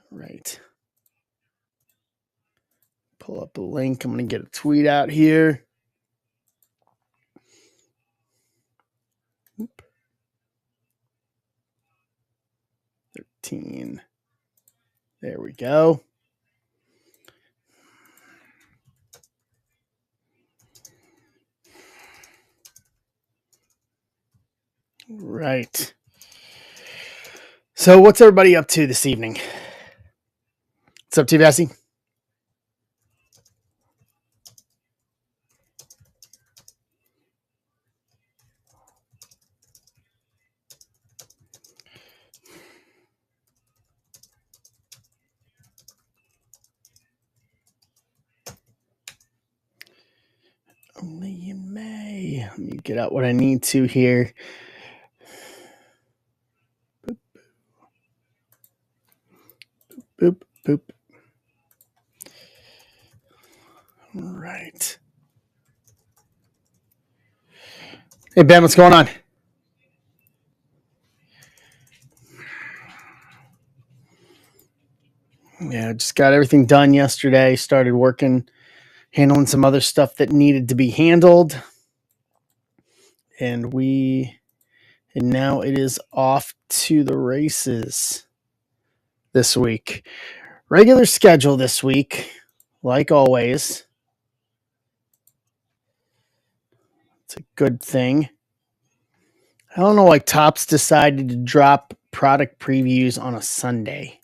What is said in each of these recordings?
Right. Pull up a link. I'm going to get a tweet out here. Oop. 13. There we go. Right. So what's everybody up to this evening? What's up, T-Vassy? Only in May. Let me get out what I need to here. Boop. Boop, boop. All right. Hey, Ben, what's going on? Yeah, just got everything done yesterday. Started working, handling some other stuff that needed to be handled. And now it is off to the races this week. Regular schedule this week, like always. It's a good thing. I don't know why Topps decided to drop product previews on a Sunday.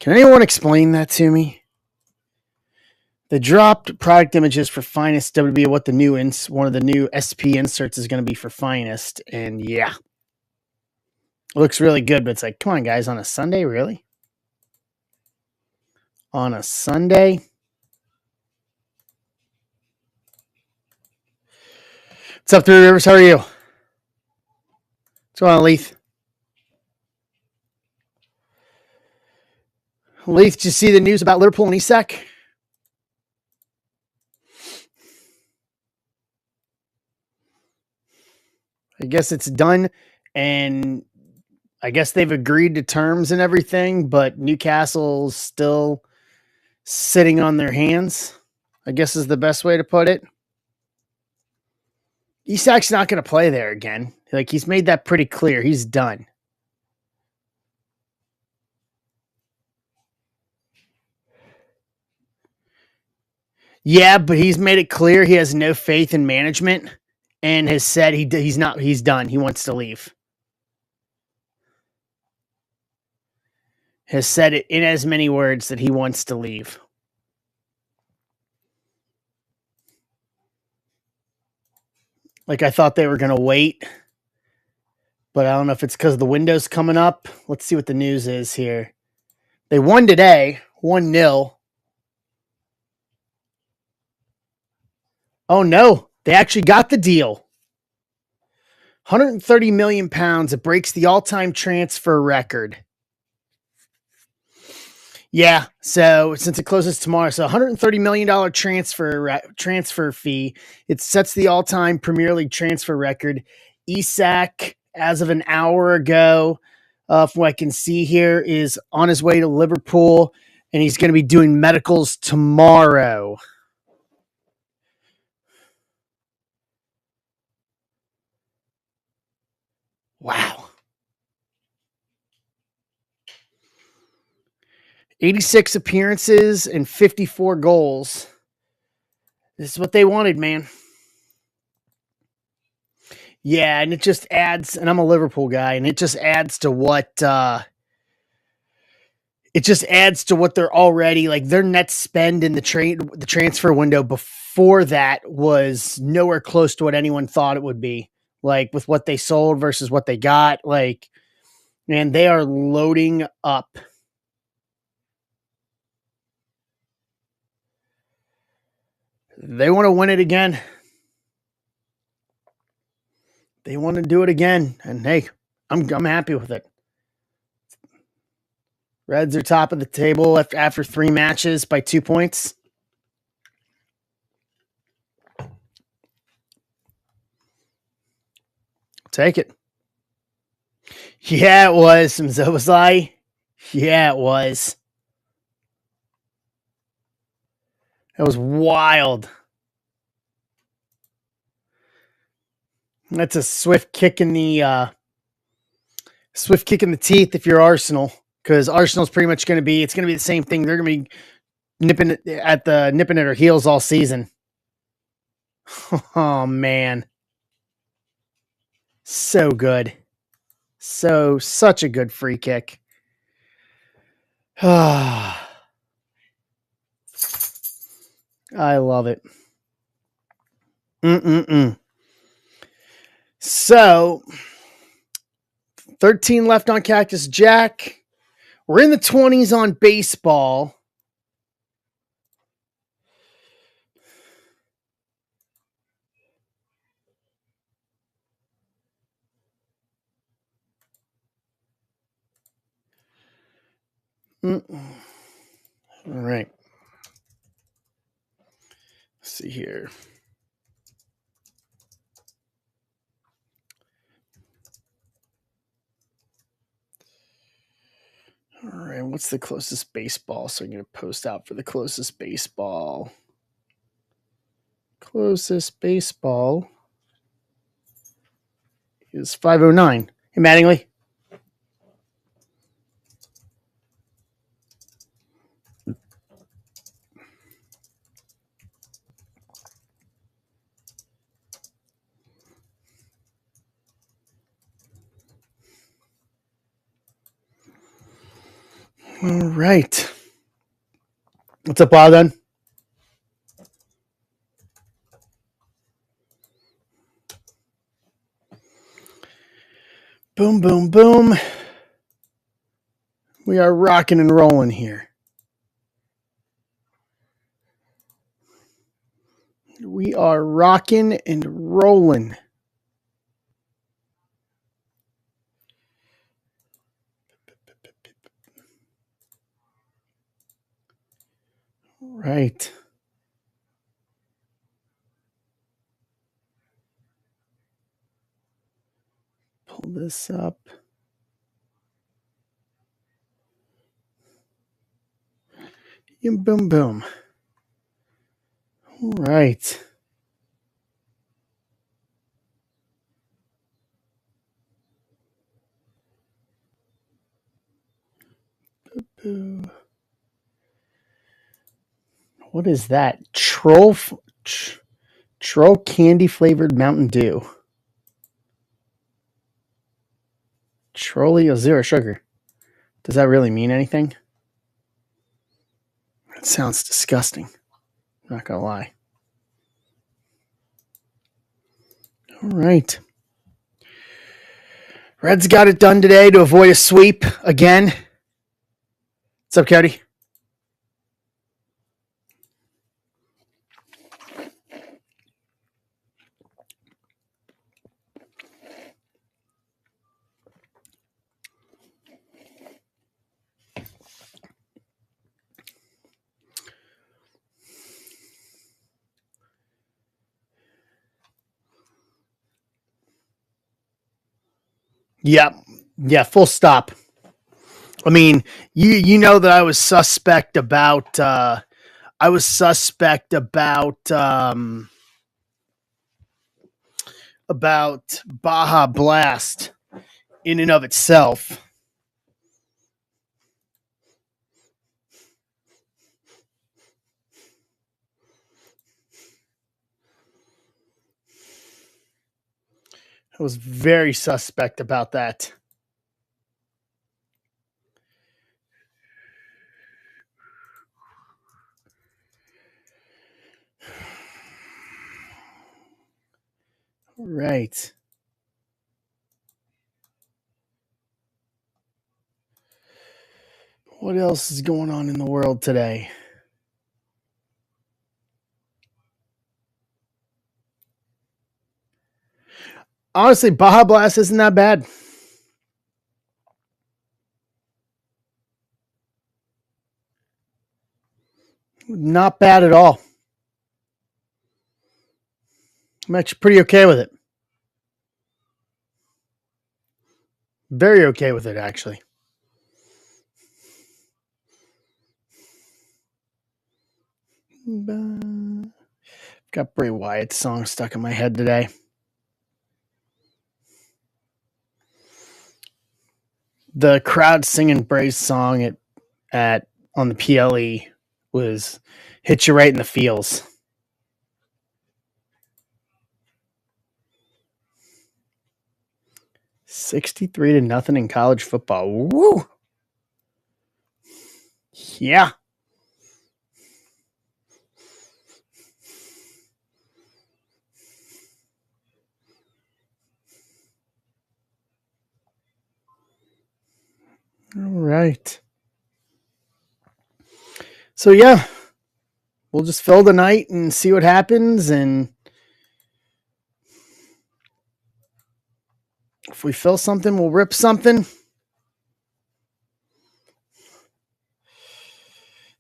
Can anyone explain that to me? They dropped product images for Finest WB, what the new one of the new SP inserts is going to be for Finest, and yeah, it looks really good. But it's like, come on, guys, on a Sunday, really? On a Sunday? What's up, Three Rivers? How are you? What's going on, Leith? Leith, did you see the news about Liverpool and Isak? I guess it's done, and I guess they've agreed to terms and everything, but Newcastle's still sitting on their hands, I guess is the best way to put it. Isak's not going to play there again. Like, he's made that pretty clear. He's done. Yeah, but he's made it clear he has no faith in management and has said he's done. He wants to leave. Has said it in as many words that he wants to leave. Like, I thought they were going to wait, but I don't know if it's because the window's coming up. Let's see what the news is here. They won today, 1-0. Oh, no. They actually got the deal. £130 million. It breaks the all-time transfer record. Yeah, so since it closes tomorrow, so $130 million transfer fee. It sets the all-time Premier League transfer record. Isak, as of an hour ago, from what I can see here, is on his way to Liverpool, and he's going to be doing medicals tomorrow. Wow. 86 appearances and 54 goals. This is what they wanted, man. Yeah, and it just adds, and I'm a Liverpool guy, and it just adds to what they're already, like, their net spend in the transfer window before that was nowhere close to what anyone thought it would be. Like, with what they sold versus what they got, like, man, they are loading up. They want to win it again. They want to do it again, and hey, I'm happy with it. Reds are top of the table after 3 matches by 2 points. Take it. Yeah, it was some Zobazai. Yeah, it was. That was wild. That's a swift kick in the teeth if you're Arsenal, because Arsenal's pretty much going to be the same thing. They're going to be nipping at our heels all season. Oh man, so good, such a good free kick. I love it. So, 13 left on Cactus Jack. We're in the 20s on baseball. All right. Let's see here. All right, what's the closest baseball? So I'm going to post out for the closest baseball. Closest baseball is 509. Hey, Mattingly. All right. What's up, Bob, then? Boom, boom, boom. We are rocking and rolling here. We are rocking and rolling. All right. Pull this up. And boom, boom. All right. What is that? Troll candy flavored Mountain Dew. Trolley or zero sugar. Does that really mean anything? That sounds disgusting. I'm not going to lie. All right. Reds got it done today to avoid a sweep again. What's up, Cody? Yeah, full stop. I mean, you know that I was suspect about Baja Blast in and of itself. I was very suspect about that. Right. What else is going on in the world today? Honestly, Baja Blast isn't that bad. Not bad at all. I'm actually pretty okay with it. Very okay with it, actually. Got Bray Wyatt's song stuck in my head today. The crowd singing Bray's song at on the PLE was "Hit You Right in the Feels." 63-0 in college football. Woo! Yeah. All right. So yeah, we'll just fill the night and see what happens. And if we fill something, we'll rip something.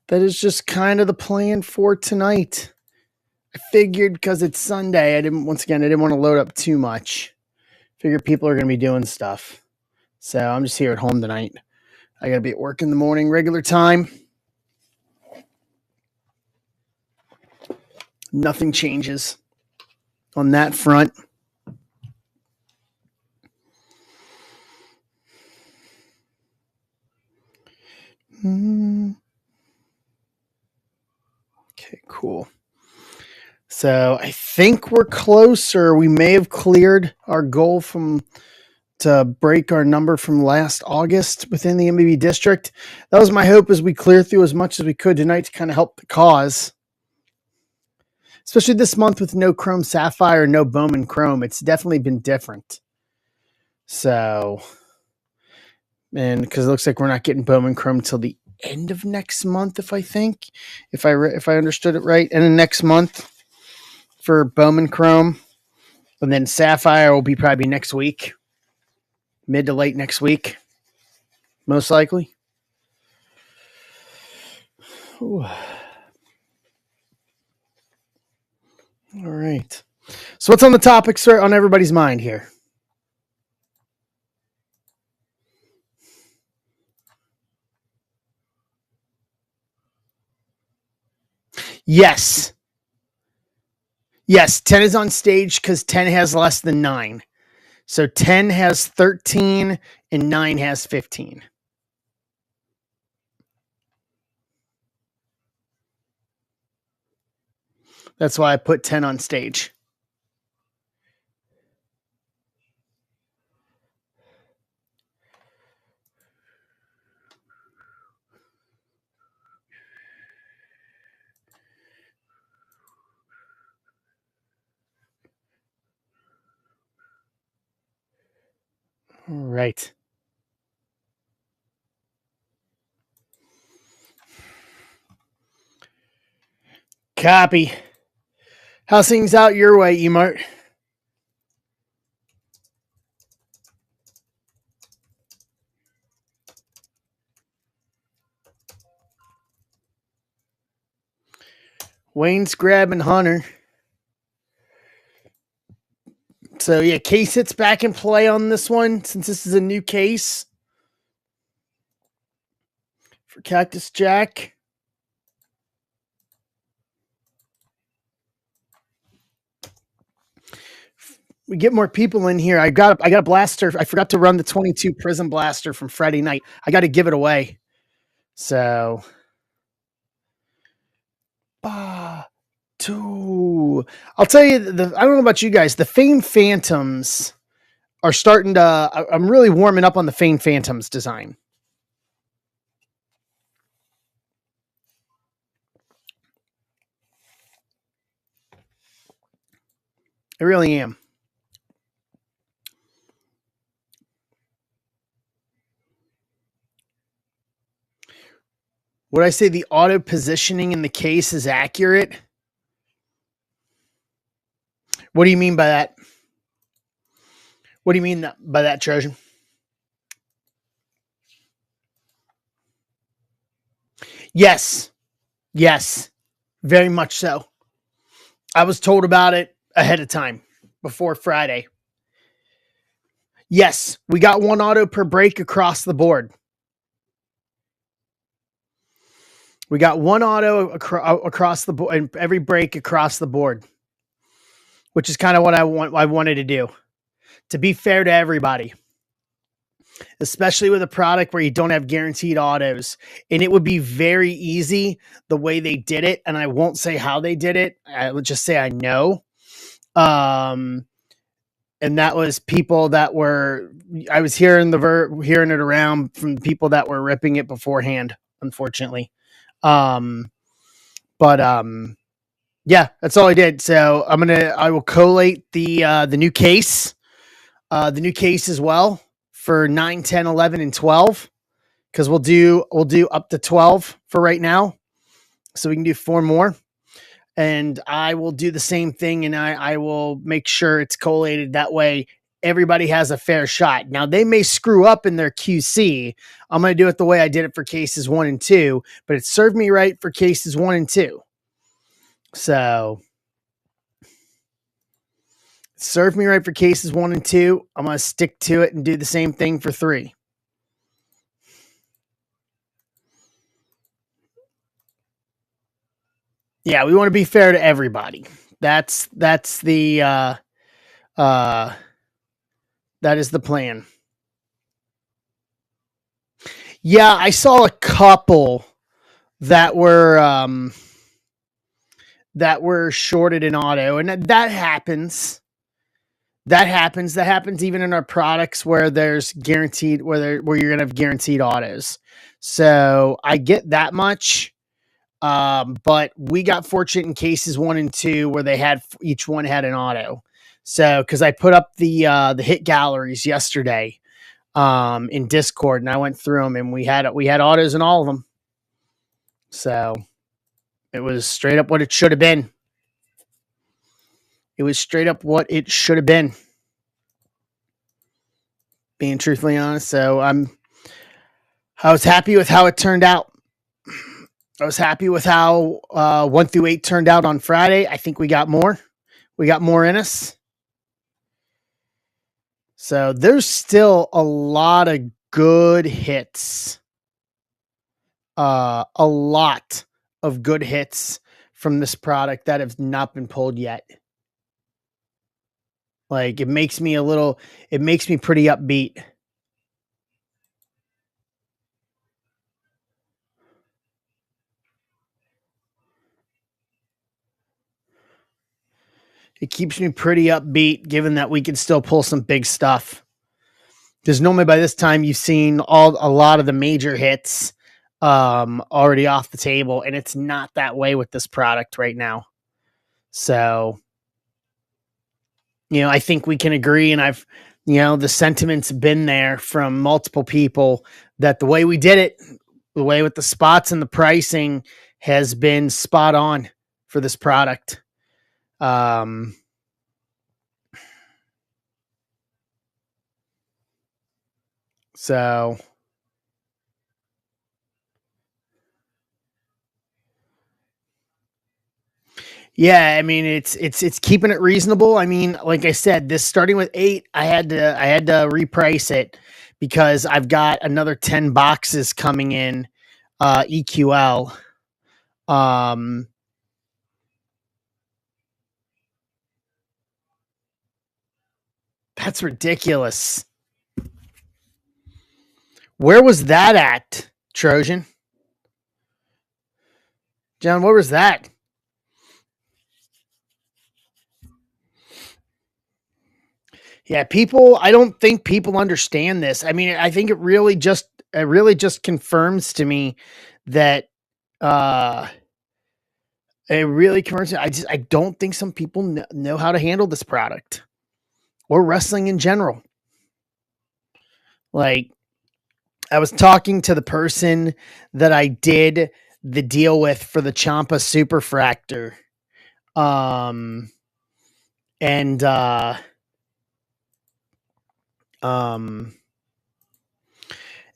That is just kind of the plan for tonight. I figured because it's Sunday, I didn't want to load up too much. Figured people are going to be doing stuff. So I'm just here at home tonight. I got to be at work in the morning, regular time. Nothing changes on that front. Okay, cool. So I think we're closer. We may have cleared our goal to break our number from last August within the MBB district. That was my hope, as we clear through as much as we could tonight to kind of help the cause. Especially this month with no Chrome Sapphire, no Bowman Chrome. It's definitely been different. So, and because it looks like we're not getting Bowman Chrome till the end of next month, if I understood it right. And then next month for Bowman Chrome, and then Sapphire will be probably next week, mid to late next week, most likely. Ooh. All right. So what's on the topic, sir, on everybody's mind here? Yes. Yes, 10 is on stage because 10 has less than 9. So 10 has 13 and 9 has 15. That's why I put 10 on stage. All right. Copy. How's things out your way, Emart? Wayne's grabbing Hunter. So, yeah, case hits back in play on this one since this is a new case for Cactus Jack. We get more people in here. I got a blaster. I forgot to run the 22 Prism blaster from Friday night. I got to give it away. So, two. I'll tell you, I don't know about you guys. The Fame Phantoms are starting to. I'm really warming up on the Fame Phantoms design. I really am. Would I say the auto positioning in the case is accurate? What do you mean by that? What do you mean by that, Trojan? Yes. Yes. Very much so. I was told about it ahead of time, before Friday. Yes, we got one auto per break across the board. We got one auto across the board, and every break across the board, which is kind of what I wanted to do, to be fair to everybody, especially with a product where you don't have guaranteed autos. And it would be very easy the way they did it. And I won't say how they did it. I would just say I know. And that was people that were, I was hearing hearing it around from people that were ripping it beforehand, unfortunately. Yeah, that's all I did. So I will collate the new case, as well for 9, 10, 11, and 12. Cause we'll do up to 12 for right now. So we can do 4 more. And I will do the same thing, and I will make sure it's collated. That way everybody has a fair shot. Now, they may screw up in their QC. I'm going to do it the way I did it for cases 1 and 2, but it served me right for cases 1 and 2. So it served me right for cases 1 and 2. I'm going to stick to it and do the same thing for 3. Yeah, we want to be fair to everybody. That is the plan. Yeah, I saw a couple that were shorted in auto, and that happens. That happens even in our products where there's guaranteed, where you're gonna have guaranteed autos. So I get that much. But we got fortunate in cases 1 and 2 where each one had an auto. So, cause I put up the hit galleries yesterday, in Discord, and I went through them, and we had autos in all of them. So it was straight up what it should have been. It was straight up what it should have been. Being truthfully honest. So I was happy with how it turned out. I was happy with how 1 through 8 turned out on Friday. I think we got more. We got more in us. So there's still a lot of good hits. A lot of good hits from this product that have not been pulled yet. Like, it makes me pretty upbeat. It keeps me pretty upbeat, given that we can still pull some big stuff. Because normally by this time you've seen a lot of the major hits already off the table, and it's not that way with this product right now. So, I think we can agree, and the sentiment's been there from multiple people that the way we did it, the way with the spots and the pricing, has been spot on for this product. So yeah, I mean, it's keeping it reasonable. I mean, like I said, this starting with 8, I had to reprice it because I've got another 10 boxes coming in EQL. That's ridiculous. Where was that at, Trojan? John, where was that? Yeah, I don't think people understand this. I mean, I think it really just confirms to me that it really confirms. I don't think some people know how to handle this product or wrestling in general. Like, I was talking to the person that I did the deal with for the Ciampa Superfractor.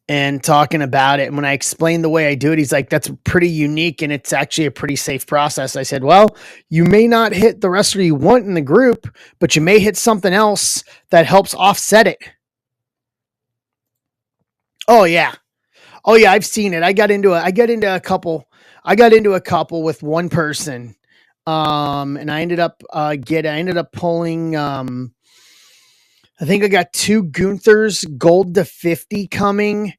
And talking about it. And when I explained the way I do it, he's like, that's pretty unique, and it's actually a pretty safe process. I said, well, you may not hit the wrestler you want in the group, but you may hit something else that helps offset it. Oh, yeah. Oh yeah, I've seen it. I got into a couple with one person. And I ended up pulling I think I got two Gunthers gold to 50 coming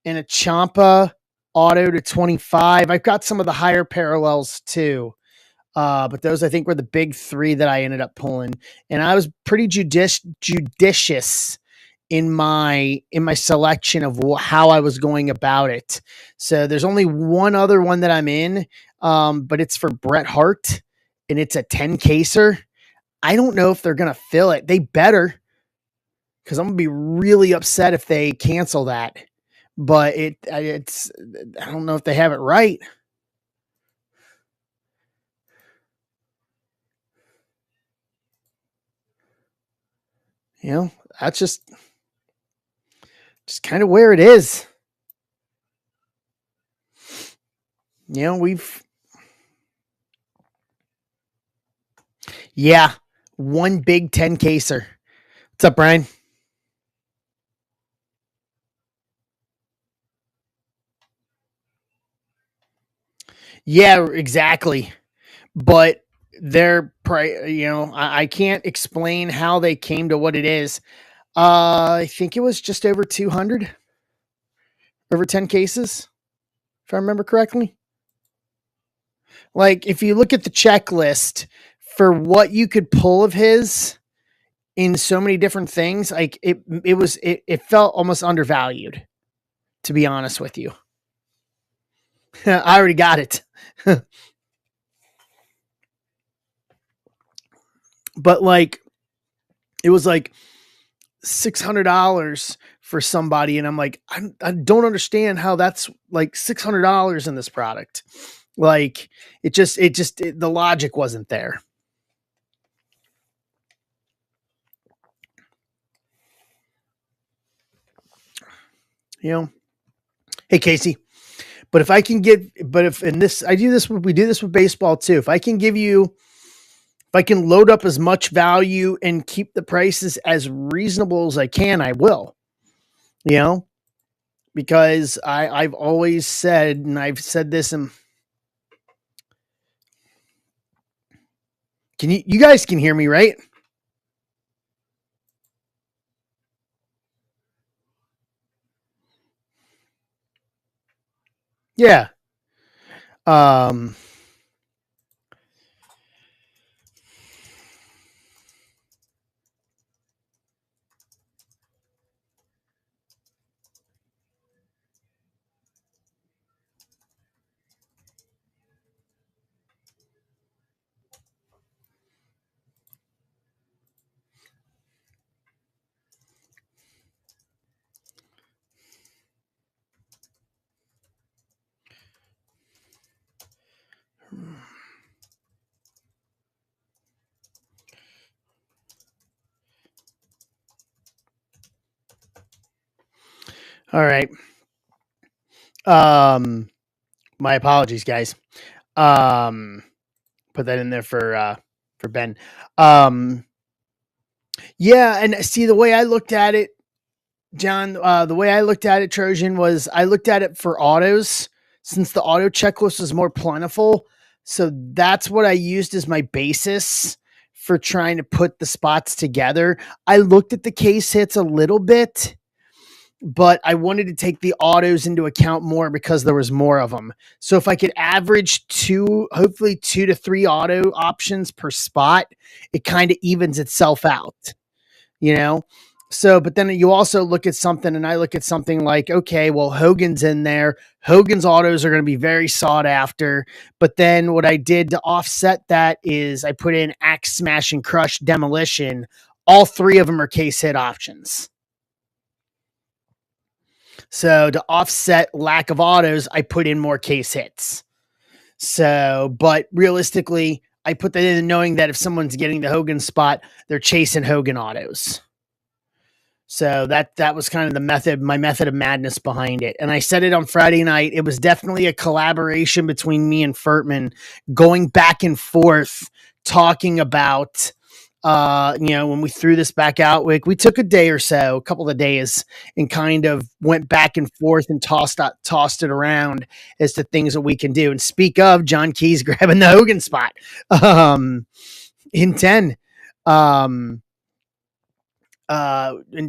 and a Champa auto to 25. I've got some of the higher parallels too. But those I think were the big three that I ended up pulling. And I was pretty judicious in my selection of how I was going about it. So there's only one other one that I'm in, but it's for Bret Hart, and it's a 10 caser. I don't know if they're gonna fill it. They better, because I'm gonna be really upset if they cancel that. But it's I don't know if they have it right. You know, that's just kind of where it is. You know, yeah, one big 10 caser. What's up, Brian? Yeah, exactly. But I can't explain how they came to what it is. I think it was just over 200, over 10 cases, if I remember correctly. Like, if you look at the checklist for what you could pull of his in so many different things, like it felt almost undervalued, to be honest with you. I already got it. But like, it was like $600 for somebody, and I'm like, I don't understand how that's like $600 in this product. Like, the logic wasn't there. You know, hey Casey, but if I can get, but if in this, I do this, we do this with baseball too. If I can give you, if I can load up as much value and keep the prices as reasonable as I can, I will. You know, because I've always said, and I've said this, and you guys can hear me, right? Yeah. Um, all right. Um, my apologies, guys. Um, put that in there for Ben. Um, yeah, and see the way I looked at it, John. The way I looked at it, Trojan, was I looked at it for autos since the auto checklist was more plentiful. So that's what I used as my basis for trying to put the spots together. I looked at the case hits a little bit, but I wanted to take the autos into account more because there was more of them. So if I could average hopefully 2 to 3 auto options per spot, it kind of evens itself out, you know? So, but then you also look at something, and I look at something like, okay, well, Hogan's in there. Hogan's autos are going to be very sought after. But then what I did to offset that is I put in Axe, Smash, and Crush, Demolition. All three of them are case hit options. So to offset lack of autos, I put in more case hits. So, but realistically, I put that in knowing that if someone's getting the Hogan spot, they're chasing Hogan autos. So that was kind of my method of madness behind it. And I said it on Friday night. It was definitely a collaboration between me and Furtman, going back and forth, talking about When we threw this back out, we took a day or so, a couple of days, and kind of went back and forth and tossed it around as to things that we can do. And speak of John Keys grabbing the Hogan spot in 10. And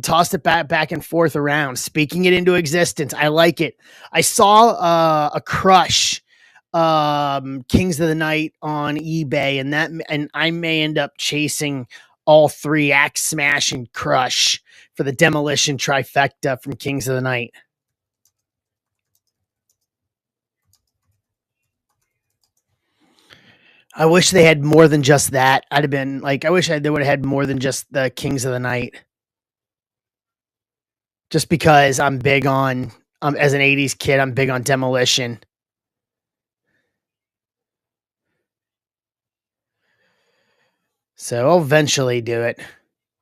tossed it back and forth around, speaking it into existence. I like it. I saw a Crush Kings of the Night on eBay, and I may end up chasing all three, Axe, Smash, and Crush, for the demolition trifecta from Kings of the Night. I wish they had more than just that. I'd have been like, I wish they would have had more than just the Kings of the Night. Just because I'm big on, as an 80s kid, I'm big on demolition. So I'll eventually do it.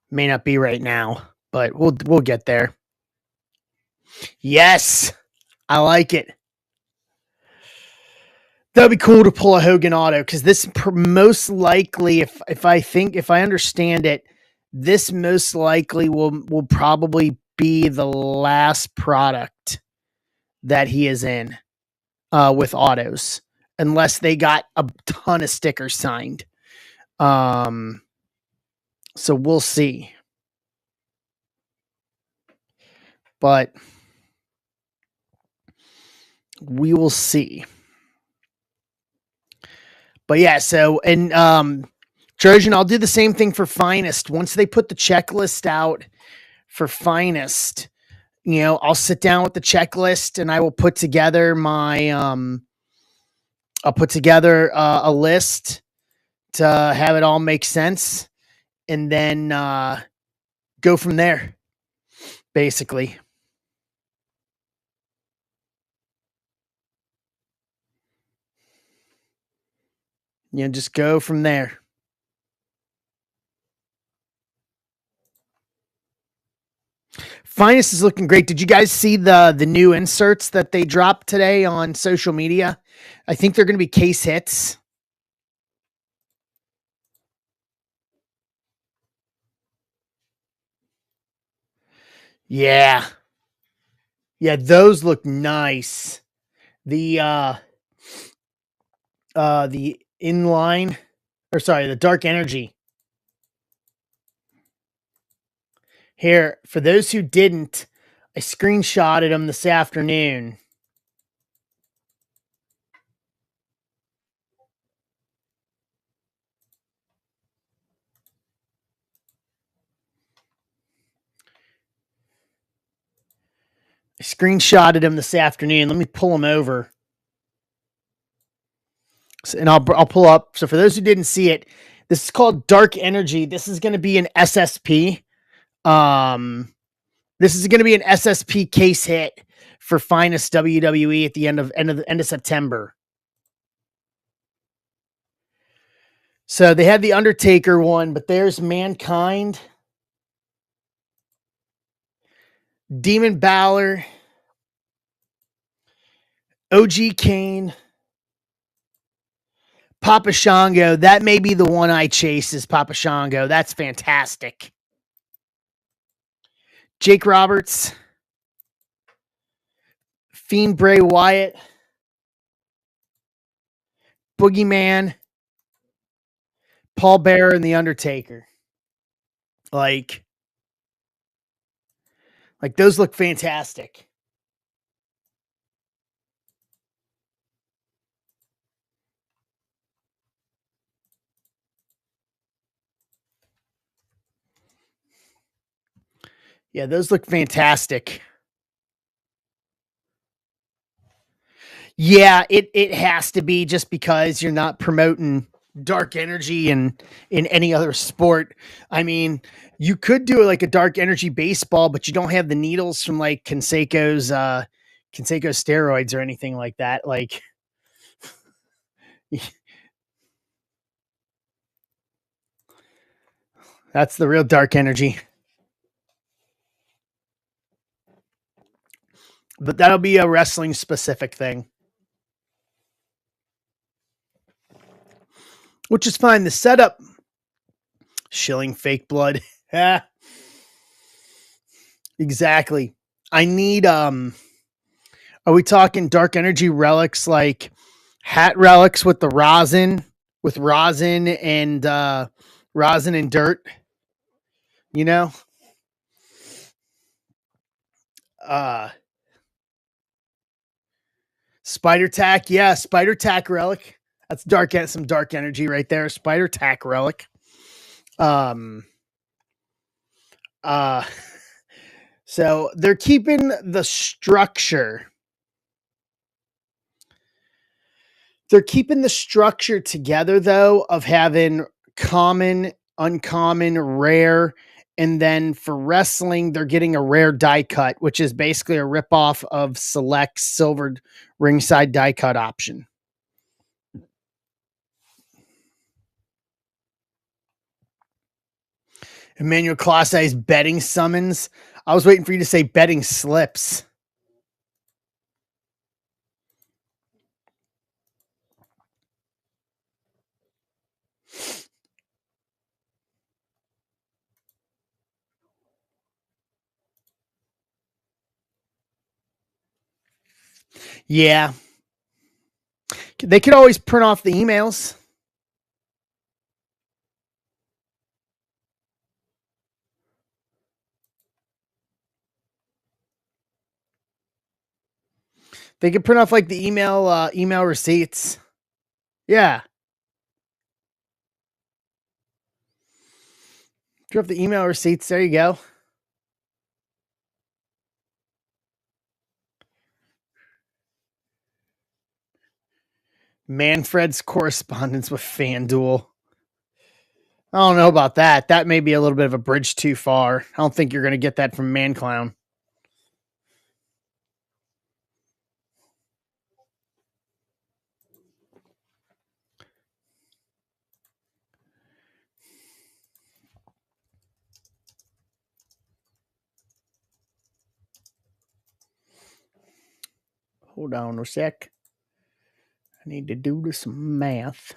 May not be right now, but we'll get there. Yes, I like it. That'd be cool to pull a Hogan auto, because this most likely, if I understand it, this most likely will probably be the last product that he is in with autos, unless they got a ton of stickers signed. So we'll see. But we will see. But yeah, so, and Trojan, I'll do the same thing for Finest. Once they put the checklist out for Finest, I'll sit down with the checklist and I will put together I'll put together a list to have it all make sense, and then go from there, basically. Just go from there. Finest is looking great. Did you guys see the new inserts that they dropped today on social media? I think they're going to be case hits. Yeah. Yeah, those look nice. The inline, or sorry, the Dark Energy. Here, for those who didn't, I screenshotted them this afternoon. I screenshotted them this afternoon. Let me pull them over. And I'll pull up. So for those who didn't see it, this is called Dark Energy. This is going to be an SSP. This is going to be an SSP case hit for Finest WWE at the end of September. So they had the Undertaker one, but there's Mankind, Demon Balor, OG Kane, Papa Shango. That may be the one I chase, is Papa Shango. That's fantastic. Jake Roberts, Fiend Bray Wyatt, Boogeyman, Paul Bearer, and The Undertaker. Like those look fantastic. Yeah, those look fantastic. Yeah, it has to be, just because you're not promoting Dark Energy in any other sport. I mean, you could do like a Dark Energy baseball, but you don't have the needles from like Canseco's steroids or anything like that. Like, that's the real Dark Energy. But that'll be a wrestling specific thing, which is fine. The setup Shilling fake blood. Yeah, exactly. I need are we talking dark energy relics like hat relics with the rosin rosin and dirt, you know? Uh Spider tack, yeah, spider tack relic. That's some dark energy right there. Spider tack relic. Um uh so they're keeping the structure. They're keeping the structure together though of having common, uncommon, rare, and then for wrestling they're getting a rare die cut, which is basically a ripoff of Select silvered ringside die cut option. Emmanuel Classi's betting summons. I was waiting for you to say betting slips. Yeah. They could always print off the emails. They could print off like the email receipts. Yeah. Print off the email receipts. There you go. Manfred's correspondence with FanDuel. I don't know about that. That may be a little bit of a bridge too far. I don't think you're going to get that from ManClown. Hold on a sec. I need to do some math.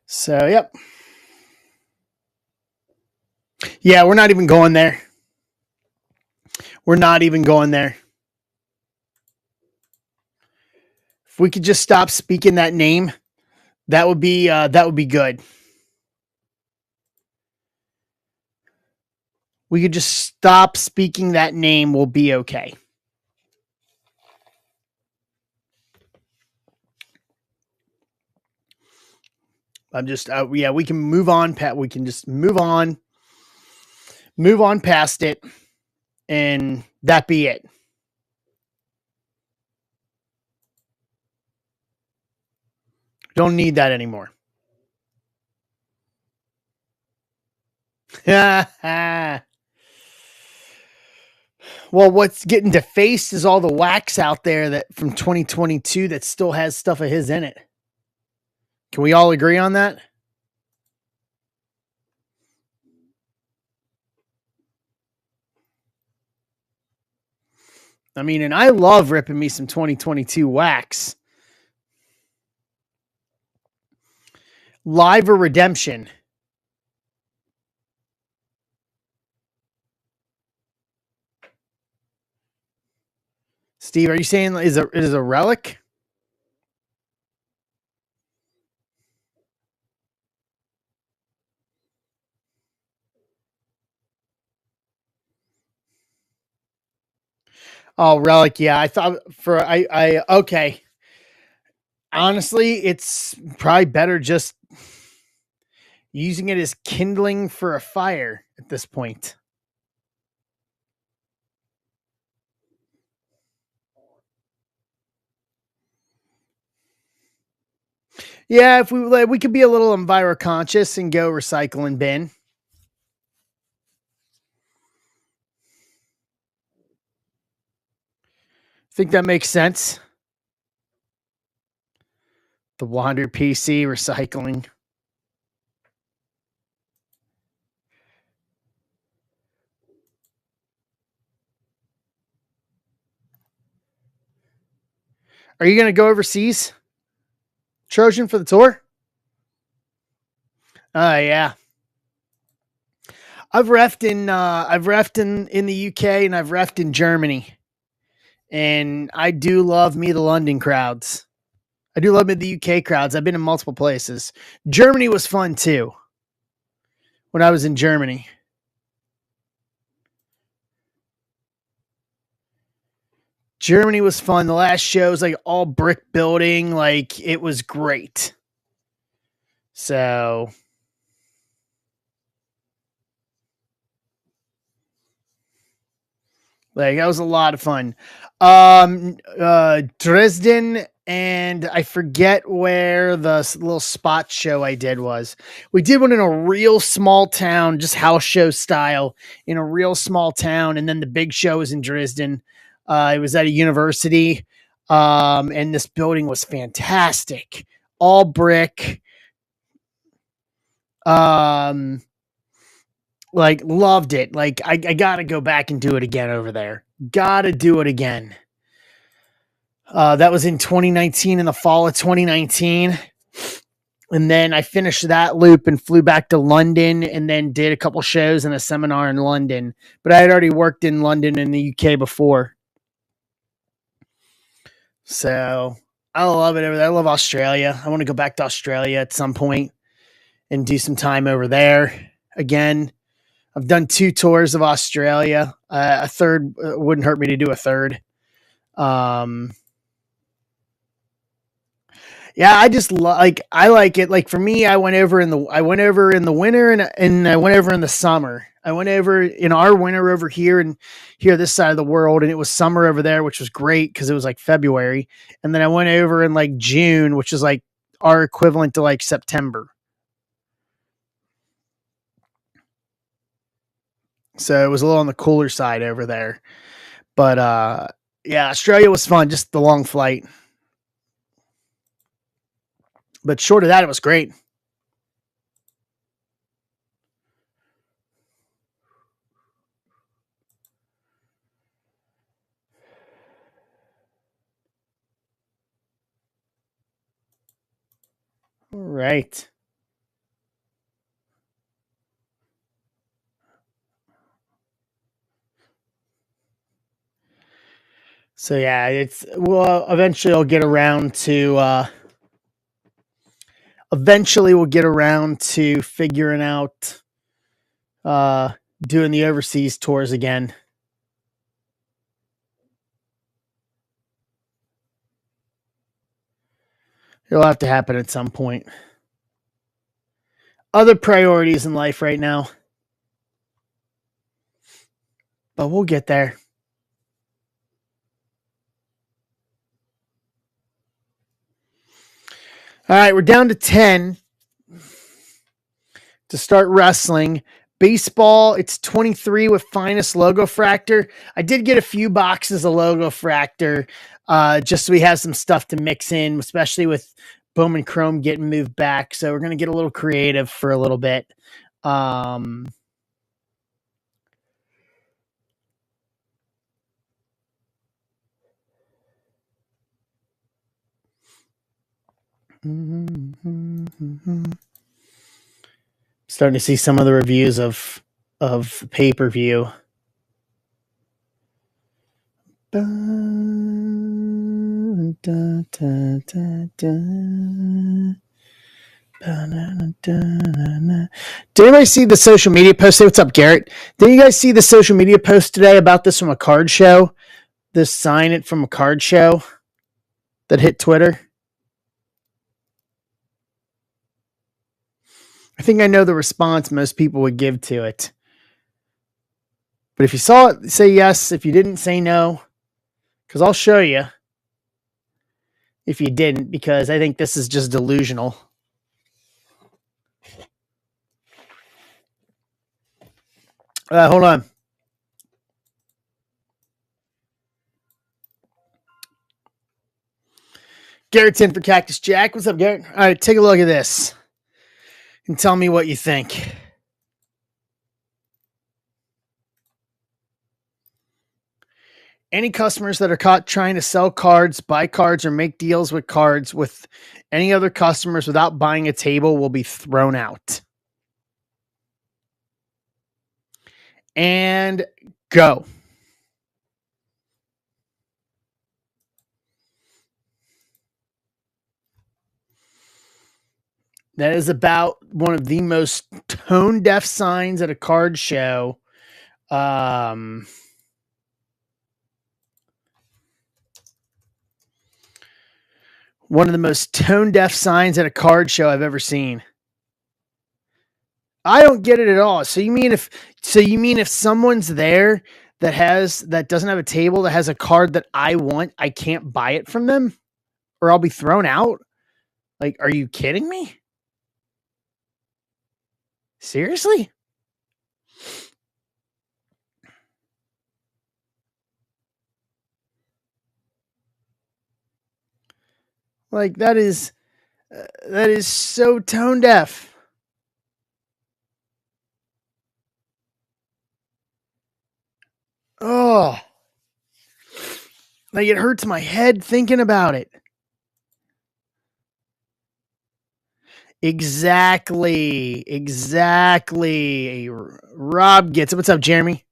So, yep. Yeah, we're not even going there. We're not even going there. If we could just stop speaking that name, that would be good. We could just stop speaking that name, we'll be okay. I'm just yeah, we can move on, Pat. We can just move on past it, and that be it. Don't need that anymore. Well, what's getting defaced is all the wax out there that from 2022 that still has stuff of his in it. Can we all agree on that? I mean, and I love ripping me some 2022 wax. Live or redemption? Steve, are you saying is a relic? Oh, relic. Yeah, I thought I okay. Honestly, it's probably better just using it as kindling for a fire at this point. Yeah, if we could be a little enviro conscious and go recycle and bin. Think that makes sense? The Wander PC recycling. Are you going to go overseas, Trojan, for the tour? Yeah. I've refed in the UK and I've refed in Germany, and I do love me the London crowds. I do love me the UK crowds. I've been in multiple places. Germany was fun too. When I was in Germany, Germany was fun. The last show was like all brick building, like it was great. So like that was a lot of fun. Dresden, and I forget where the little spot show I did was. We did one in a real small town, just house show style in a real small town. And then the big show was in Dresden. It was at a university. And this building was fantastic. All brick. Like loved it. Like I gotta go back and do it again over there. Gotta do it again. That was in 2019, in the fall of 2019. And then I finished that loop and flew back to London and then did a couple shows and a seminar in London. But I had already worked in London and the UK before. So I love it over there. I love Australia. I want to go back to Australia at some point and do some time over there again. I've done 2 tours of Australia. A third wouldn't hurt me to do a third. Yeah, I just I like it. Like for me, I went over in the winter and I went over in the summer. I went over in our winter over here and here this side of the world, and it was summer over there, which was great because it was like February. And then I went over in like June, which is like our equivalent to like September. So it was a little on the cooler side over there. But yeah, Australia was fun, just the long flight. But short of that, it was great. All right. So yeah, it's well. Eventually we'll get around to figuring out uh, doing the overseas tours again. It'll have to happen at some point. Other priorities in life right now, but we'll get there. All right, we're down to 10 to start wrestling. Baseball, it's 23 with Finest Logo Fractor. I did get a few boxes of Logo Fractor just so we have some stuff to mix in, especially with Bowman Chrome getting moved back. So we're going to get a little creative for a little bit. Starting to see some of the reviews of pay-per-view. Did anybody see the social media post? Hey, what's up, Garrett? Did you guys see the social media post today about this from a card show? This sign it from a card show that hit Twitter? I think I know the response most people would give to it. But if you saw it, say yes. If you didn't, say no. Because I'll show you if you didn't, because I think this is just delusional. Hold on. Garrett's in for Cactus Jack. What's up, Garrett? All right, take a look at this and tell me what you think. Any customers that are caught trying to sell cards, buy cards, or make deals with cards with any other customers without buying a table will be thrown out. And go. That is about one of the most tone deaf signs at a card show. One of the most tone deaf signs at a card show I've ever seen. I don't get it at all. So you mean if someone's there that doesn't have a table that has a card that I want, I can't buy it from them or I'll be thrown out? Like, are you kidding me? Seriously? Like that is so tone deaf. Oh, like it hurts my head thinking about it. Exactly. Rob gets it. What's up, Jeremy?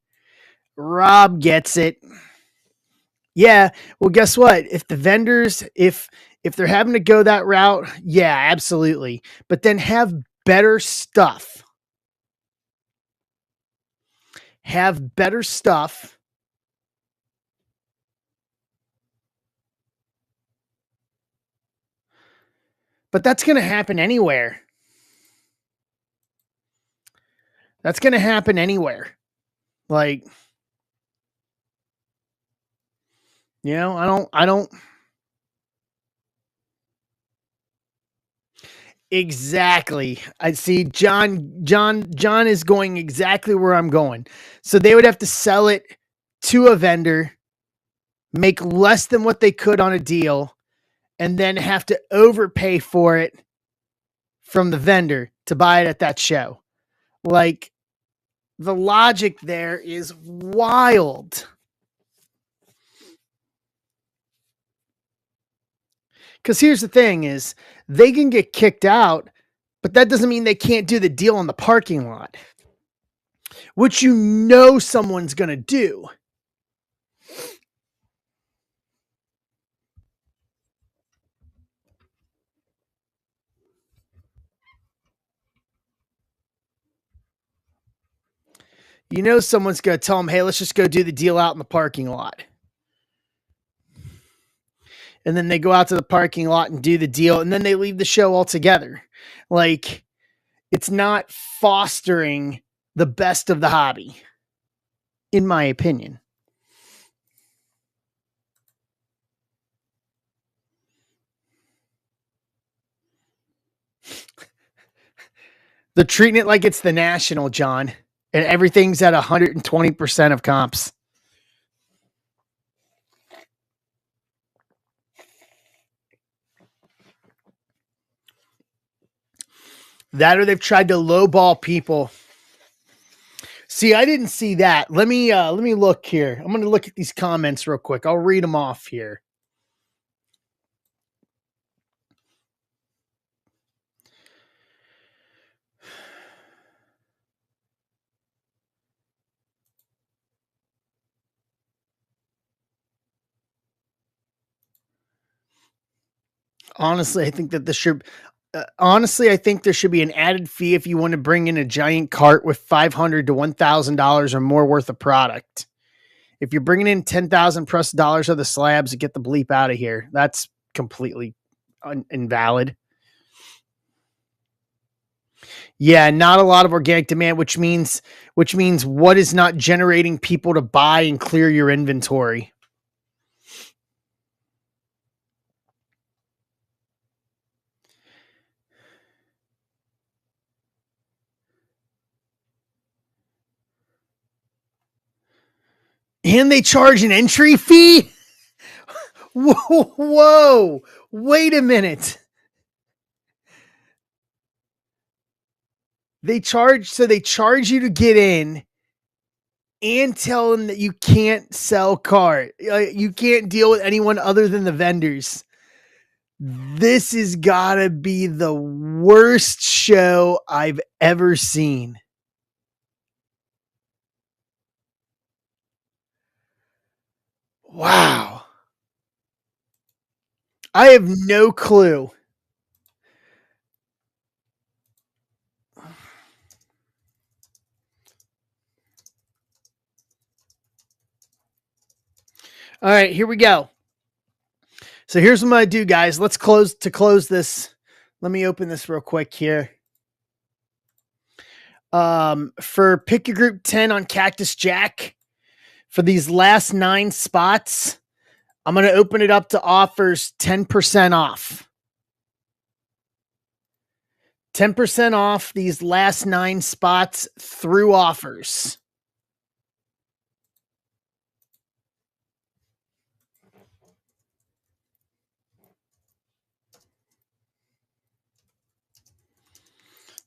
Rob gets it. Yeah. Well, guess what? If the vendors, if they're having to go that route, yeah, absolutely. But then have better stuff. Have better stuff. But that's going to happen anywhere. That's going to happen anywhere. Like, you know, I don't. Exactly. I see John is going exactly where I'm going. So they would have to sell it to a vendor, make less than what they could on a deal, and then have to overpay for it from the vendor to buy it at that show. Like the logic there is wild. Because here's the thing is they can get kicked out, but that doesn't mean they can't do the deal in the parking lot, which you know someone's going to do. You know someone's going to tell them, hey, let's just go do the deal out in the parking lot. And then they go out to the parking lot and do the deal, and then they leave the show altogether. Like, it's not fostering the best of the hobby, in my opinion. They're treating it like it's the National, John, and everything's at 120% of comps. That or they've tried to lowball people. See, I didn't see that. Let me look here. I'm going to look at these comments real quick. I'll read them off here. Honestly, I think that this should. Honestly, I think there should be an added fee if you want to bring in a giant cart with $500 to $1,000 or more worth of product. If you're bringing in $10,000 plus dollars of the slabs, get the bleep out of here. That's completely invalid. Yeah, not a lot of organic demand, which means what is not generating people to buy and clear your inventory. And they charge an entry fee? Whoa. Wait a minute. They charge you to get in and tell them that you can't sell cars. You can't deal with anyone other than the vendors. This has got to be the worst show I've ever seen. Wow. I have no clue. All right, here we go. So here's what I'm going to do, guys. Let's close this. Let me open this real quick here. For pick your group 10 on Cactus Jack, for these last 9 spots, I'm going to open it up to offers 10% off. 10% off these last 9 spots through offers.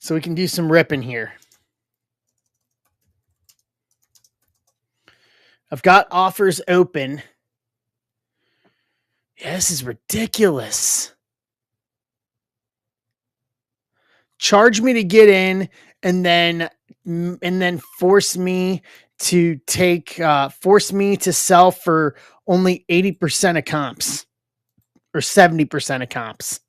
So we can do some ripping here. I've got offers open. Yeah, this is ridiculous. Charge me to get in, and then force me to sell for only 80% of comps or 70% of comps.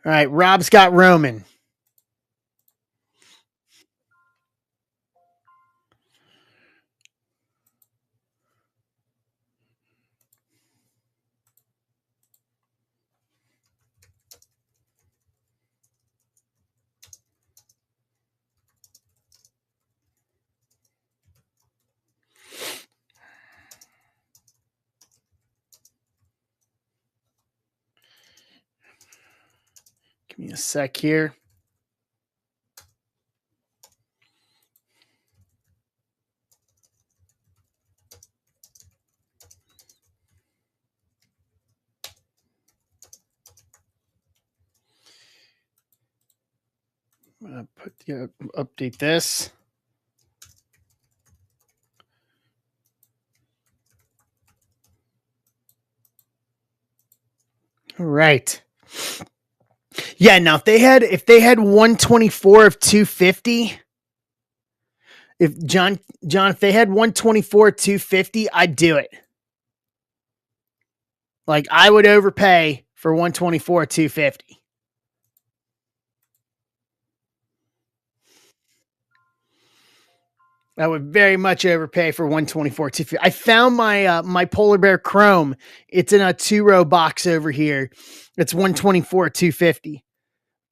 All right, Rob's got Roman. Give me a sec here. I'm going to update this. All right. Yeah, now if they had 124 of 250, if they had 124 250, I'd do it. Like, I would overpay for 124 250. I would very much overpay for 124 250. I found my my Polar Bear Chrome. It's in a 2-row box over here. It's 124 250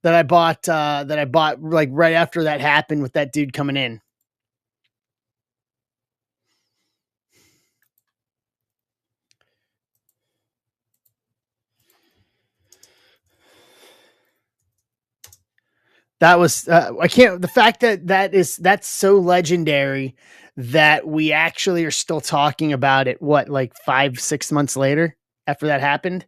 that I bought like right after that happened with that dude coming in. That was I can't the fact that's so legendary that we actually are still talking about it. What, like 5-6 months later after that happened?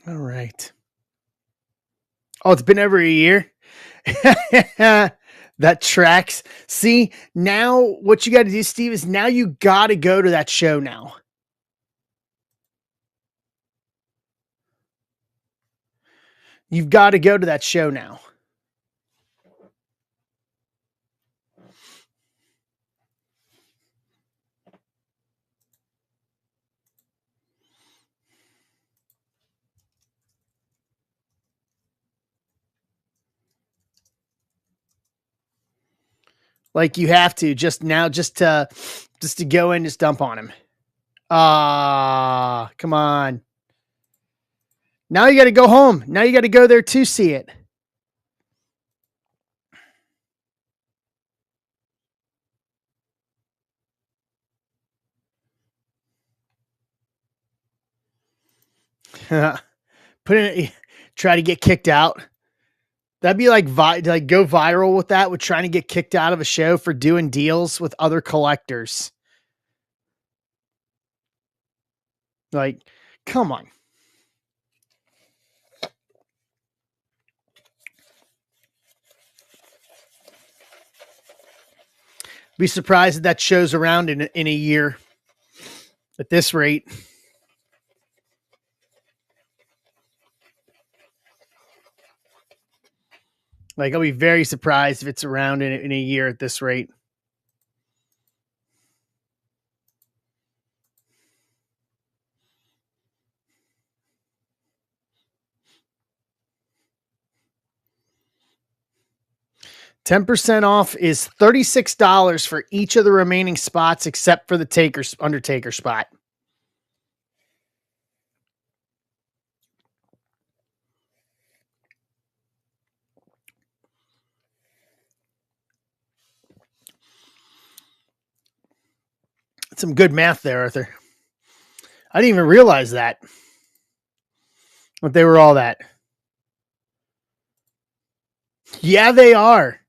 All right. Oh, it's been over a year. That tracks. See, now what you got to do, Steve, is now you got to go to that show now. You've got to go to that show now. Like, you have to just to go in, just dump on him. Ah, come on. Now you got to go home. Now you got to go there to see it. Put in, try to get kicked out. That'd be like go viral with that, with trying to get kicked out of a show for doing deals with other collectors. Like, come on. Be surprised if that show's around in a year at this rate. Like, I'll be very surprised if it's around in a year at this rate. $10 off is $36 for each of the remaining spots except for the Undertaker spot. That's some good math there, Arthur. I didn't even realize that. But they were all that. Yeah, they are.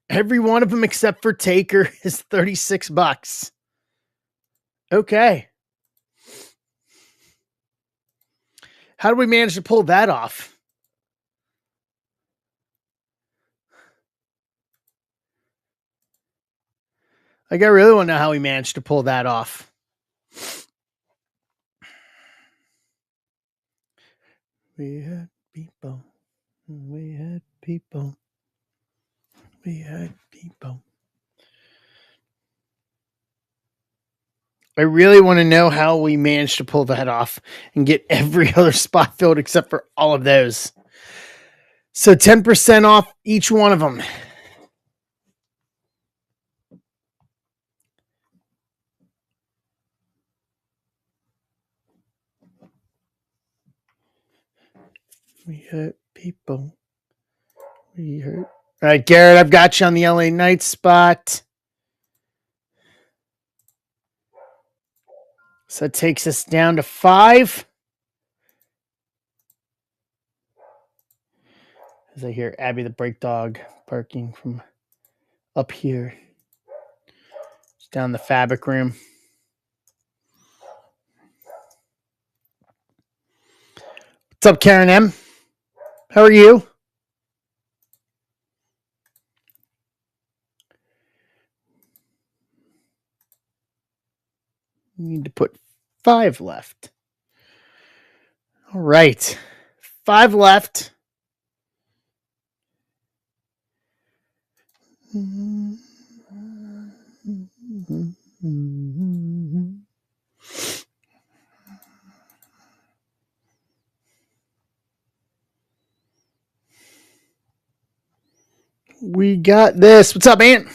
Every one of them except for Taker is $36. Okay. How do we manage to pull that off? Like, I really want to know how we managed to pull that off. We had people. We had people. We had people. I really want to know how we managed to pull that off and get every other spot filled except for all of those. So 10% off each one of them. We hurt people. We hurt. All right, Garrett, I've got you on the LA Knights spot. So that takes us down to 5. As I hear Abby the Break Dog barking from up here. It's down the fabric room. What's up, Karen M? How are you? We need to put 5 left. All right. 5 left. We got this. What's up, Ant?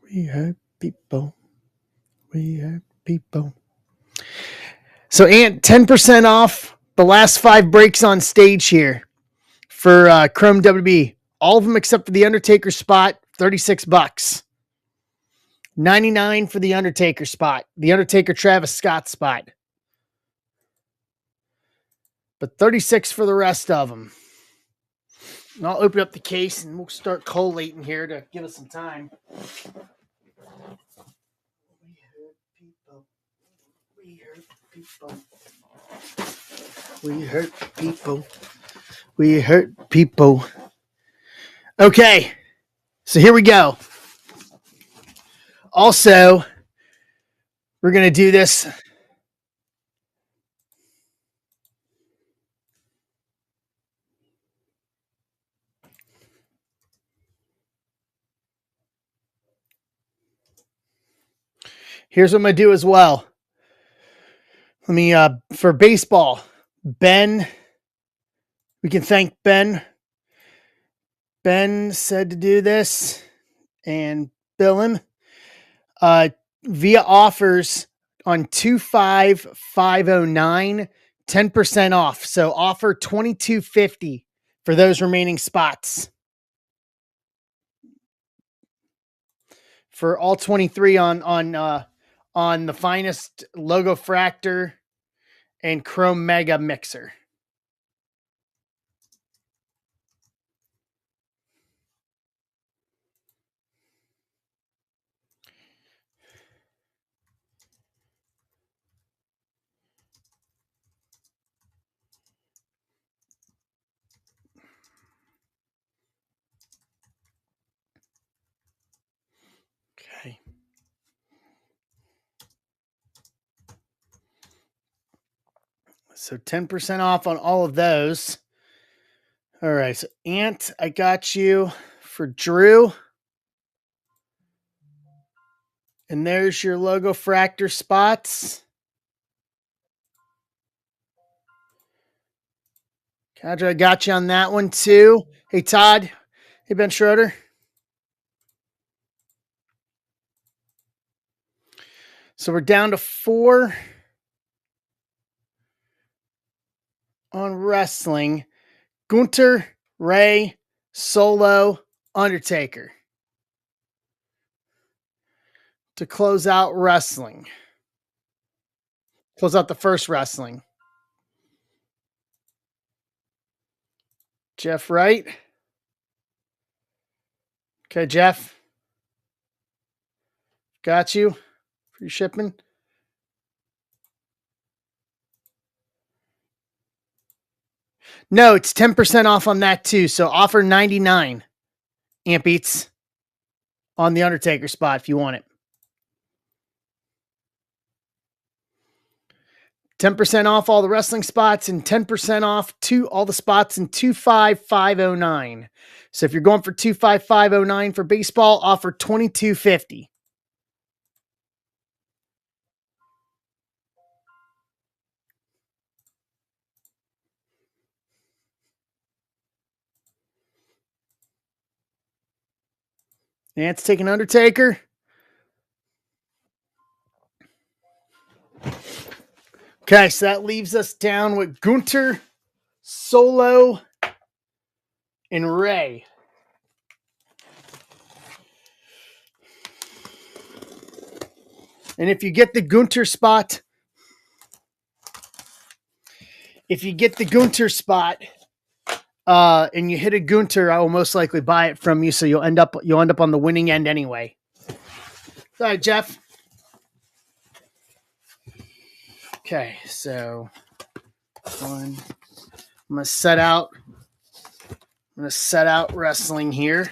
We hurt people. We hurt people. So, Ant, 10% off the last 5 breaks on stage here for Chrome WB. All of them except for the Undertaker spot, $36. $99 for the Undertaker spot. The Undertaker Travis Scott spot. But $36 for the rest of them. And I'll open up the case and we'll start collating here to give us some time. We hurt people. We hurt people. We hurt people. Okay. So here we go. Also, we're going to do this. Here's what I'm going to do as well. Let me, for baseball, Ben, we can thank Ben. Ben said to do this. and bill him via offers on 25509, 10% off. So offer $22.50 for those remaining spots for all 23 on the finest Logo Fractor and Chrome Mega mixer. Okay. So 10% off on all of those. All right. So Ant, I got you for Drew. And there's your Logo Fractor spots. Kadra, I got you on that one too. Hey, Todd. Hey, Ben Schroeder. So we're down to 4 on wrestling. Gunther, Ray, Solo, Undertaker. To close out wrestling. Close out the first wrestling. Jeff Wright. Okay, Jeff. Got you. Free shipping. No, it's 10% off on that too. So offer 99 Amp Beats on the Undertaker spot if you want it. 10% off all the wrestling spots and 10% off all the spots in 25509. So if you're going for 25509 for baseball, offer $22.50. Ant's taking Undertaker. Okay, so that leaves us down with Gunther, Solo, and Ray. And if you get the Gunther spot, and you hit a Gunther, I will most likely buy it from you, so you'll end up on the winning end anyway. All right, Jeff. Okay, so I'm gonna set out wrestling here.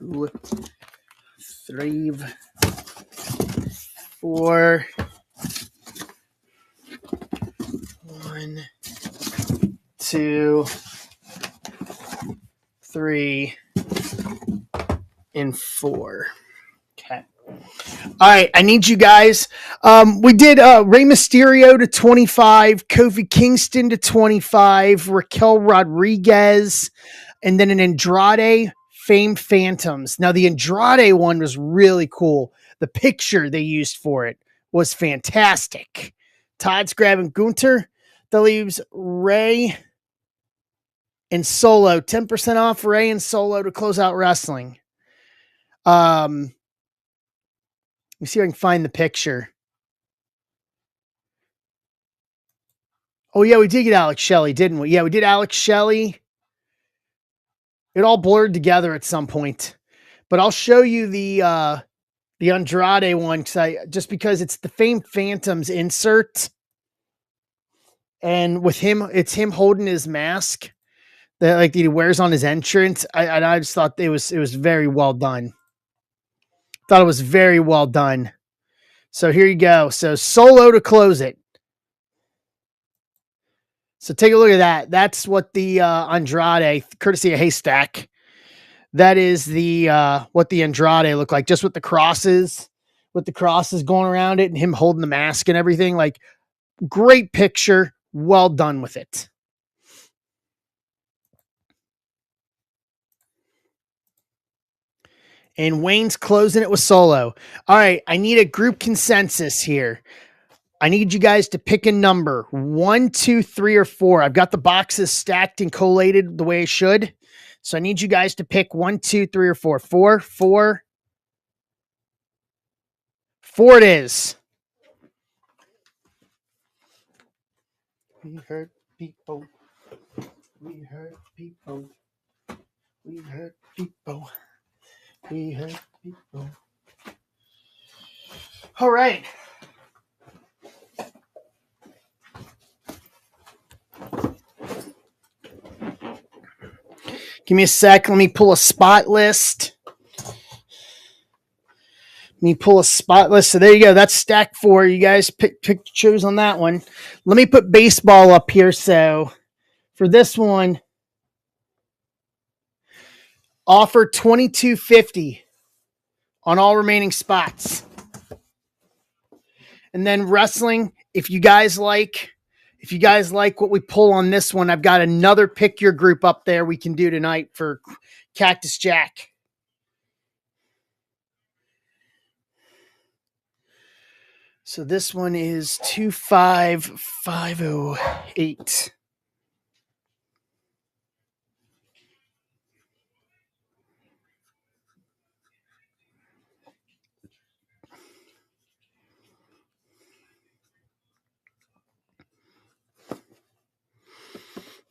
Two, 3, 4. 1, 2, 3, and 4. Okay. All right, I need you guys. We did Rey Mysterio to 25, Kofi Kingston to 25, Raquel Rodriguez, and then an Andrade Fame Phantoms. Now, the Andrade one was really cool. The picture they used for it was fantastic. Todd's grabbing Gunther. That leaves Ray and Solo. 10% off Ray and Solo to close out wrestling. Let me see if I can find the picture. Oh, yeah, we did get Alex Shelley, didn't we? Yeah, we did Alex Shelley. It all blurred together at some point. But I'll show you the Andrade one just because it's the Fame Phantoms insert. And with him, it's him holding his mask that he wears on his entrance. I just thought it was very well done. Thought it was very well done. So here you go. So Solo to close it. So take a look at that. That's what the Andrade, courtesy of Haystack. That is the what the Andrade looked like, just with the crosses going around it and him holding the mask and everything. Like, great picture, well done with it. And Wayne's closing it with Solo. All right, I need a group consensus here. I need you guys to pick a number 1, 2, 3, or 4. I've got the boxes stacked and collated the way I should. So I need you guys to pick 1, 2, 3, or 4. 4, 4. 4 it is. We hurt people. We hurt people. We hurt people. We hurt people. All right. Give me a sec. Let me pull a spot list. So there you go. That's stack 4. You guys choose on that one. Let me put baseball up here. So for this one, offer $22.50 on all remaining spots. And then wrestling, if you guys like what we pull on this one, I've got another pick your group up there we can do tonight for Cactus Jack. So this one is 25508.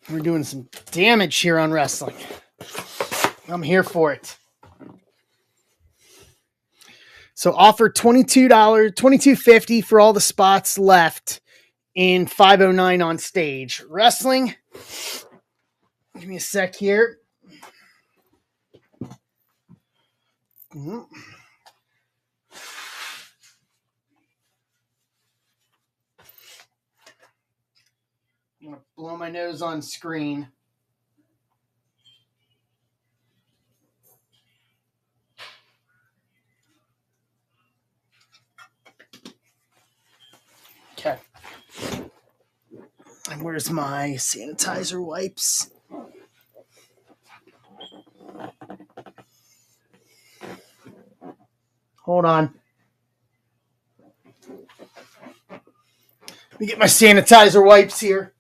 We're doing some damage here on wrestling. I'm here for it. So offer $22.50 for all the spots left in 509 on stage. Wrestling. Give me a sec here. Mm-hmm. I'm going to blow my nose on screen. Okay. And where's my sanitizer wipes? Hold on. Let me get my sanitizer wipes here.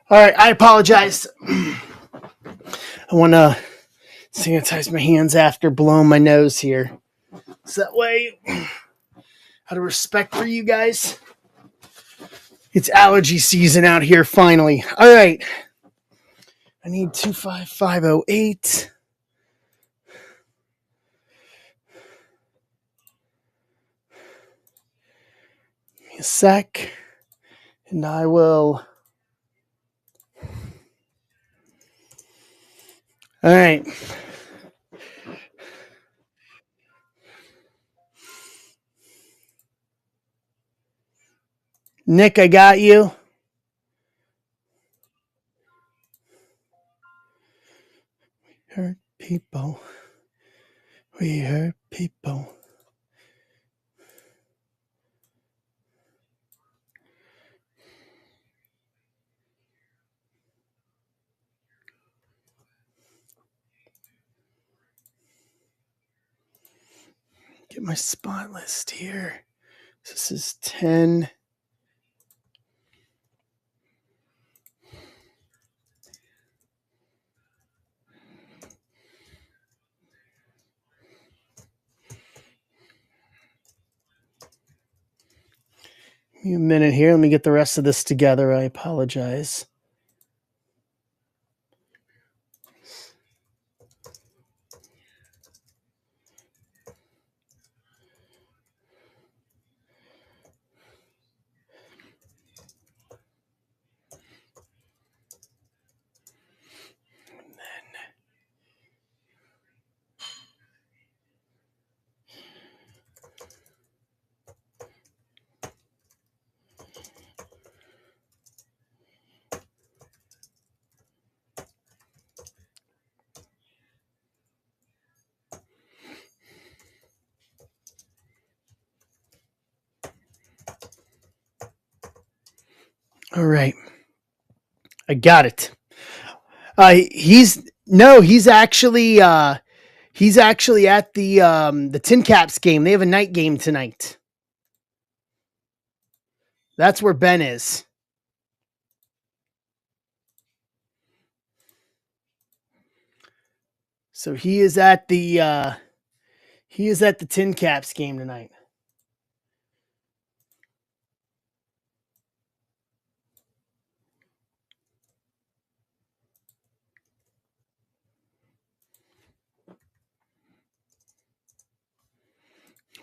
All right, I apologize. I want to sanitize my hands after blowing my nose here. So that way, out of respect for you guys, it's allergy season out here finally. All right. I need 25508. Give me a sec. And I will. All right. Nick, I got you. Hurt people. We hurt people. Get my spot list here. This is 10. Give me a minute here. Let me get the rest of this together. I apologize. All right. I got it. He's actually at the Tin Caps game. They have a night game tonight. That's where Ben is. So he is at the Tin Caps game tonight.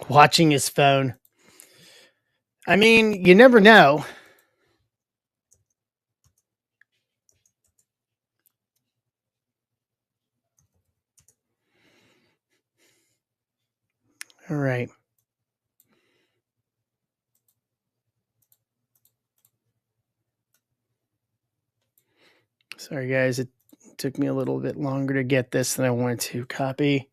Watching his phone. I mean, you never know. All right. Sorry, guys. It took me a little bit longer to get this than I wanted to copy.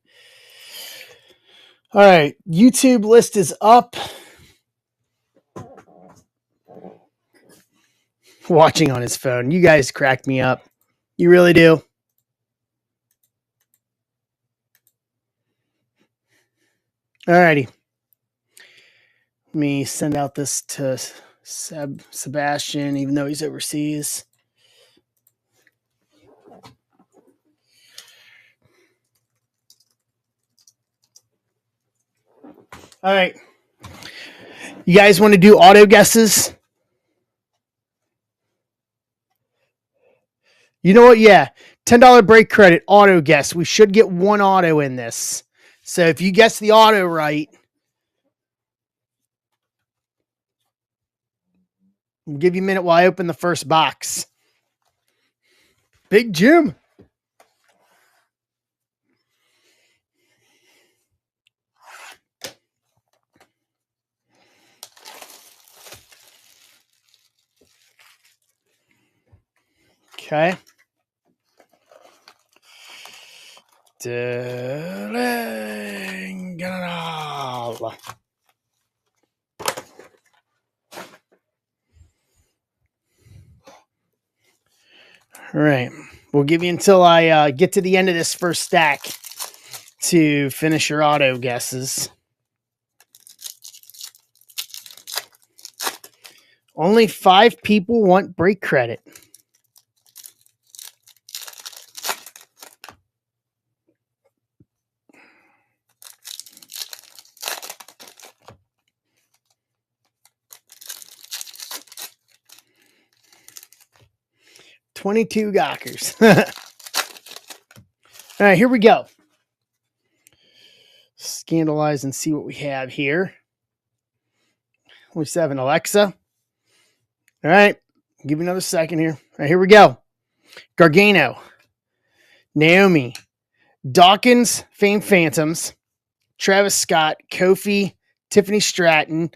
All right. YouTube list is up. Watching on his phone. You guys crack me up. You really do. All righty. Let me send out this to Sebastian, even though he's overseas. All right. You guys want to do auto guesses? You know what? Yeah. $10 break credit, auto guess. We should get one auto in this. So if you guess the auto right, I'll give you a minute while I open the first box. Big Jim. Okay. All right. We'll give you until I get to the end of this first stack to finish your auto guesses. Only 5 people want break credit. $22 Gawkers. All right, here we go. Scandalize and see what we have here. We have an Alexa. All right, give me another second here. All right, here we go. Gargano, Naomi, Dawkins, Fame Phantoms, Travis Scott, Kofi, Tiffany Stratton,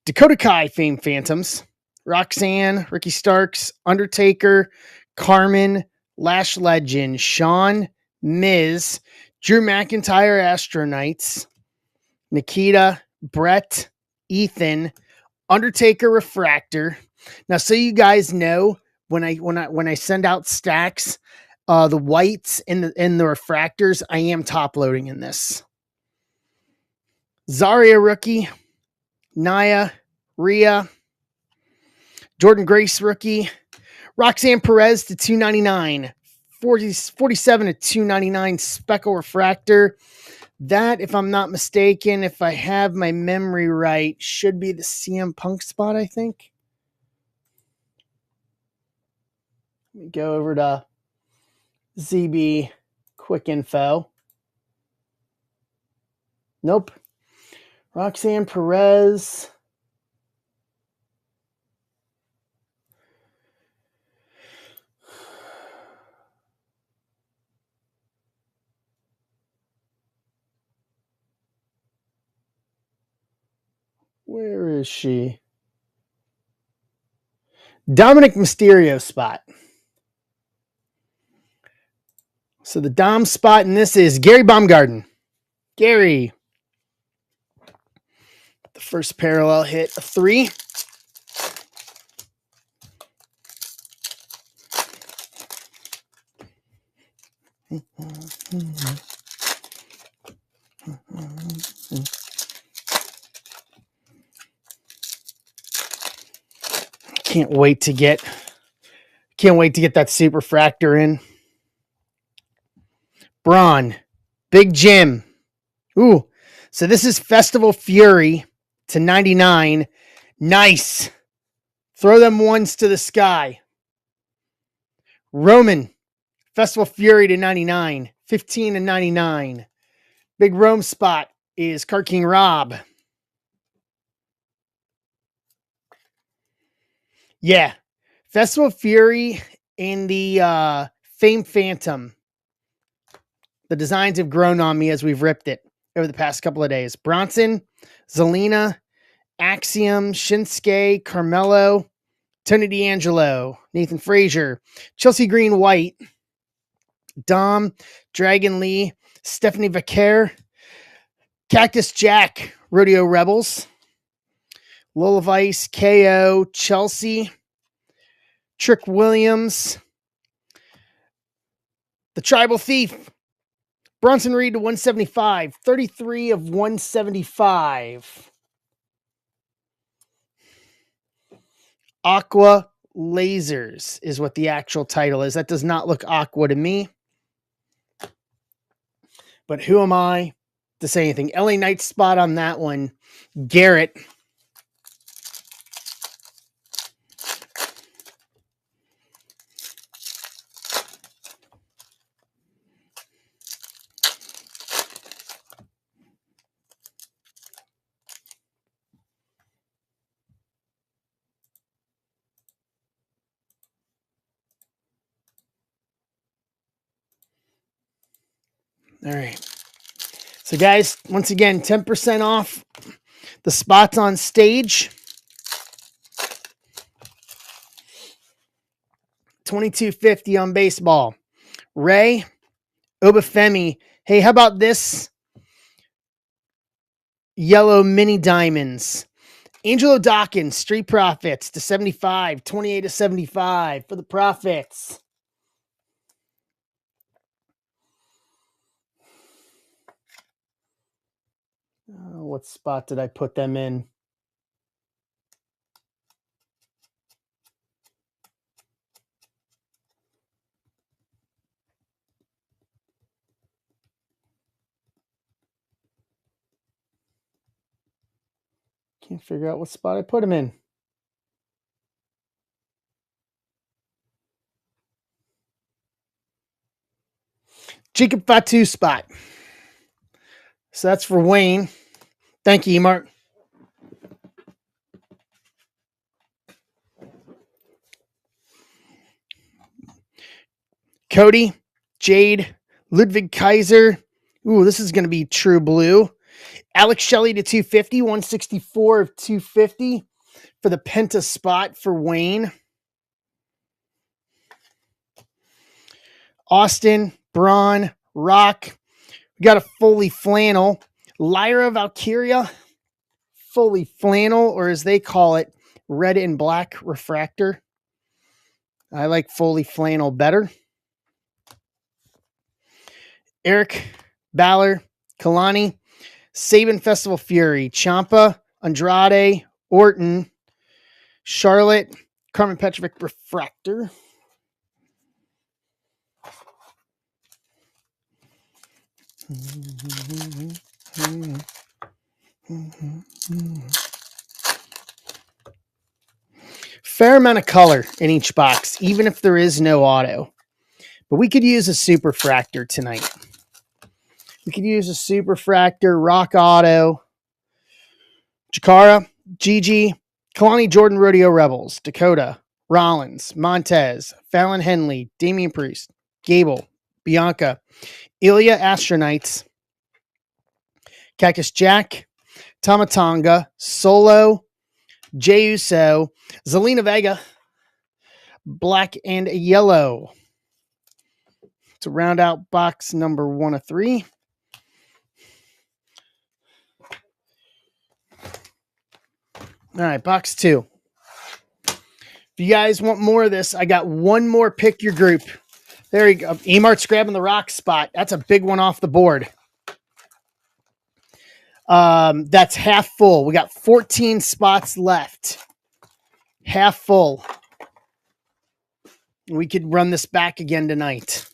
Dakota Kai, Fame Phantoms, Roxanne, Ricky Starks, Undertaker, Carmen, Lash Legend, Shawn, Miz, Drew McIntyre, Astro Knights, Nikita, Brett, Ethan, Undertaker, Refractor. Now, so you guys know, when I send out stacks, the whites and the refractors, I am top loading in this. Zarya rookie, Nia, Rhea, Jordan Grace rookie, Roxanne Perez to 299, 47 to 299 Speckle Refractor. That, if I'm not mistaken, if I have my memory right, should be the CM Punk spot, I think. Let me go over to ZB Quick Info. Nope. Roxanne Perez. Where is she? Dominic Mysterio spot. So the Dom spot in this is Gary Baumgarten. Gary. The first parallel hit, a 3. Can't wait to get that Superfractor in. Braun, Big Jim. Ooh, so this is Festival Fury to 99. Nice. Throw them ones to the sky. Roman, Festival Fury to 99. 15 to 99. Big Rome spot is Cart King Rob. Yeah. Festival Fury and the Fame Phantom. The designs have grown on me as we've ripped it over the past couple of days. Bronson, Zelina, Axiom, Shinsuke, Carmelo, Tony D'Angelo, Nathan Frazier, Chelsea Green White, Dom, Dragon Lee, Stephanie Vaquer, Cactus Jack, Rodeo Rebels, Lola Vice, KO, Chelsea, Trick Williams, the Tribal Thief, Bronson Reed to 175, 33 of 175. Aqua Lasers is what the actual title is. That does not look aqua to me. But who am I to say anything? LA Knight spot on that one. Garrett. All right. So, guys, once again, 10% off the spots on stage. $22.50 on baseball. Ray, Obafemi. Hey, how about this? Yellow mini diamonds. Angelo Dawkins, Street Profits to 75, 28 to 75 for the Profits. What spot did I put them in? Can't figure out what spot I put them in. Jacob Fatu spot. So that's for Wayne. Thank you, Mark. Cody, Jade, Ludwig Kaiser. Ooh, this is going to be true blue. Alex Shelley to 250, 164 of 250 for the Penta spot for Wayne. Austin, Braun, Rock. We got a Foley Flannel. Lyra Valkyria, Foley Flannel, or as they call it, red and black refractor. I like Foley Flannel better. Eric, Baller, Kalani, Sabin Festival Fury, Ciampa, Andrade, Orton, Charlotte, Carmen Petrovic refractor. Fair amount of color in each box, even if there is no auto. But we could use a Superfractor tonight. We could use a Superfractor, Rock Auto, Jakara, Gigi, Kalani Jordan Rodeo Rebels, Dakota, Rollins, Montez, Fallon Henley, Damian Priest, Gable, Bianca, Ilya Astronites, Cactus Jack, Tamatonga, Solo, Jey Uso, Zelina Vega, black and yellow. To round out box number 1 of 3. All right, box 2. If you guys want more of this, I got one more pick your group. There you go. Emart's grabbing the rock spot. That's a big one off the board. That's half full. We got 14 spots left. half full. We could run this back again tonight.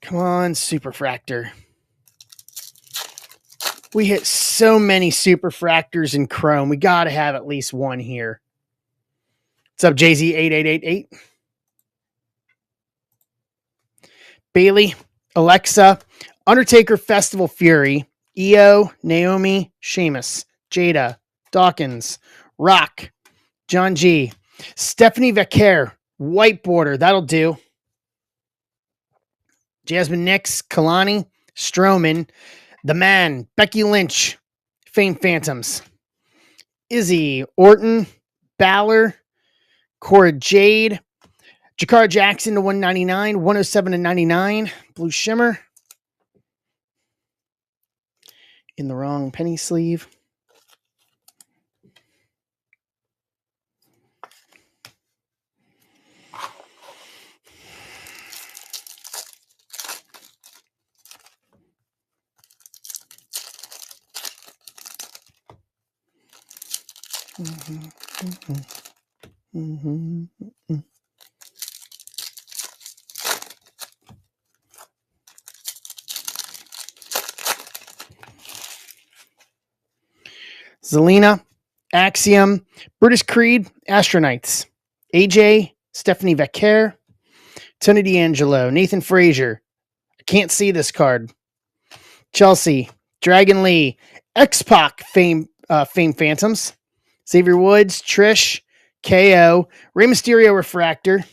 Come on, Superfractor. We hit so many Superfractors in Chrome. We got to have at least one here. What's up, JZ8888? Bailey, Alexa, Undertaker, Festival Fury, Io, Naomi, Sheamus, Jada, Dawkins, Rock, John G, Stephanie Vaquer, white border. That'll do. Jasmine Nix, Kalani, Strowman, The Man, Becky Lynch, Fame Phantoms, Izzy, Orton, Balor, Cora Jade, Jakara Jackson to 199, 107 to 99, Blue Shimmer. In the wrong penny sleeve. Zelina, Axiom, Brutus Creed, Astronites, AJ, Stephanie Vaquer, Tony D'Angelo, Nathan Frazier. I can't see this card. Chelsea, Dragon Lee, X-Pac, Fame Phantoms, Xavier Woods, Trish, KO, Rey Mysterio Refractor,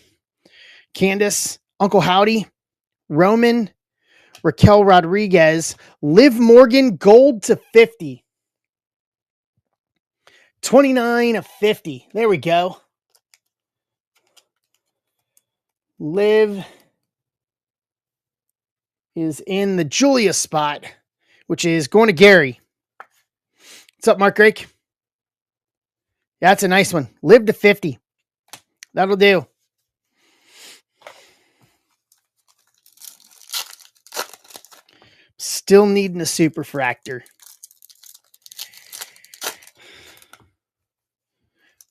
Candice, Uncle Howdy, Roman, Raquel Rodriguez, Liv Morgan, gold to 50. 29 of 50. There we go. Liv is in the Julia spot, which is going to Gary. What's up, Mark Rake? Yeah, that's a nice one. Liv to 50. That'll do. Still needing a Superfractor.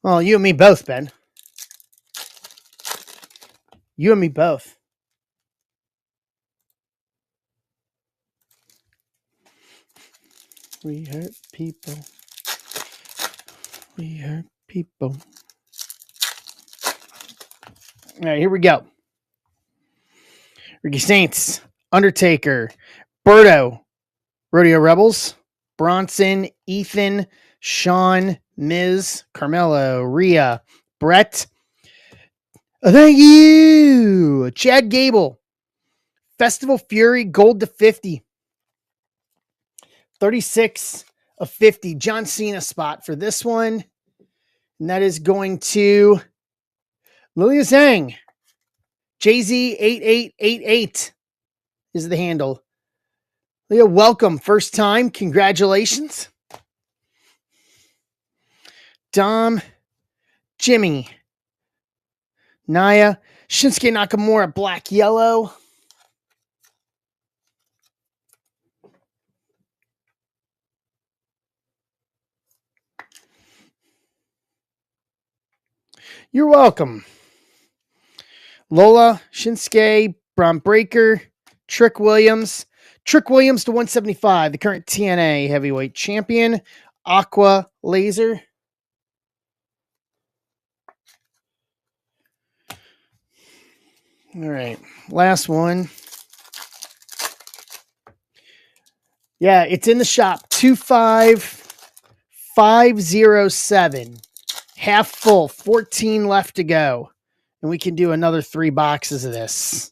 Well, you and me both, Ben. You and me both. We hurt people. We hurt people. All right, here we go. Ricky Saints, Undertaker, Berto, Rodeo Rebels, Bronson, Ethan, Sean, Miz, Carmelo, Rhea, Brett. Thank you. Chad Gable, Festival Fury, gold to 50. 36 of 50. John Cena spot for this one. And that is going to Lilia Zhang. JZ8888 is the handle. Leah, welcome. First time. Congratulations. Dom, Jimmy, Naya, Shinsuke Nakamura, black, yellow. You're welcome. Lola, Shinsuke, Braun Breaker, Trick Williams to 175, the current TNA heavyweight champion. Aqua Laser. All right, last one. Yeah, it's in the shop. 25507. Half full, 14 left to go. And we can do another 3 boxes of this.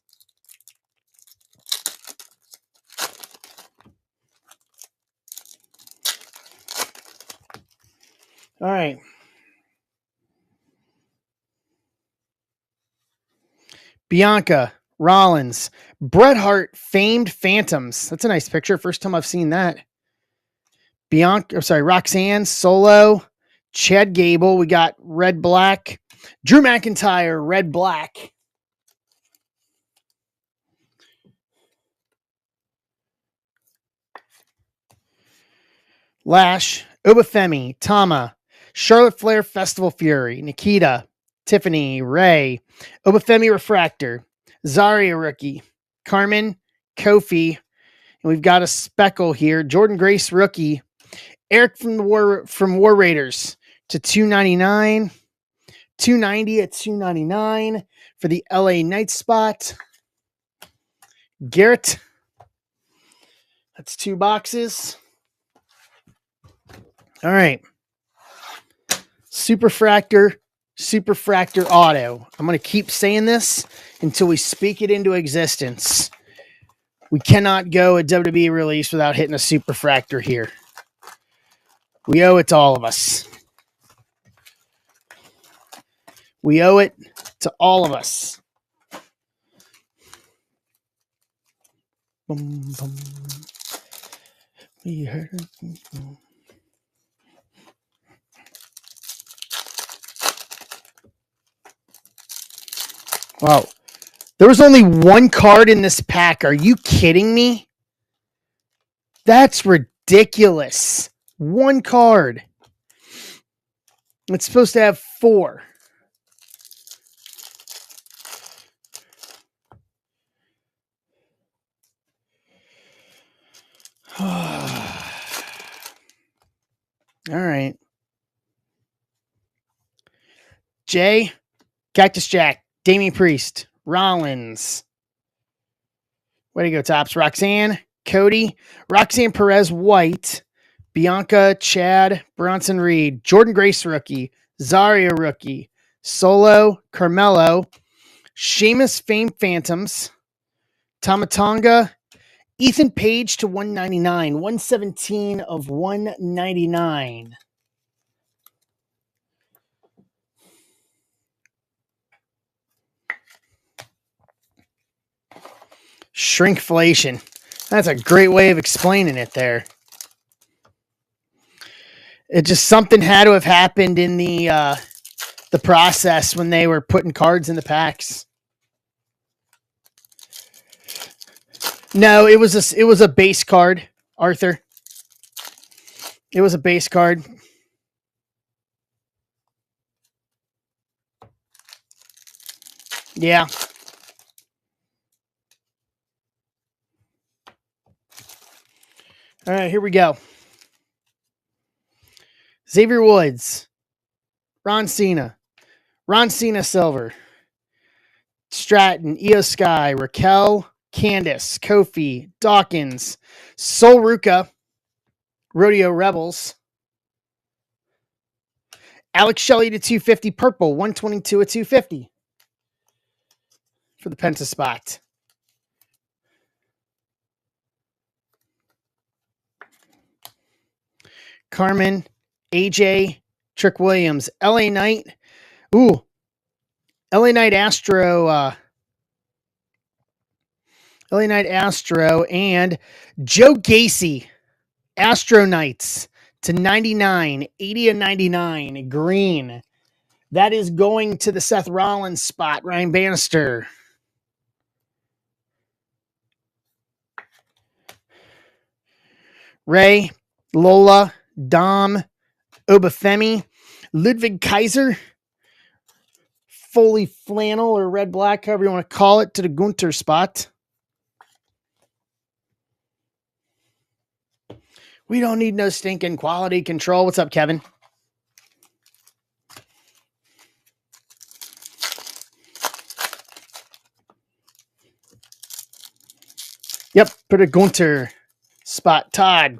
All right. Bianca, Rollins, Bret Hart, Famed Phantoms. That's a nice picture. First time I've seen that. Roxanne, Solo, Chad Gable. We got Red Black, Drew McIntyre, red, black. Lash, Obafemi, Tama, Charlotte Flair, Festival Fury, Nikita, Tiffany, Ray, Obafemi Refractor, Zarya rookie, Carmen, Kofi, and we've got a speckle here. Jordan Grace rookie, Eric from War Raiders to 299, 290 at 299 for the LA Knight spot. Garrett, that's 2 boxes. All right. Superfractor auto. I'm going to keep saying this until we speak it into existence. We cannot go a WWE release without hitting a Superfractor here. We owe it to all of us. We owe it to all of us. Boom, boom. We heard it. Wow. There was only 1 card in this pack. Are you kidding me? That's ridiculous. 1 card. It's supposed to have 4. All right. Jay, Cactus Jack, Damian Priest, Rollins. Way to go, Tops. Roxanne, Cody, Roxanne Perez White, Bianca, Chad, Bronson Reed, Jordan Grace rookie, Zarya rookie, Solo, Carmelo, Sheamus Fame Phantoms, Tamatonga, Ethan Page to 199, 117 of 199. Shrinkflation. That's a great way of explaining it there. It just something had to have happened in the process when they were putting cards in the packs. No, it was a base card, Arthur. It was a base card. Yeah. All right, here we go. Xavier Woods, Ron Cena Silver, Stratton, Io Sky, Raquel, Candice, Kofi, Dawkins, Sol Ruka, Rodeo Rebels, Alex Shelley to 250, purple, 122 at 250 for the Penta spot. Carmen, AJ, Trick Williams, LA Knight. Ooh. LA Knight Astro. LA Knight Astro and Joe Gacy. Astro Knights to 99. 80 and 99. Green. That is going to the Seth Rollins spot. Ryan Bannister. Ray, Lola, Dom, Obafemi, Ludwig Kaiser, Foley Flannel or Red Black, however you want to call it, to the Gunter spot. We don't need no stinking quality control. What's up, Kevin? Yep, put a Gunter spot. Todd.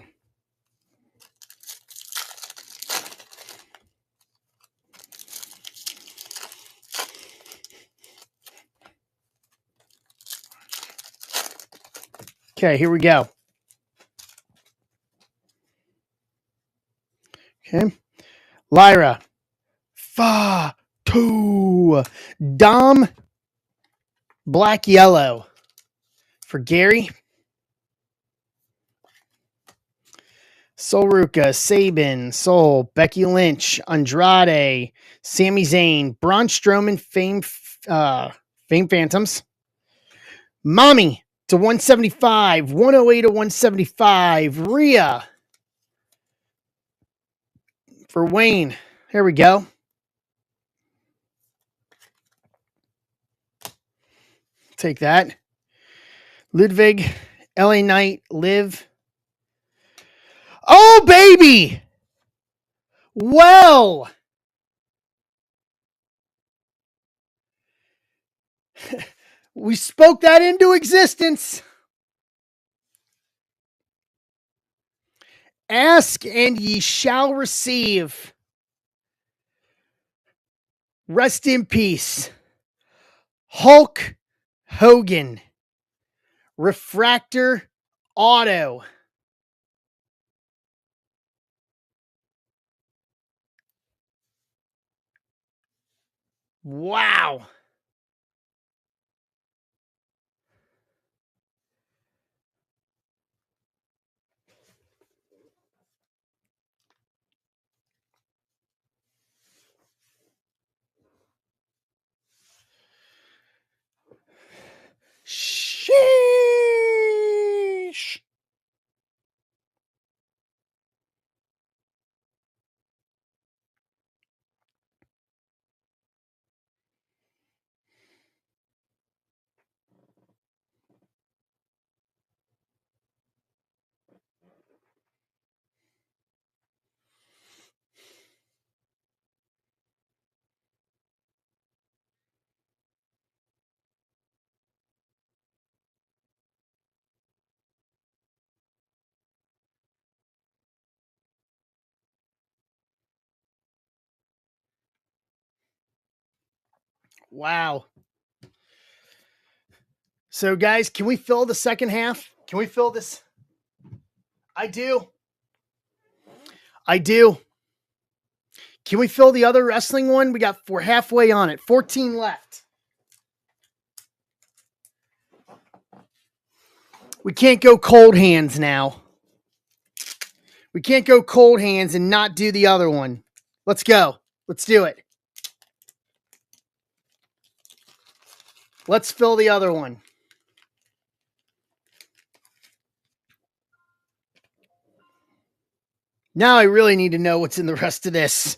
Okay, here we go. Okay. Lyra. Fatu. Dom. Black yellow. For Gary. Sol Ruka, Sabin, Sol, Becky Lynch, Andrade, Sami Zayn, Braun Strowman, Fame Phantoms, Mommy to 175, 108 to 175, Rhea for Wayne. Here we go. Take that. Ludwig, LA Knight, Liv. Oh, baby! Well, we spoke that into existence. Ask and ye shall receive. Rest in peace. Hulk Hogan. Refractor Auto. Wow. Sheesh. Wow. So, guys, can we fill the second half? Can we fill this? I do. Can we fill the other wrestling one? We're halfway on it. 14 left. We can't go cold hands now. We can't go cold hands and not do the other one. Let's go. Let's do it. Let's fill the other one. Now I really need to know what's in the rest of this.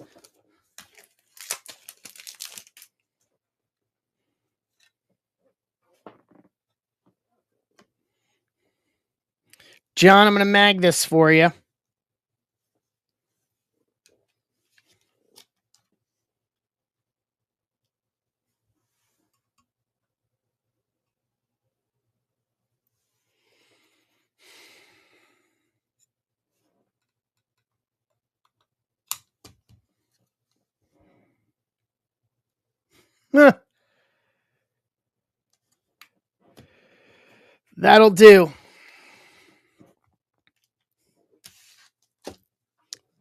John, I'm going to mag this for you. That'll do.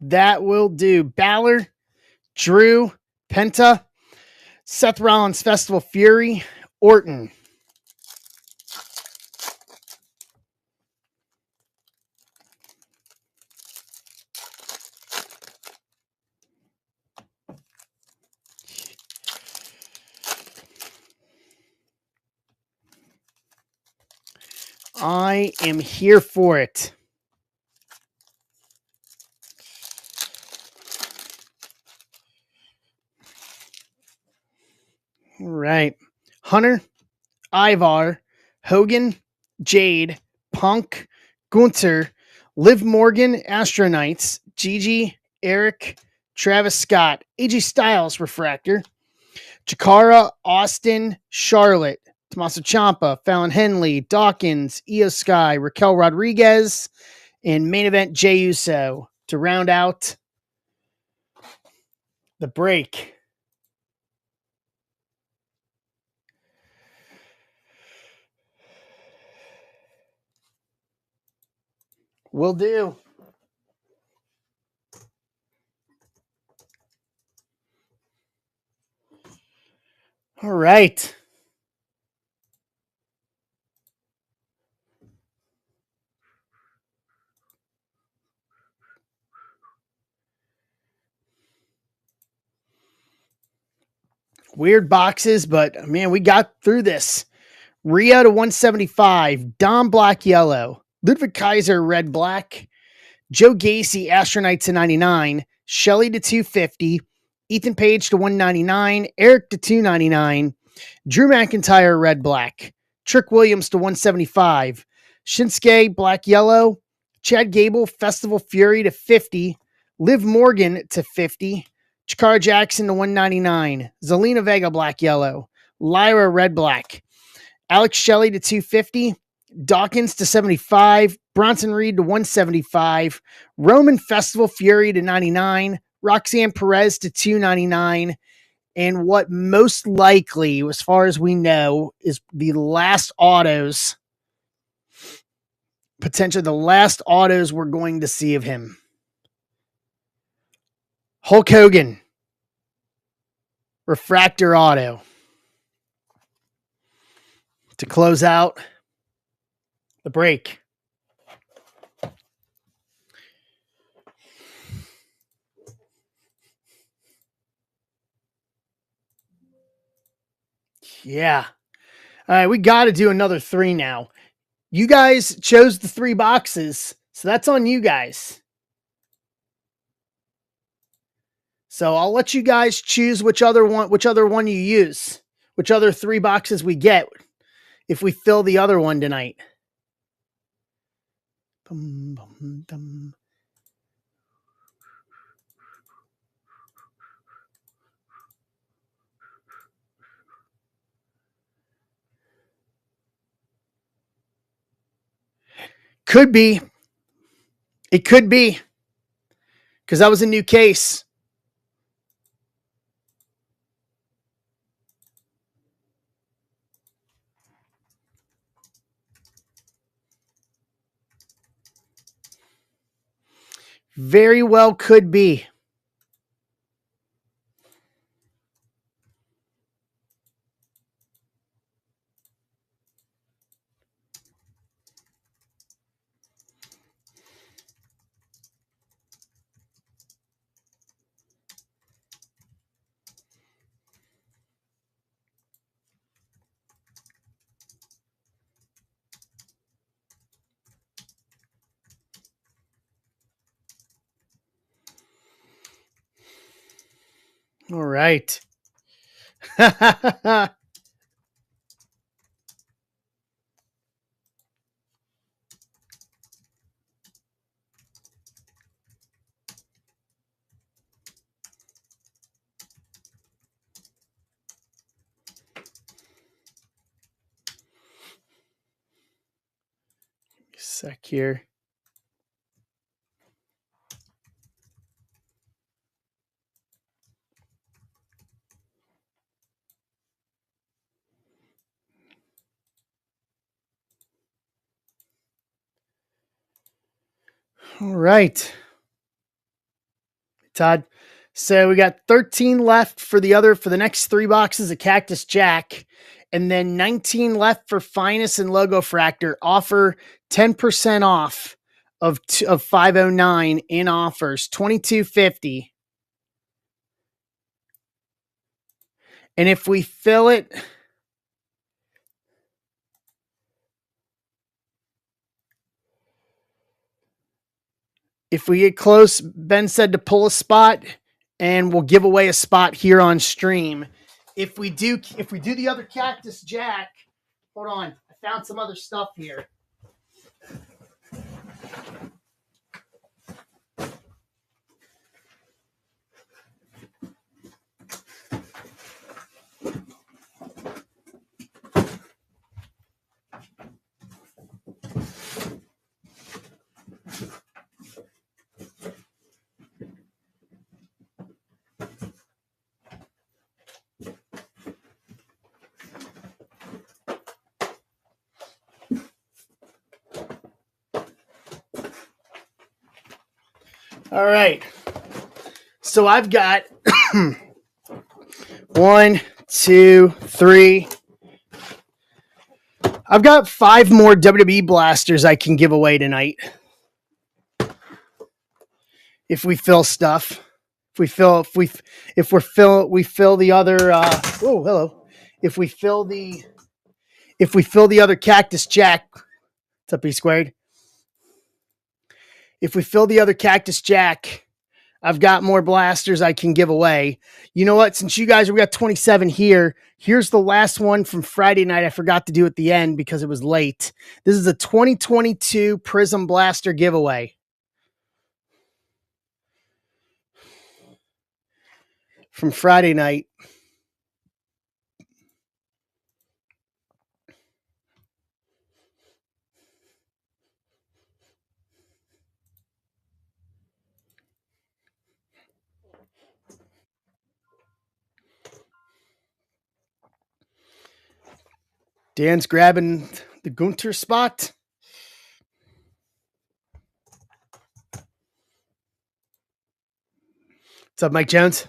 That will do. Balor, Drew, Penta, Seth Rollins, Festival Fury, Orton. I am here for it. All right. Hunter, Ivar, Hogan, Jade, Punk, Gunther, Liv Morgan, Astronauts, Gigi, Eric, Travis Scott, AJ Styles, Refractor, Chikara, Austin, Charlotte, Tommaso Ciampa, Fallon Henley, Dawkins, Io Sky, Raquel Rodriguez, and main event Jey Uso to round out the break. Will do. All right. Weird boxes, but man, we got through this. Rio to 175, Dom black yellow, Ludwig Kaiser red black, Joe Gacy Astronaut to 99, Shelley to 250, Ethan Page to 199, Eric to 299, Drew McIntyre red black, Trick Williams to 175, Shinsuke black yellow, Chad Gable Festival Fury to 50, Liv Morgan to 50, Chikara Jackson to 199, Zelina Vega black yellow, Lyra red black, Alex Shelley to 250, Dawkins to 75, Bronson Reed to 175, Roman Festival Fury to 99, Roxanne Perez to 299, and what most likely, as far as we know, is the last autos, potentially the last autos we're going to see of him. Hulk Hogan, refractor auto to close out the break. Yeah. All right, we got to do another 3 now. You guys chose the 3 boxes, so that's on you guys. So I'll let you guys choose which other one you use, which other 3 boxes we get if we fill the other one tonight. Could be. It could be. Because that was a new case. Very well could be. All right. Sec here. All right. Todd. So we got 13 left for the next 3 boxes of Cactus Jack, and then 19 left for Finest and Logo Fractor. Offer 10% off of 509 in offers, $22.50. And if we fill it, if we get close, Ben said to pull a spot, and we'll give away a spot here on stream. If we do the other Cactus Jack, hold on, I found some other stuff here. All right. So I've got 1, 2, 3. I've got 5 more WWE blasters I can give away tonight. If we fill stuff. we fill the other oh hello if we fill the other Cactus Jack, what's up, B squared? If we fill the other Cactus Jack, I've got more blasters I can give away. You know what? Since you guys, we got 27 here. Here's the last one from Friday night. I forgot to do at the end because it was late. This is a 2022 Prism Blaster giveaway. From Friday night. Dan's grabbing the Gunter spot. What's up, Mike Jones?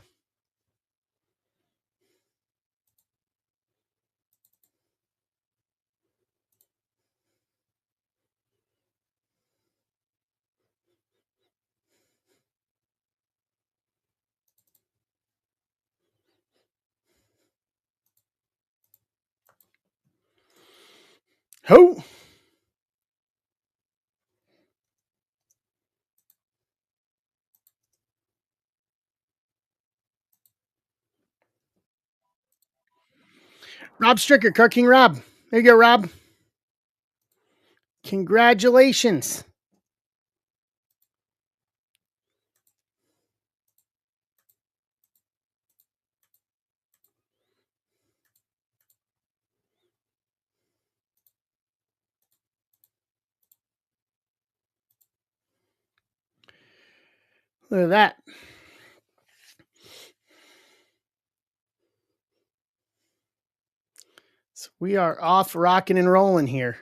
Ho! Rob Stricker, Car King Rob. There you go, Rob. Congratulations. Look at that. So we are off rocking and rolling here.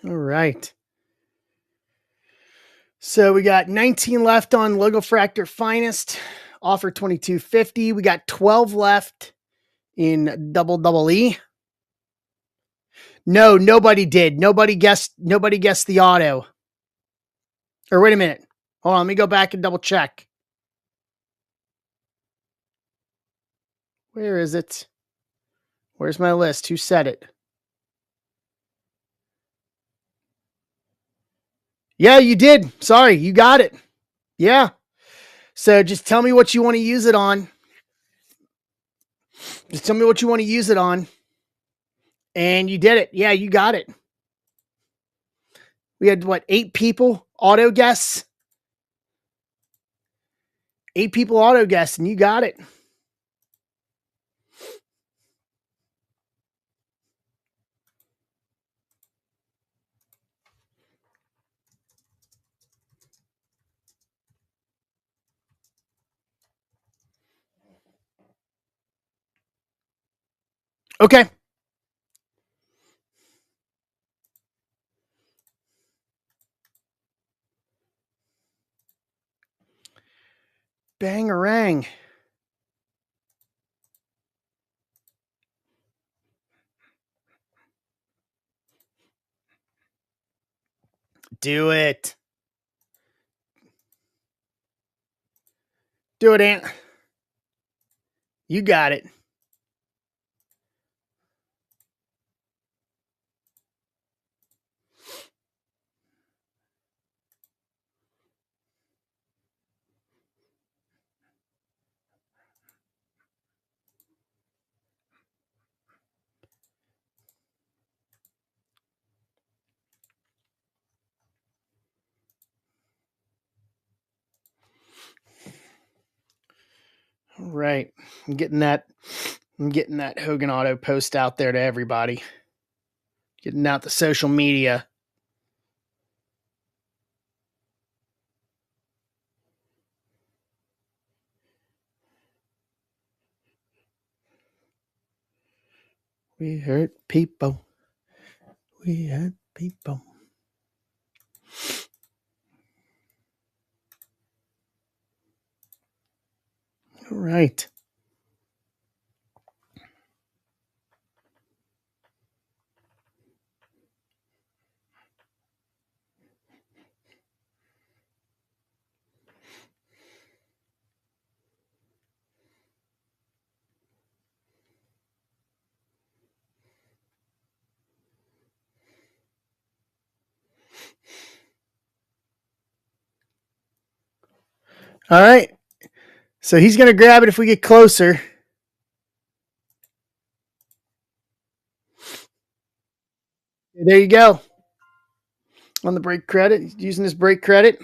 All right. So we got 19 left on Logo Fractor Finest, offer 22.50. We got 12 left in Double E. No, nobody did. Nobody guessed the auto. Or wait a minute. Hold on, let me go back and double check. Where is it? Where's my list? Who said it? Yeah, you did. Sorry, you got it. Yeah. So just tell me what you want to use it on. Just tell me what you want to use it on. And you did it. Yeah, you got it. We had what, 8 people auto guess? 8 people auto guess, and you got it. Okay. Bangarang. Do it. Do it, Ant. You got it. All right. I'm getting that Hogan Auto post out there to everybody. Getting out the social media. We hurt people. We hurt people. All right. All right. So he's going to grab it if we get closer. There you go. On the break credit. He's using his break credit.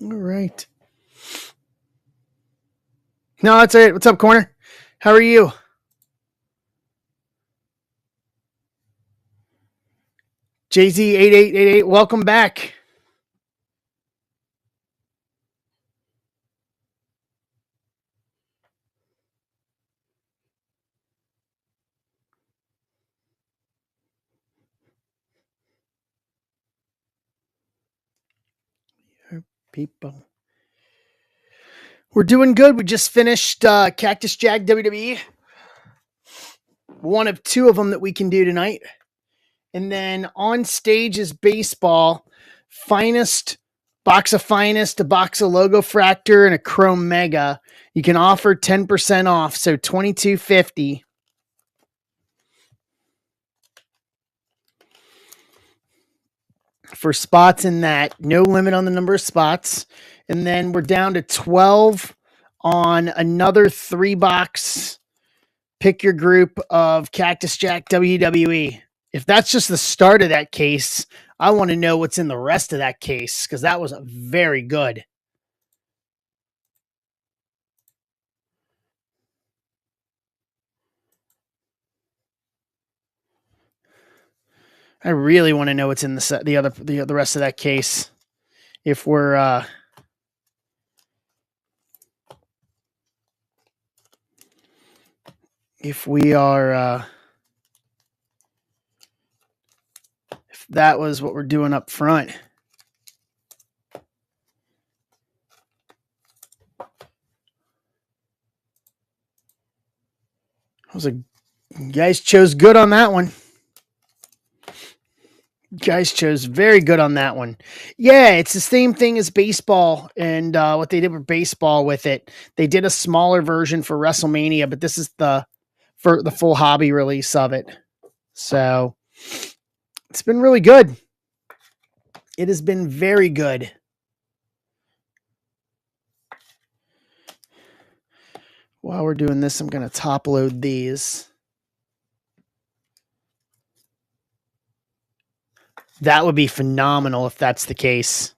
All right. No, that's it. What's up, Corner? How are you? JZ8888, welcome back. People. We're doing good. We just finished Cactus Jack WWE. One of two of them that we can do tonight. And then on stage is baseball. Finest, box of Finest, a box of Logo Fractor, and a Chrome Mega. You can offer 10% off, so $22.50. For spots in that. No limit on the number of spots. And then we're down to 12 on another 3-box pick your group of Cactus Jack WWE. If that's just the start of that case, I want to know what's in the rest of that case because that was very good. I really want to know what's in the rest of that case. If we're if we are if that was what we're doing up front. You guys chose good on that one. You guys chose very good on that one. Yeah, it's the same thing as baseball and what they did with baseball with it. They did a smaller version for WrestleMania, but this is for the full hobby release of it. So it's been really good. It has been very good. While we're doing this, I'm going to top load these. That would be phenomenal if that's the case.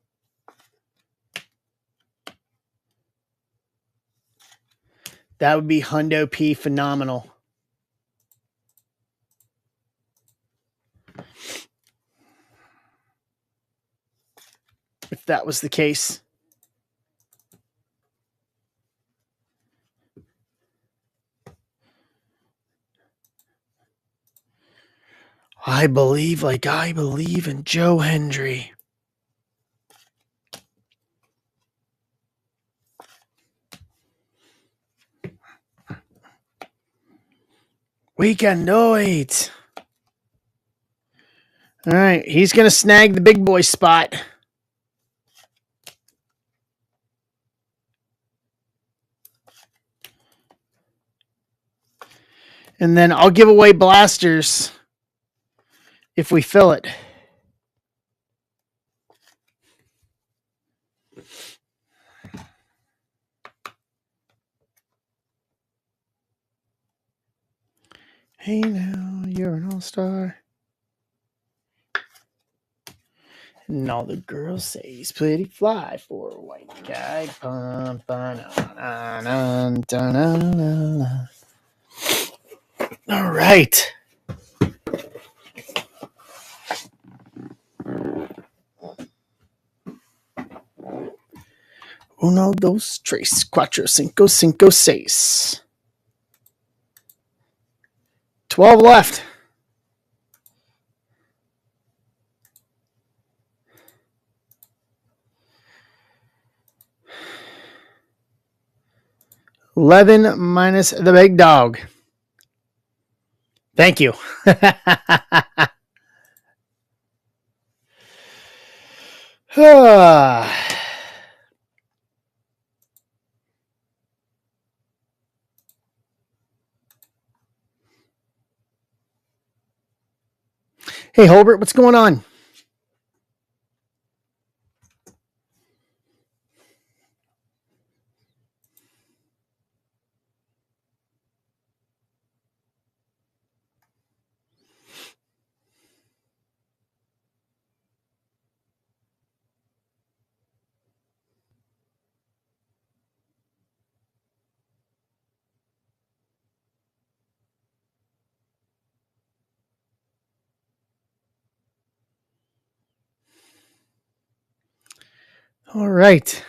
That would be Hundo P phenomenal. If that was the case. I believe in Joe Hendry. Weekend. All right, he's going to snag the big boy spot. And then I'll give away blasters if we fill it. Hey now, you're an all-star. And all the girls say he's pretty fly for a white guy. All right. Uno, dos, tres, cuatro, cinco, cinco, seis. 12 left. $11 minus the big dog. Thank you. Hey, Holbert, what's going on? All right.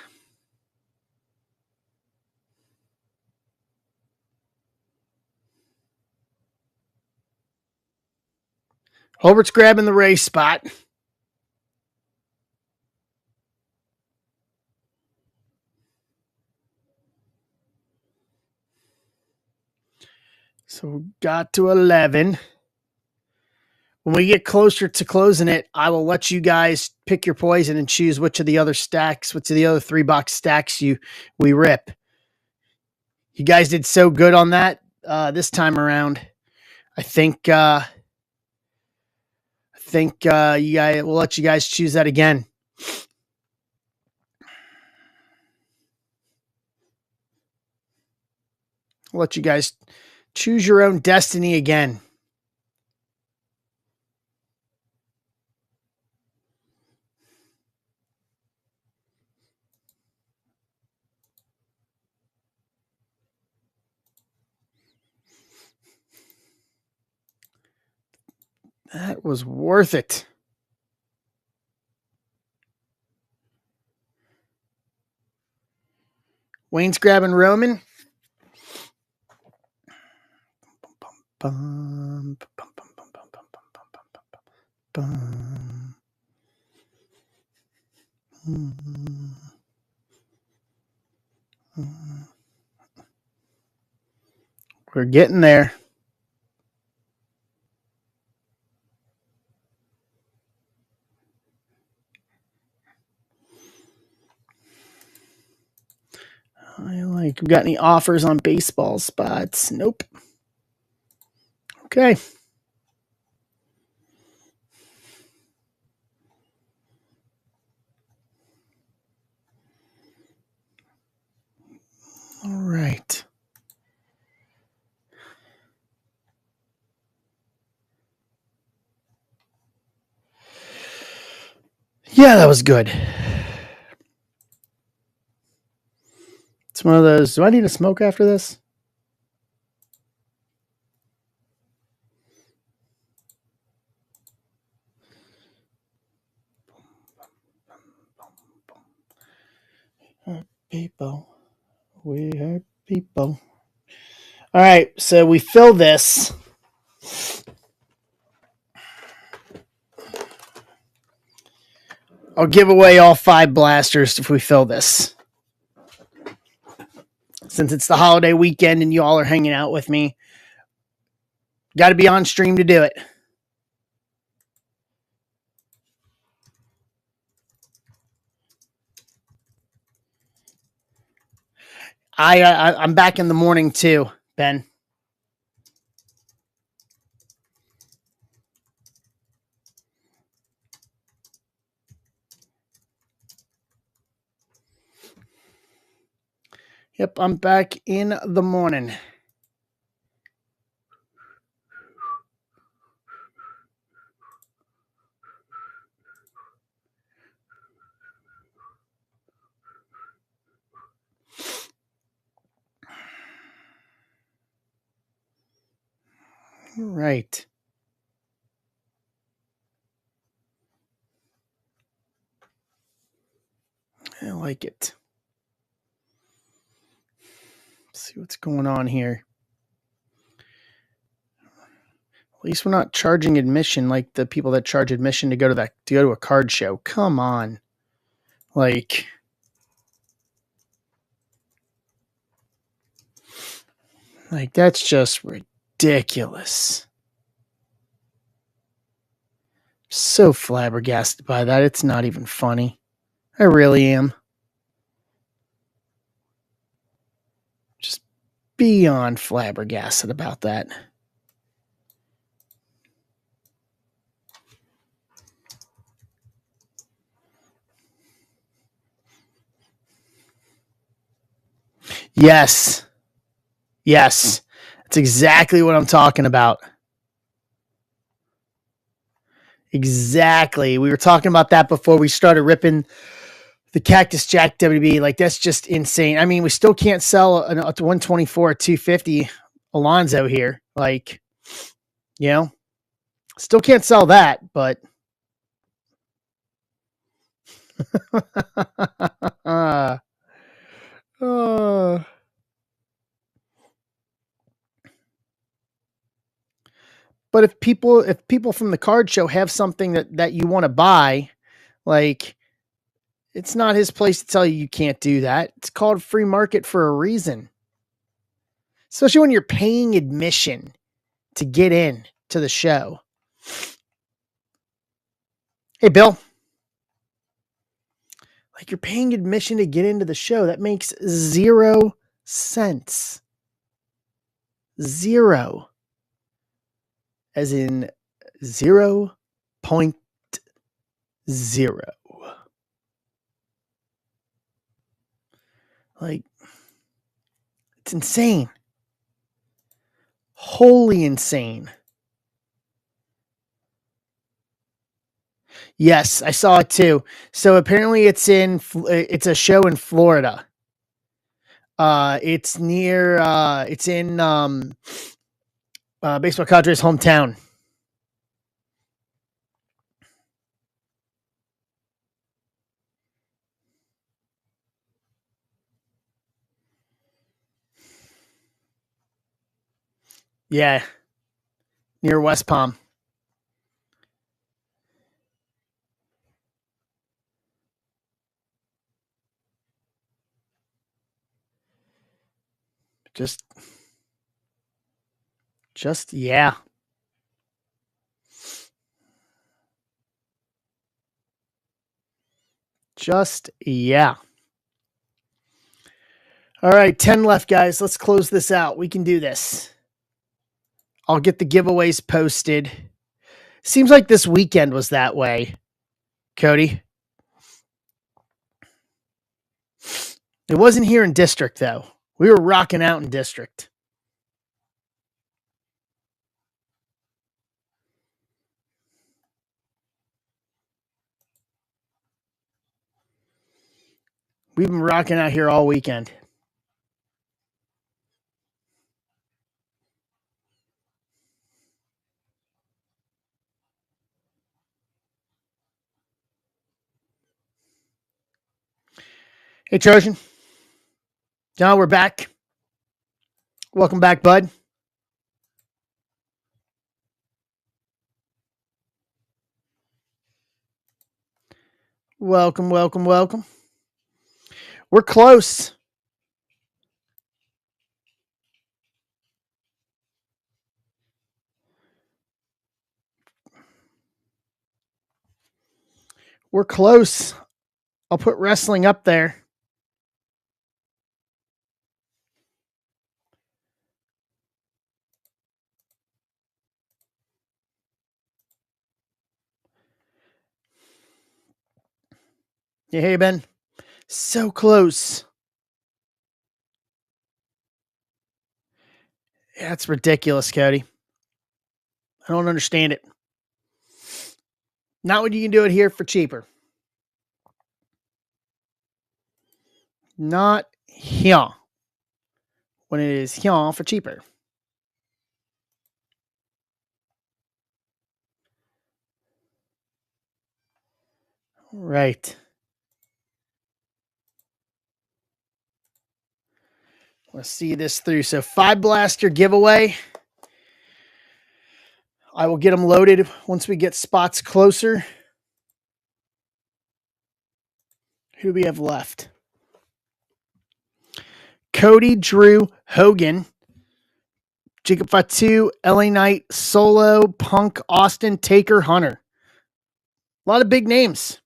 Holbert's grabbing the race spot. So we got to 11. When we get closer to closing it, I will let you guys pick your poison and choose which of the other stacks, which of the other 3-box stacks we rip. You guys did so good on that this time around. I think you guys we'll let you guys choose that again. We'll let you guys choose your own destiny again. That was worth it. Wayne's grabbing Roman. We're getting there. We got any offers on baseball spots? Nope. Okay. All right. Yeah, that was good. It's one of those. Do I need a smoke after this? People. We hurt people. All right, so we fill this. I'll give away all 5 blasters if we fill this. Since it's the holiday weekend and you all are hanging out with me, Got to be on stream to do it. I'm back in the morning too, Ben. Yep, I'm back in the morning. Right. I like it. Let's see what's going on here. At least we're not charging admission like the people that charge admission to go to a card show. Come on. Like that's just ridiculous. So flabbergasted by that. It's not even funny. I really am. Just beyond flabbergasted about that. Yes. Yes. That's exactly what I'm talking about. Exactly. We were talking about that before we started ripping the Cactus Jack WB. Like, that's just insane. I mean, we still can't sell a 124 or 250 Alonzo here. Like, you know, still can't sell that, but but if people from the card show have something that you want to buy, like, it's not his place to tell you can't do that. It's called free market for a reason. Especially when you're paying admission to get in to the show. Hey, Bill. Like, you're paying admission to get into the show. That makes 0 cents. 0. As in 0.0. Like, it's insane. Wholly insane. Yes, I saw it too. So apparently it's a show in Florida. It's near it's in Baseball Cadre's hometown. Yeah. Near West Palm. Just yeah. Just yeah. All right, 10 left, guys. Let's close this out. We can do this. I'll get the giveaways posted. Seems like this weekend was that way, Cody. It wasn't here in District, though. We were rocking out in District. We've been rocking out here all weekend. Hey, Trojan. John, we're back. Welcome back, bud. Welcome, welcome, welcome. We're close. We're close. I'll put wrestling up there. Yeah, hey, Ben. So close. That's ridiculous, Cody. I don't understand it. Not when you can do it here for cheaper. Not here. When it is here for cheaper. Right. Let's see this through. So 5 blaster giveaway. I will get them loaded once we get spots closer. Who do we have left? Cody, Drew, Hogan, Jacob Fatu, LA Knight, Solo, Punk, Austin, Taker, Hunter. A lot of big names.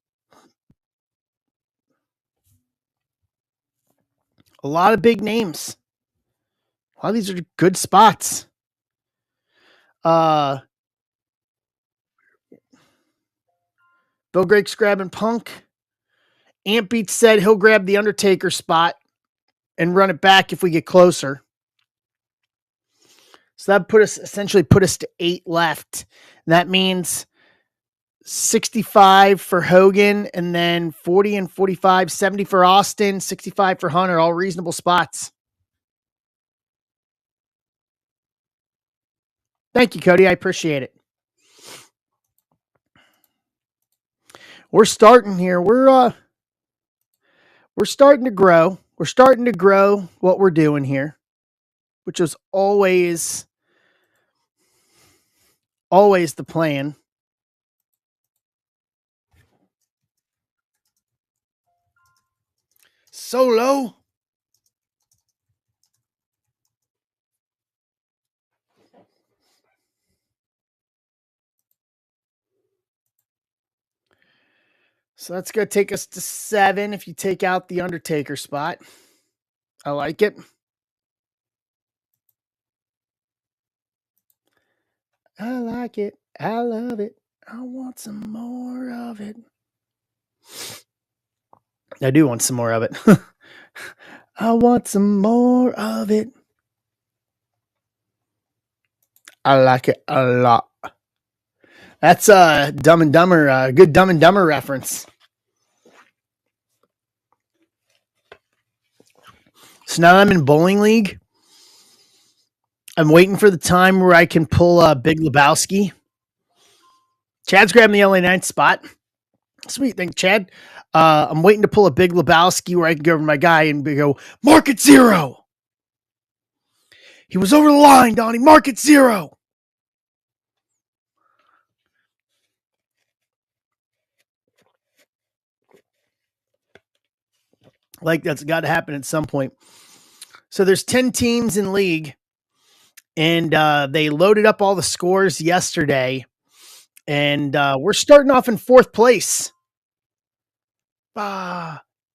A lot of big names. A lot of these are good spots. Bill Greg's grabbing Punk. Ant Beat said he'll grab the Undertaker spot and run it back if we get closer. So that essentially put us to 8 left. And that means 65 for Hogan, and then 40 and 45, 70 for Austin, 65 for Hunter, all reasonable spots. Thank you, Cody. I appreciate it. We're starting here. We're starting to grow. We're starting to grow what we're doing here, which was always the plan. Solo. So that's going to take us to 7 if you take out the Undertaker spot. I like it. I like it. I love it. I want some more of it. I do want some more of it. I want some more of it. I like it a lot. That's Dumb and Dumber, good Dumb and Dumber reference. So now I'm in bowling league. I'm waiting for the time where I can pull Big Lebowski. Chad's grabbing the LA Knight spot. Sweet thing, Chad. I'm waiting to pull a Big Lebowski where I can go over my guy and go, market 0. He was over the line, Donnie. Market 0. Like that's got to happen at some point. So there's 10 teams in league, and they loaded up all the scores yesterday, and we're starting off in 4th place.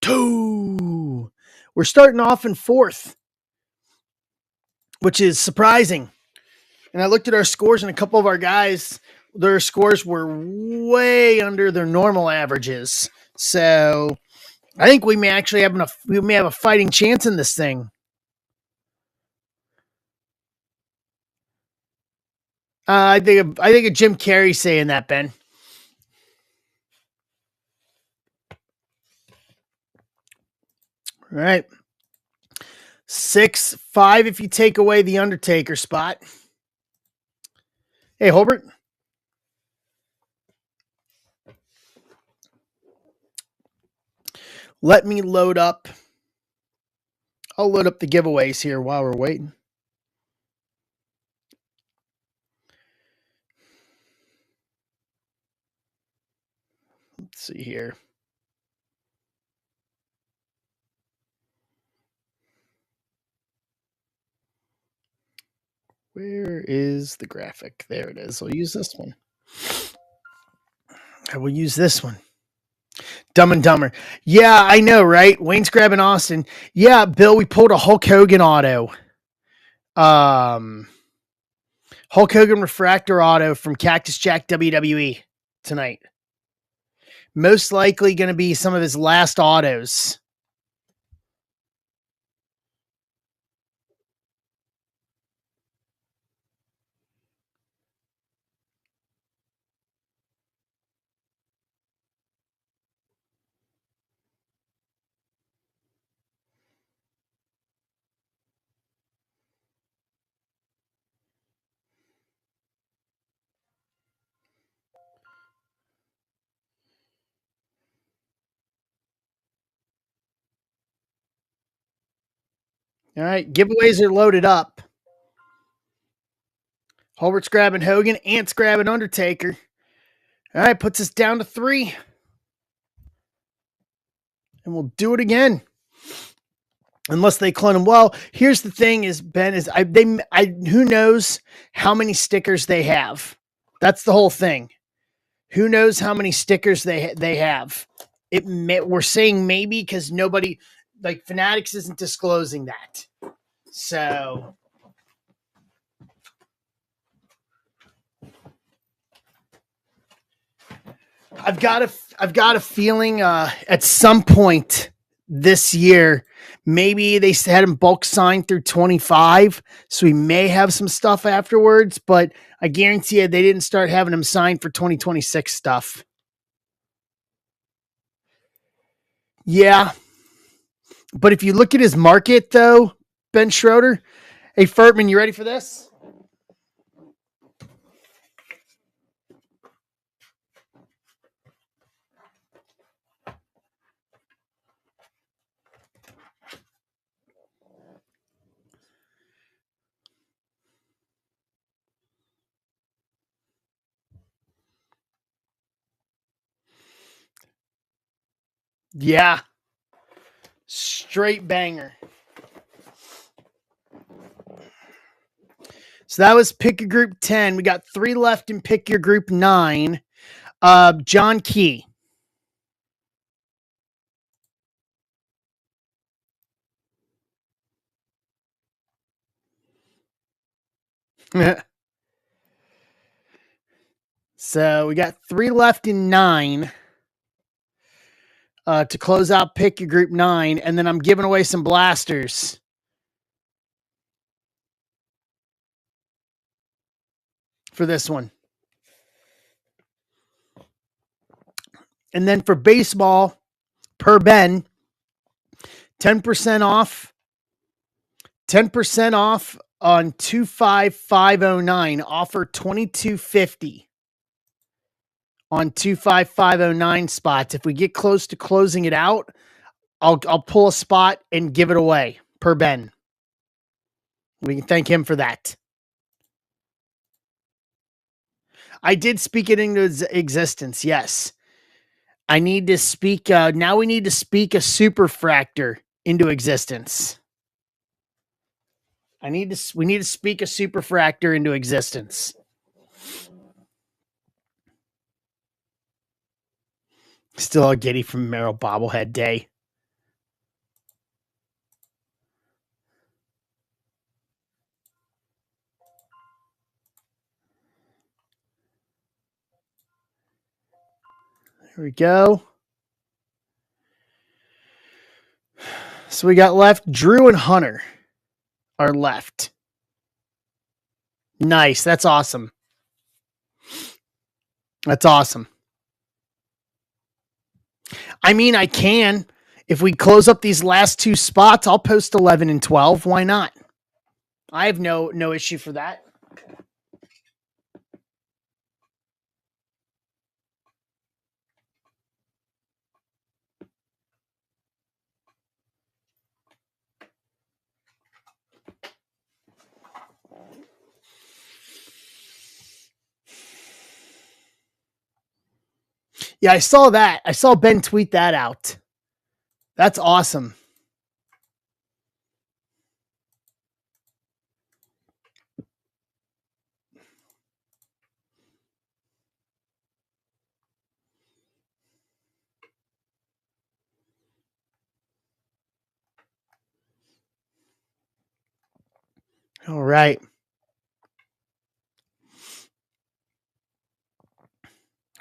2. We're starting off in 4th, which is surprising. And I looked at our scores, and a couple of our guys, their scores were way under their normal averages. So I think we may actually have a fighting chance in this thing. I think of Jim Carrey saying that, Ben. All right. 6-5 if you take away the Undertaker spot. Hey, Holbert. Let me load up. I'll load up the giveaways here while we're waiting. Let's see here. Where is the graphic? There it is. I'll use this one. I will use this one. Dumb and Dumber. Yeah, I know, right? Wayne's grabbing Austin. Yeah, Bill, we pulled a Hulk Hogan auto. Um, Hulk Hogan refractor auto from Cactus Jack WWE tonight. Most likely going to be some of his last autos. All right, giveaways are loaded up. Hulbert's grabbing Hogan. Ant's grabbing Undertaker. All right, puts us down to 3. And we'll do it again. Unless they clone them. Well, here's the thing: is Ben is who knows how many stickers they have? That's the whole thing. Who knows how many stickers they have? We're saying maybe because nobody like Fanatics isn't disclosing that. So I've got a feeling at some point this year, maybe they had him bulk signed through 25, so we may have some stuff afterwards, but I guarantee you they didn't start having him signed for 2026 stuff. Yeah. But if you look at his market though, Ben Schroeder, hey Furtman, you ready for this? Yeah. Straight banger. So that was Pick Your Group 10. We got 3 left in Pick Your Group 9. John Key. So we got 3 left in 9 to close out Pick Your Group 9. And then I'm giving away some blasters. For this one. And then for baseball, per Ben, 10% off. 10% off on 25509. Offer $22.50 on 25509 spots. If we get close to closing it out, I'll pull a spot and give it away per Ben. We can thank him for that. I did speak it into existence. Yes. I need to speak. Now we need to speak a superfractor into existence. We need to speak a superfractor into existence. Still all giddy from Merrill bobblehead day. Here we go. So we got left Drew and Hunter are left. Nice. That's awesome. That's awesome. I mean, I can. If we close up these last 2 spots, I'll post 11 and 12. Why not? I have no issue for that. Yeah, I saw that. I saw Ben tweet that out. That's awesome. All right.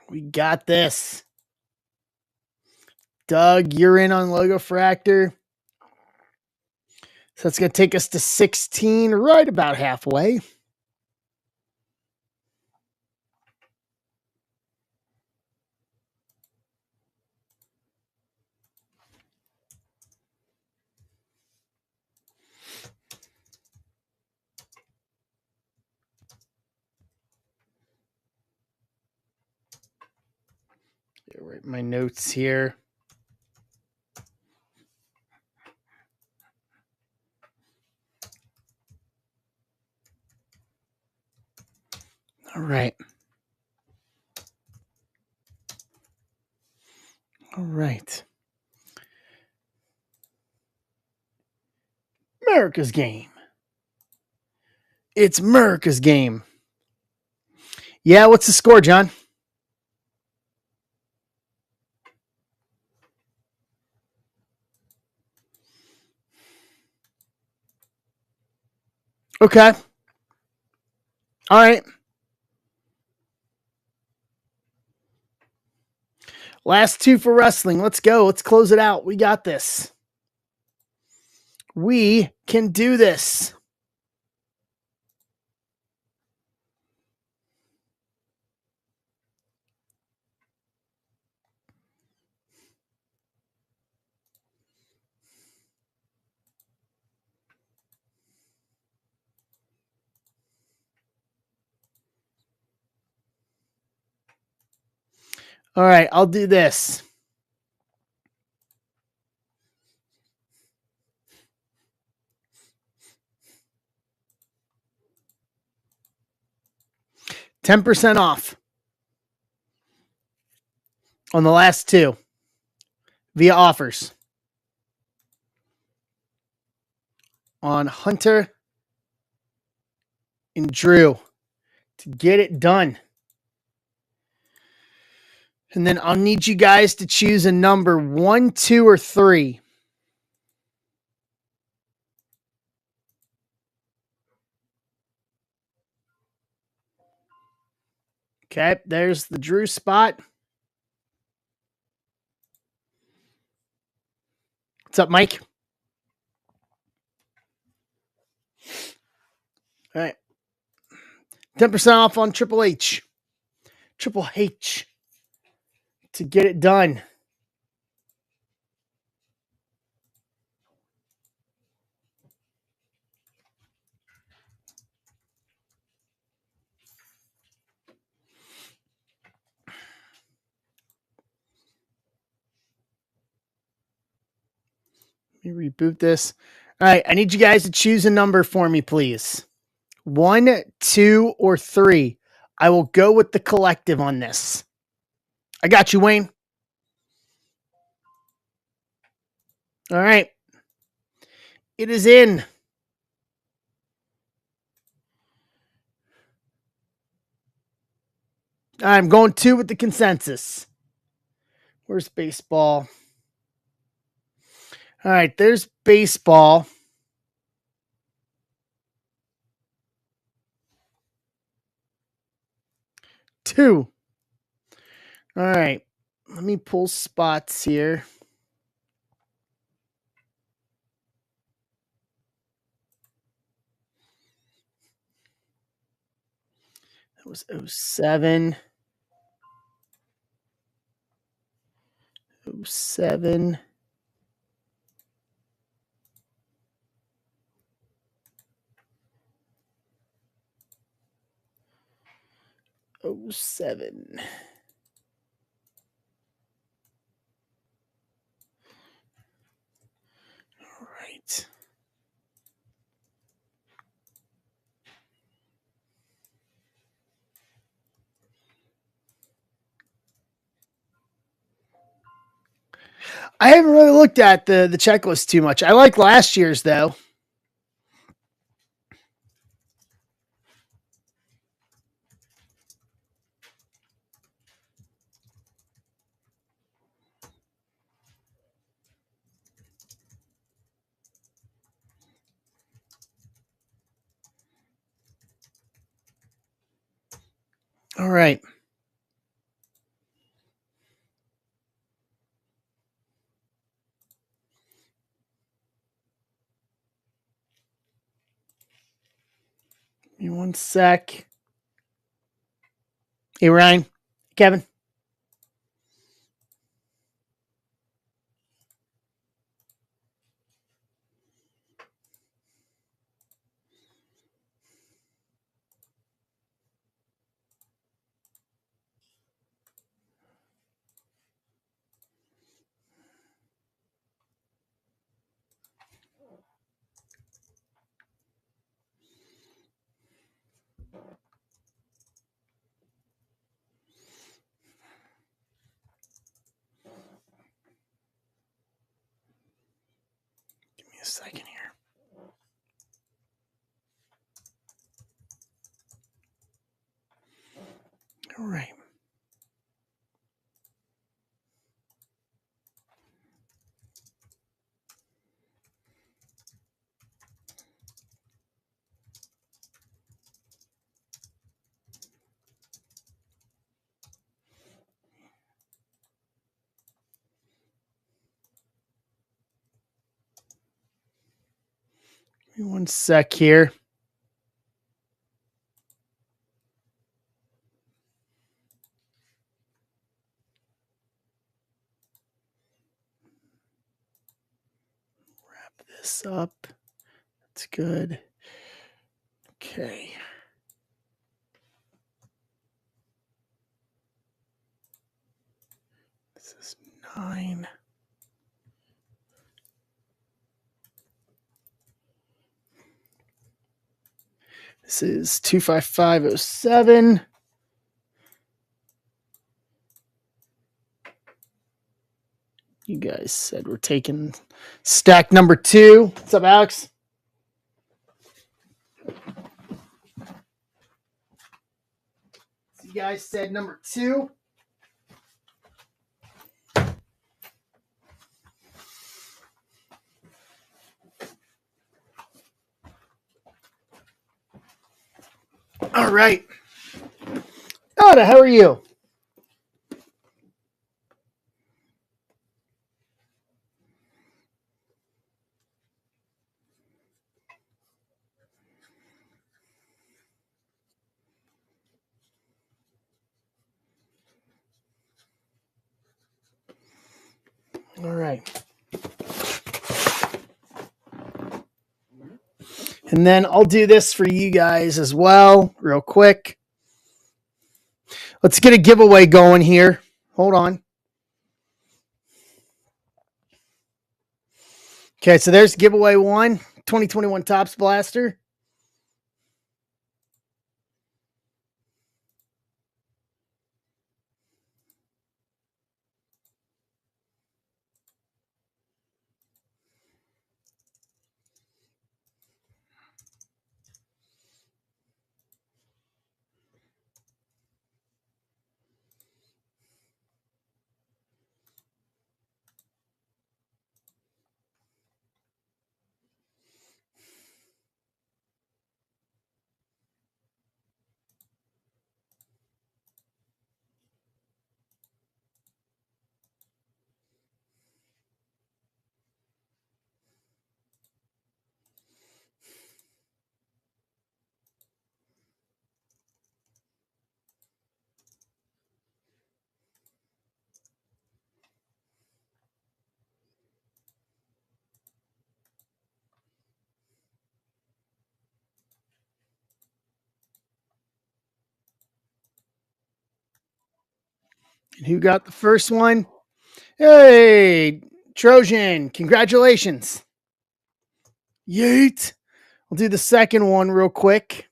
We got this. Doug, you're in on Logo Fractor. So that's going to take us to 16, right about halfway. Write my notes here. All right. All right. America's game. It's America's game. Yeah, what's the score, John? Okay. All right. Last two for wrestling. Let's go. Let's close it out. We got this. We can do this. All right, I'll do this. $10 off on the last two via offers on Hunter and Drew to get it done. And then I'll need you guys to choose a number 1, 2, or 3. Okay, there's the Drew spot. What's up, Mike? All right. 10% off on Triple H. Triple H to get it done. Let me reboot this. All right, I need you guys to choose a number for me, please. 1, 2, or 3. I will go with the collective on this. I got you, Wayne. All right. It is in. I'm going 2 with the consensus. Where's baseball? All right, there's baseball. Two. All right. Let me pull spots here. That was 07. 07. Oh, 07. All right. I haven't really looked at the checklist too much. I like last year's though. All right. Give me one sec. Hey, Ryan. Kevin. Give me a second here. All right. Give me one sec here. Wrap this up. That's good. Okay. This is 9. This is 25507. You guys said we're taking stack number 2. What's up, Alex? You guys said number 2. All right. Oda, how are you? All right. And then I'll do this for you guys as well, real quick. Let's get a giveaway going here. Hold on. Okay, so there's giveaway 1, 2021 Topps Blaster. And who got the first one? Hey, Trojan, congratulations. Yeet. I'll do the second one real quick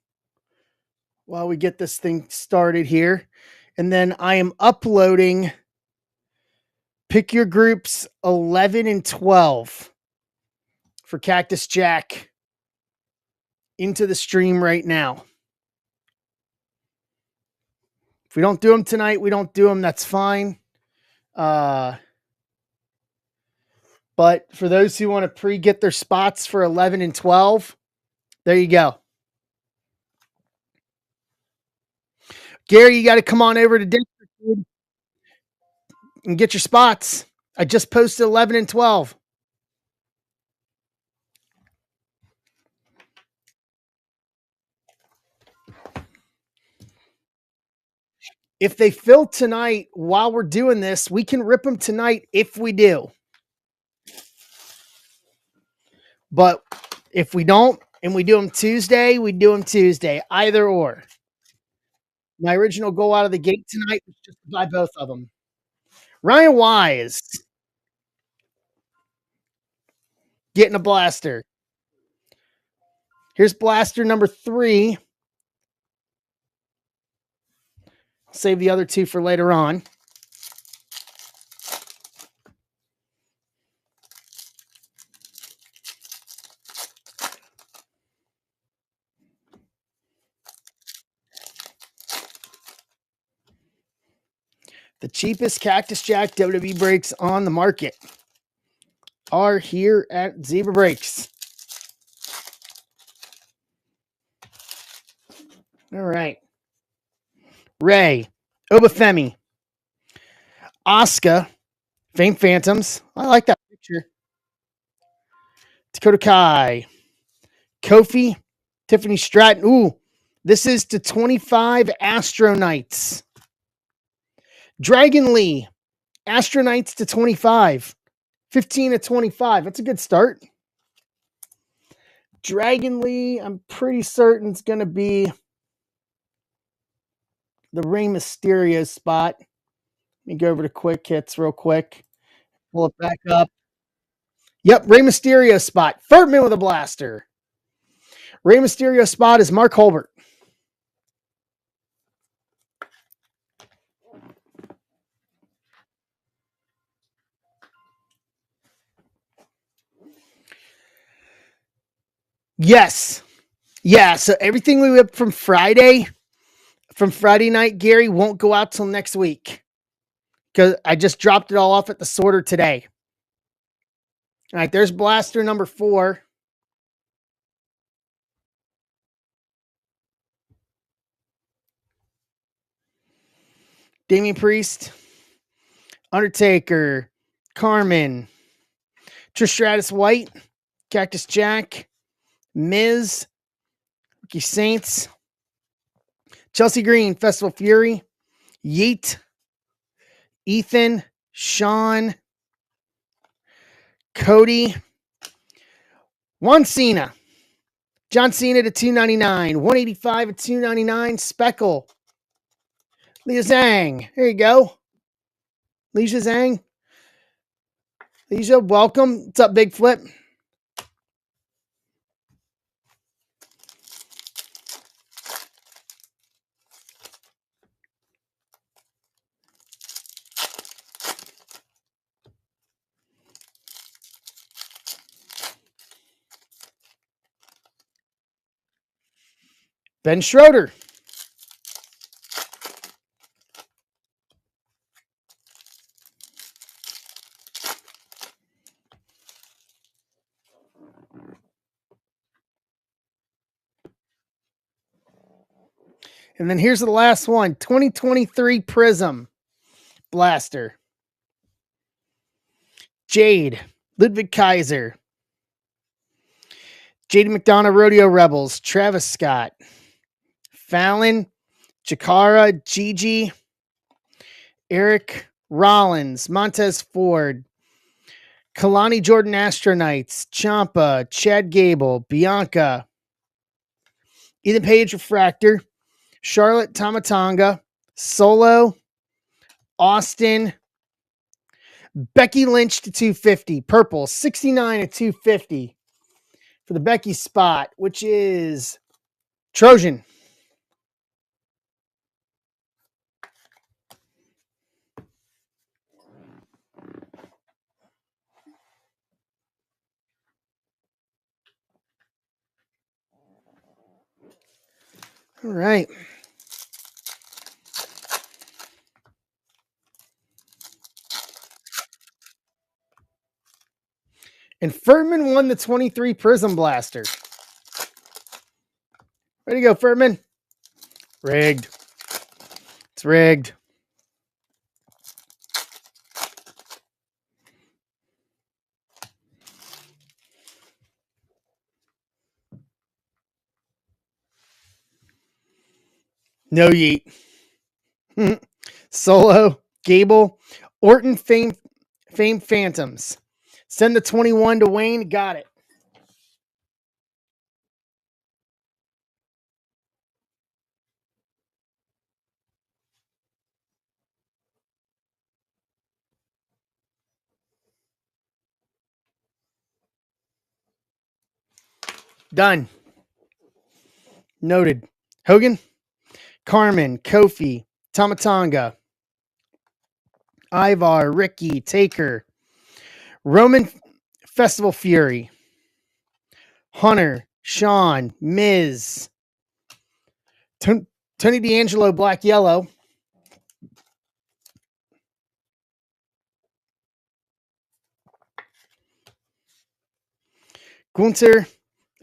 while we get this thing started here. And then I am uploading Pick Your Groups 11 and 12 for Cactus Jack into the stream right now. If we don't do them tonight, we don't do them. That's fine. But for those who want to pre-get their spots for 11 and 12, there you go. Gary, you got to come on over to Denver, dude, and get your spots. I just posted 11 and 12. If they fill tonight while we're doing this, we can rip them tonight if we do. But if we don't and we do them Tuesday, we do them Tuesday. Either or. My original goal out of the gate tonight was just to buy both of them. Ryan Wise getting a blaster. Here's blaster number 3. I'll save the other 2 for later on. The cheapest Cactus Jack WWE breaks on the market are here at Zebra Breaks. All right. Ray, Obafemi, Asuka, Fame Phantoms. I like that picture. Dakota Kai, Kofi, Tiffany Stratton. Ooh, this is to 25 Astro Knights. Dragon Lee, Astro Knights to 25. 15 to 25. That's a good start. Dragon Lee, I'm pretty certain it's going to be the Rey Mysterio spot. Let me go over to quick hits real quick. Pull it back up. Yep, Rey Mysterio spot. Furtman with a blaster. Rey Mysterio spot is Mark Holbert. Yes. Yeah, so everything we whipped from Friday night, Gary, won't go out till next week. Because I just dropped it all off at the sorter today. All right, there's blaster number 4. Damian Priest, Undertaker, Carmen, Trish Stratus White, Cactus Jack, Miz, Ricky Saints, Chelsea Green, Festival Fury, Yeet, Ethan, Sean, Cody, Juan Cena, John Cena to 299, 185 at 299, Speckle, Leah Zhang. There you go. Leisha Zhang. Leisha, welcome. What's up, Big Flip? Ben Schroeder. And then here's the last one, 2023 Prism Blaster. Jade, Ludwig Kaiser, JD McDonough, Rodeo Rebels, Travis Scott, Fallon, Jakara, Gigi, Eric Rollins, Montez Ford, Kalani Jordan Astronauts, Ciampa, Chad Gable, Bianca, Ethan Page Refractor, Charlotte Tamatonga, Solo, Austin, Becky Lynch to 250, purple, 69 at 250 for the Becky spot, which is Trojan. All right. And Furman won the 23 Prism Blaster. Ready to go, Furman. Rigged. It's rigged. No yeet. Solo, Gable, Orton, Fame Phantoms. Send the 21 to Wayne. Got it. Done. Noted. Hogan, Carmen, Kofi, Tamatanga, Ivar, Ricky, Taker, Roman Festival Fury, Hunter, Sean, Miz, Tony D'Angelo, Black Yellow, Gunther,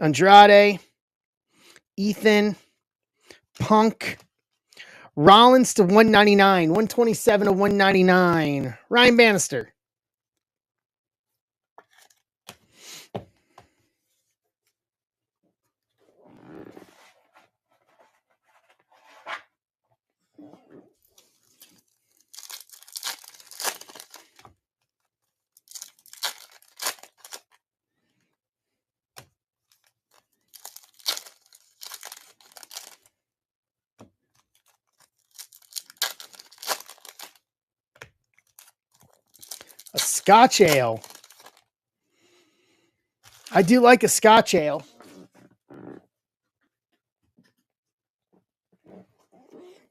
Andrade, Ethan, Punk, Rollins to 199, 127 to 199. Ryan Bannister. A Scotch ale. I do like a Scotch ale.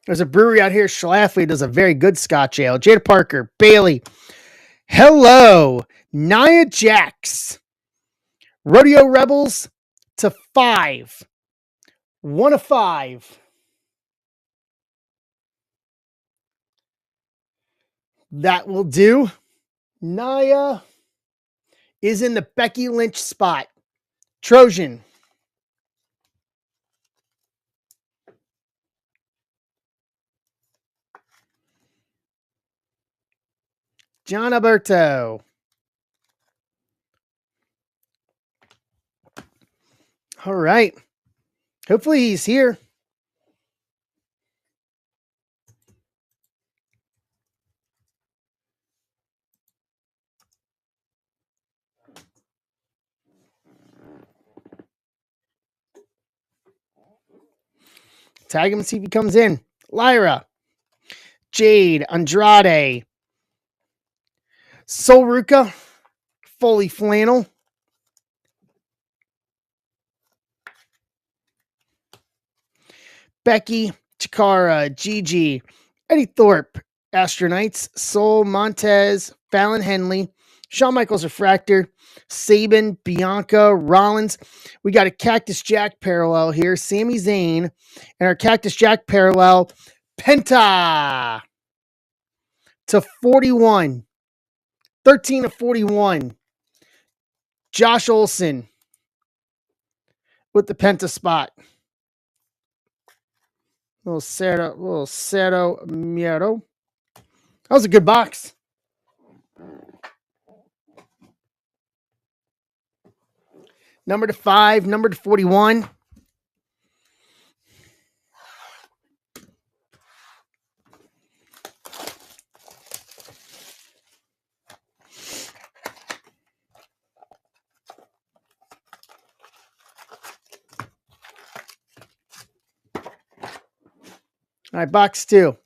There's a brewery out here, Schlafly, does a very good Scotch ale. Jada Parker, Bailey. Hello, Nia Jax. Rodeo Rebels to 5. 1 of 5. That will do. Nia is in the Becky Lynch spot. Trojan. John Alberto. All right. Hopefully he's here. Tag him and see if he comes in. Lyra. Jade. Andrade. Sol Ruka. Foley Flannel. Becky. Chikara. Gigi. Eddie Thorpe. Astronites. Sol Montez. Fallon Henley. Shawn Michaels Refractor. Sabin. Bianca. Rollins. We got a Cactus Jack parallel here. Sami Zayn. And our Cactus Jack parallel. Penta. To 41. 13 of 41. Josh Olsen with the Penta spot. Little Cero Miedo. That was a good box. Number to 5, number to 41. All right, box 2.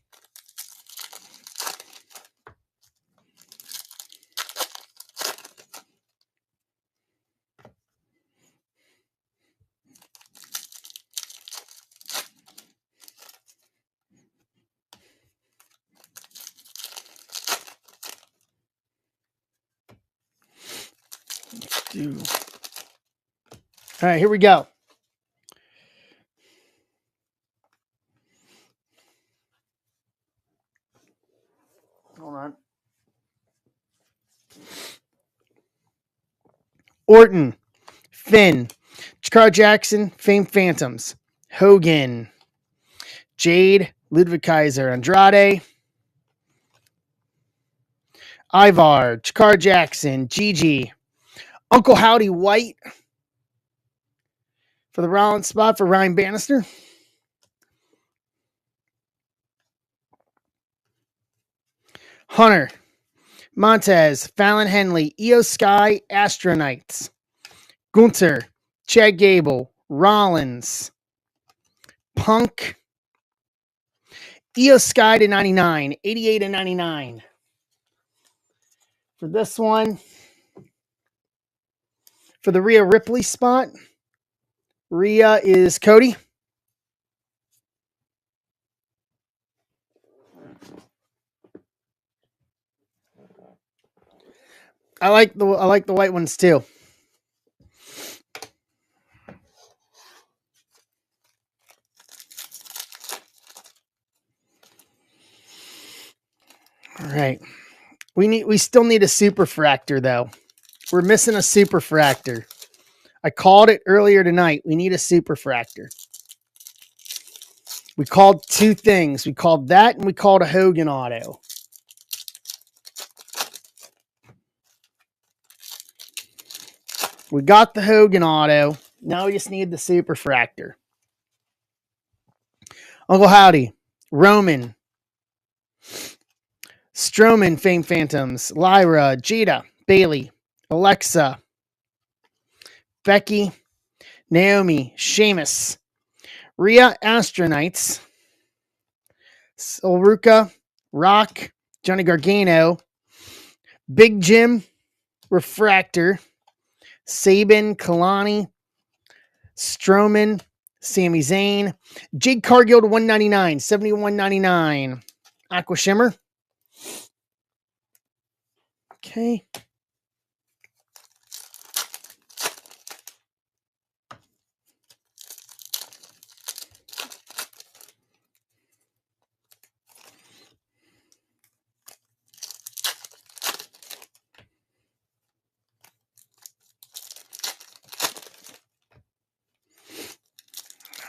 All right, here we go. Hold on. Orton, Finn, Jakar Jackson, Fame Phantoms, Hogan, Jade, Ludwig Kaiser, Andrade, Ivar, Jakar Jackson, Gigi, Uncle Howdy White for the Rollins spot for Ryan Bannister. Hunter, Montez, Fallon Henley, Io Sky, Astronauts, Gunter, Chad Gable, Rollins, Punk, Io Sky to 99, 88 to 99. For this one, for the Rhea Ripley spot, Rhea is Cody. I like the white ones too. All right. We still need a superfractor though. We're missing a superfractor. I called it earlier tonight. We need a superfractor. We called two things. We called that and we called a Hogan auto. We got the Hogan auto. Now we just need the superfractor. Uncle Howdy, Roman, Strowman, Fame Phantoms, Lyra, Jada, Bailey, Alexa, Becky, Naomi, Sheamus, Rhea, Astronauts, Ulruka, Rock, Johnny Gargano, Big Jim, Refractor, Sabin, Kalani, Strowman, Sami Zayn, Jade Cargill to 199, 71.99. Aqua Shimmer. Okay.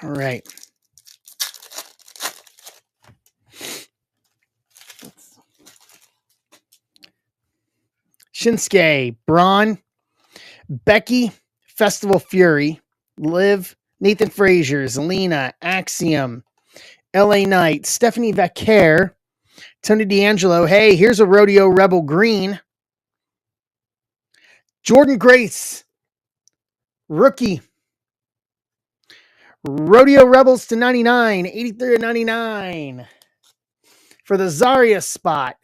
All right. Shinsuke, Braun, Becky, Festival Fury, Liv, Nathan Frazier, Zelina, Axiom, LA Knight, Stephanie Vaquer, Tony D'Angelo. Hey, here's a Rodeo Rebel Green. Jordan Grace, rookie. Rodeo Rebels to 99, 83 to 99. For the Zarya spot,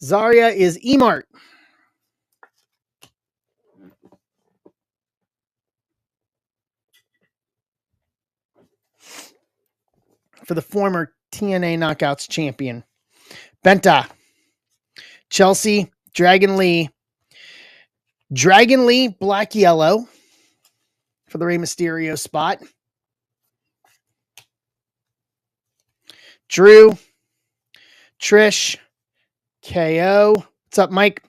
Zarya is Emart. For the former TNA Knockouts champion, Benta, Chelsea, Dragon Lee, Black Yellow for the Rey Mysterio spot. Drew, Trish, KO. What's up, Mike?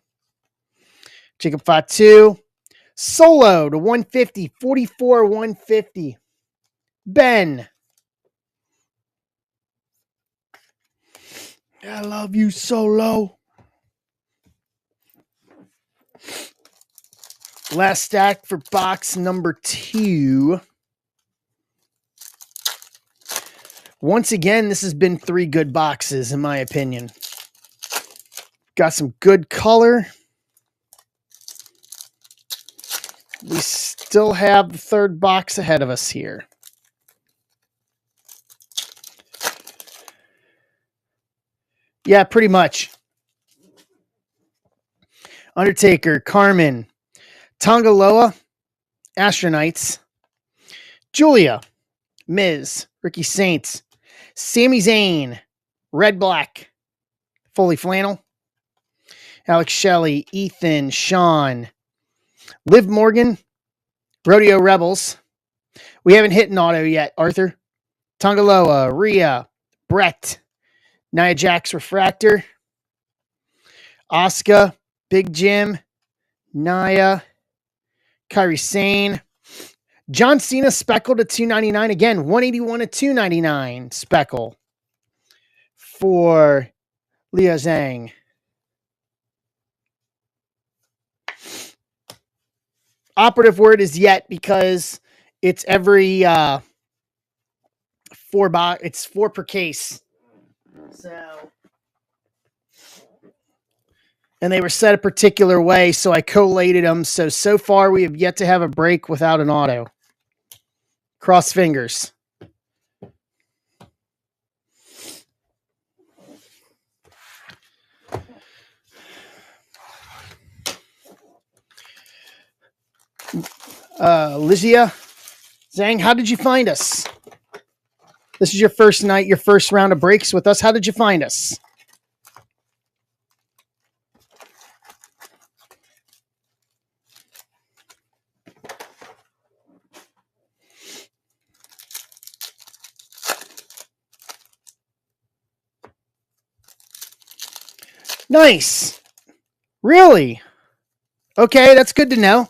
Jacob Fatu, Solo to 150, 44, 150. Ben. I love you, Solo. Last stack for box number 2. Once again, this has been 3 good boxes, in my opinion. Got some good color. We still have the 3rd box ahead of us here. Yeah, pretty much. Undertaker, Carmen, Tongaloa, Astronauts, Julia, Miz, Ricky Saints, Sami Zayn, Red Black, Foley Flannel, Alex Shelley, Ethan, Sean, Liv Morgan, Rodeo Rebels. We haven't hit an auto yet, Arthur. Tongaloa, Rhea, Brett, Nia Jax Refractor, Asuka, Big Jim, Nia, Kairi Sane, John Cena Speckle to 299 again, 181 to 299 Speckle. for Liu Zhang. Operative word is yet because it's every it's 4 per case. So, and they were set a particular way, so I collated them. So far we have yet to have a break without an auto. Cross fingers. Ligia Zhang, how did you find us? This is your first night, your first round of breaks with us. How did you find us? Nice. Really? Okay, that's good to know.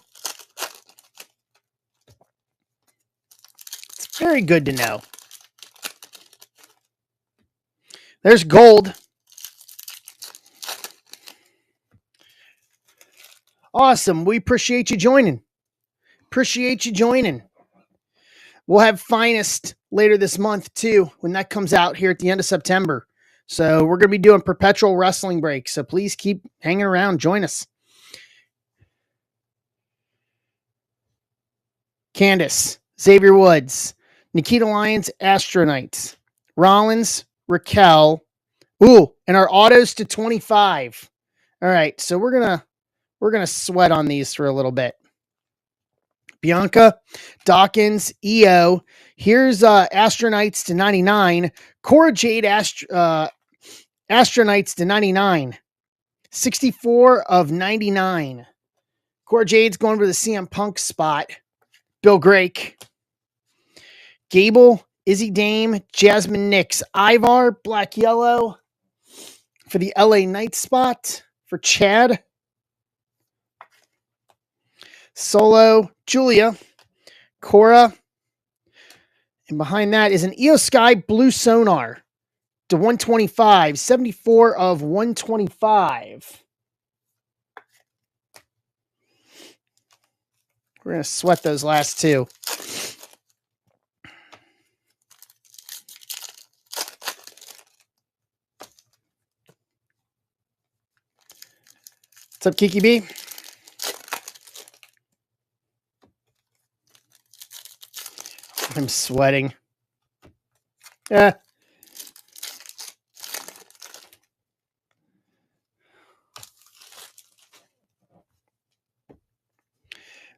It's very good to know. There's gold. Awesome. We appreciate you joining. We'll have Finest later this month, too, when that comes out here at the end of September. So we're going to be doing perpetual wrestling breaks. So please keep hanging around. Join us. Candace, Xavier Woods, Nikita Lyons, Astronauts, Rollins, Raquel. Ooh, and our autos to 25. All right, so we're gonna sweat on these for a little bit. Bianca, Dawkins, EO. Here's Astronauts to 99. Cora Jade, Astronauts to 99. 64 of 99. Cora Jade's going for the CM Punk spot. Bill Drake. Gable, Izzy Dame, Jasmine Nix, Ivar, Black Yellow for the LA Knight spot for Chad. Solo, Julia, Cora, and behind that is an Io Sky Blue Sonar to 125, 74 of 125. We're going to sweat those last two. What's up, Kiki B? I'm sweating. Yeah.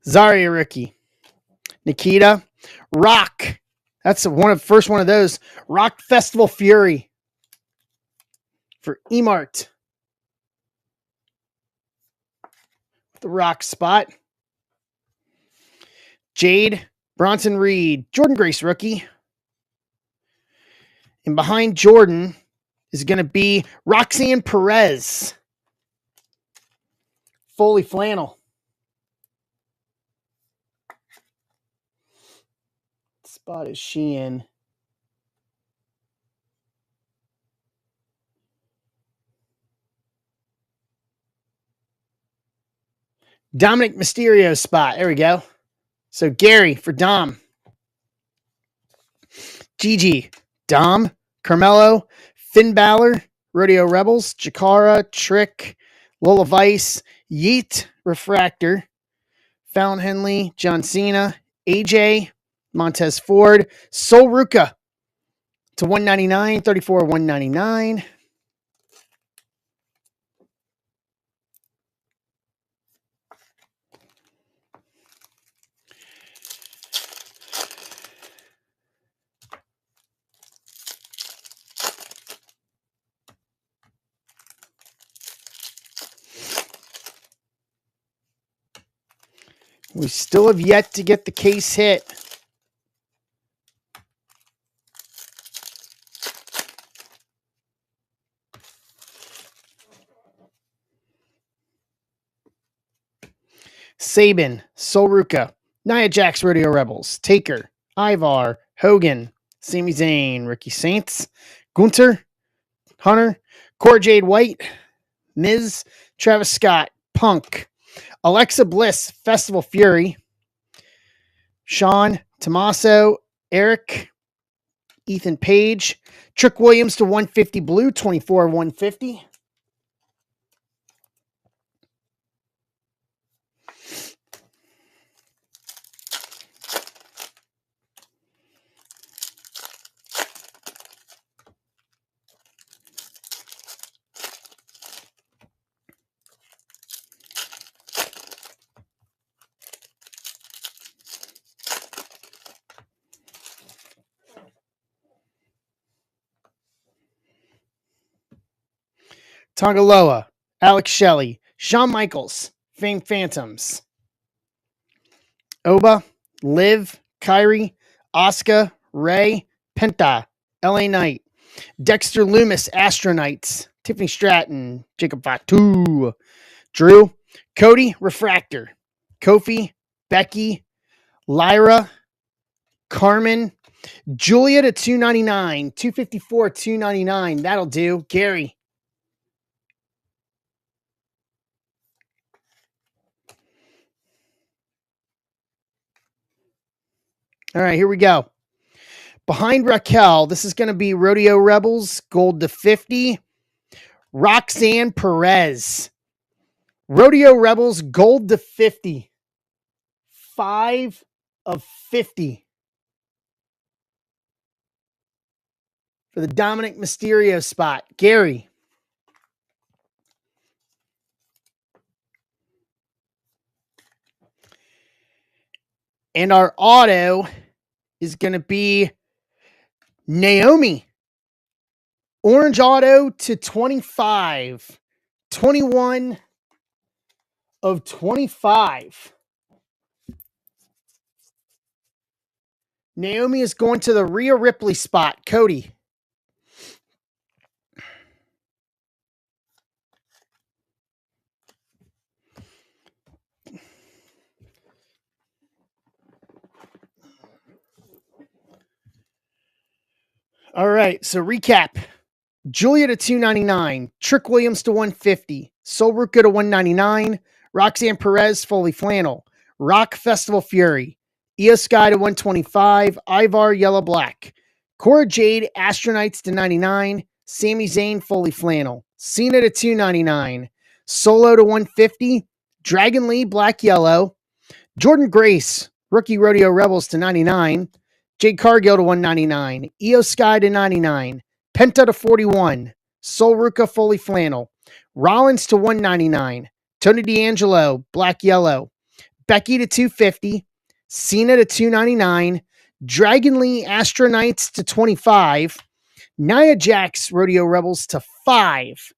Zarya rookie. Nikita. Rock. That's first one of those. Rock Festival Fury. For Emart. The Rock spot. Jade. Bronson Reed. Jordan Grace rookie. And behind Jordan is going to be Roxanne Perez. Foley flannel. What spot is she in? Dominic Mysterio spot. There we go. So Gary for Dom. Gigi, Dom, Carmelo, Finn Balor, Rodeo Rebels, Jakara, Trick, Lola Vice, Yeet, Refractor, Fallon Henley, John Cena, AJ, Montez Ford, Sol Ruka to 199, 34 199. We still have yet to get the case hit. Sabin, Sol Ruka, Nia Jax, Rodeo Rebels, Taker, Ivar, Hogan, Sami Zayn, Ricky Saints, Gunter, Hunter, Cora Jade White, Miz, Travis Scott, Punk, Alexa Bliss, Festival Fury, Sean, Tommaso, Eric, Ethan Page, Trick Williams to 150 blue, 24 of 150. Tongaloa, Alex Shelley, Shawn Michaels, Fame Phantoms, Oba, Liv, Kyrie, Asuka, Ray, Penta, LA Knight, Dexter Loomis, Astronites, Tiffany Stratton, Jacob Fatu, Drew, Cody, Refractor, Kofi, Becky, Lyra, Carmen, Julia to 299, 254, 299. That'll do. Gary. All right, here we go. Behind Raquel, this is going to be Rodeo Rebels, gold to 50. Roxanne Perez. Rodeo Rebels, gold to 50. 5 of 50. For the Dominic Mysterio spot. Gary. And our auto is going to be Naomi. Orange auto to 25. 21 of 25. Naomi is going to the Rhea Ripley spot. Cody. All right, so recap. Julia to 299, Trick Williams to 150, Sol Ruka to 199, Roxanne Perez, Foley Flannel, Rock Festival Fury, Io Sky to 125, Ivar Yellow Black, Cora Jade, Astronites to 99, Sami Zayn, Foley Flannel, Cena to 299, Solo to 150, Dragon Lee, Black Yellow, Jordan Grace, Rookie Rodeo Rebels to 99, Jade Cargill to 199, Io Sky to 99, Penta to 41, Sol Ruka Foley Flannel, Rollins to 199, Tony D'Angelo, Black Yellow, Becky to 250, Cena to 299, Dragon Lee Astronites to 25, Nia Jax Rodeo Rebels to 5,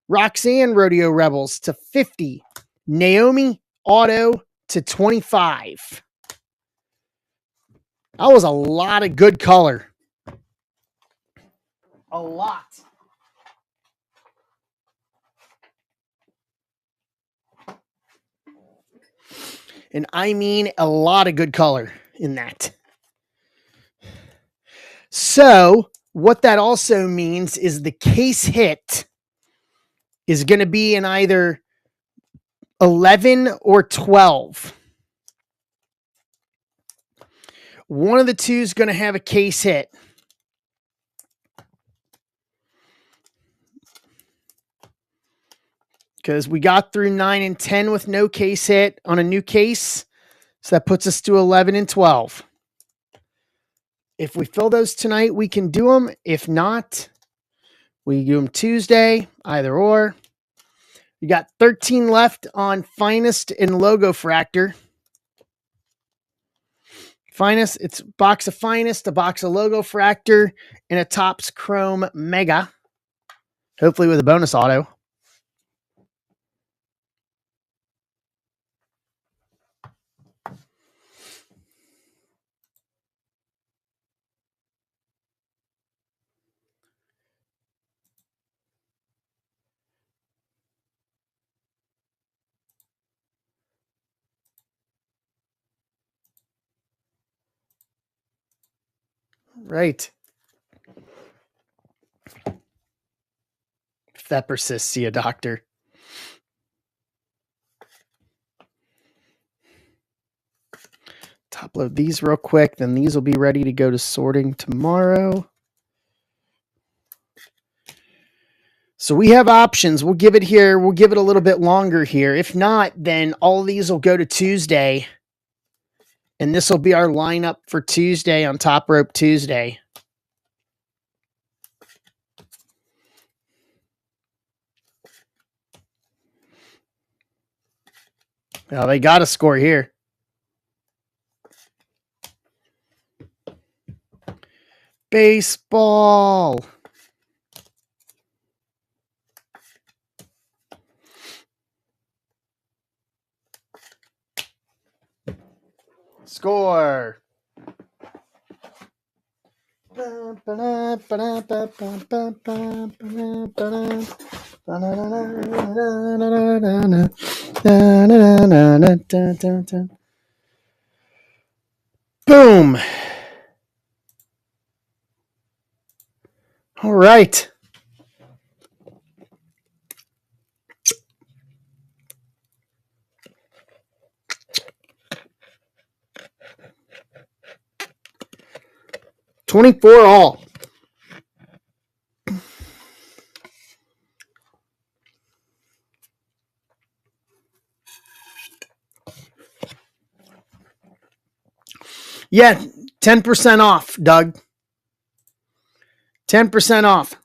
Roxanne Rodeo Rebels to 50, Naomi Auto to 25. That was a lot of good color. A lot. And I mean a lot of good color in that. So, what that also means is the case hit is going to be in either 11 or 12. One of the two is going to have a case hit. Because we got through 9 and 10 with no case hit on a new case. So that puts us to 11 and 12. If we fill those tonight, we can do them. If not, we do them Tuesday, either or. We got 13 left on Finest and Logo Fractor. Finest, it's a box of Finest, a box of Logo Fractor, and a Topps Chrome Mega. Hopefully with a bonus auto. Right. Thepersis, see a doctor. Top load these real quick, then these will be ready to go to sorting tomorrow. So we have options. We'll give it here. We'll give it a little bit longer here. If not, then all of these will go to Tuesday. And this will be our lineup for Tuesday on Top Rope Tuesday. Well, they got a score here. Baseball. Score. Boom. All right. $24 all. Yeah, 10% off, Doug. 10% off.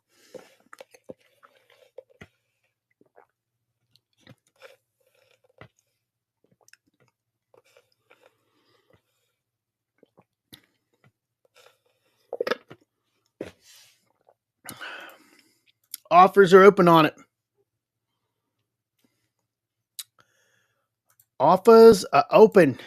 Offers are open on it. Offers are open.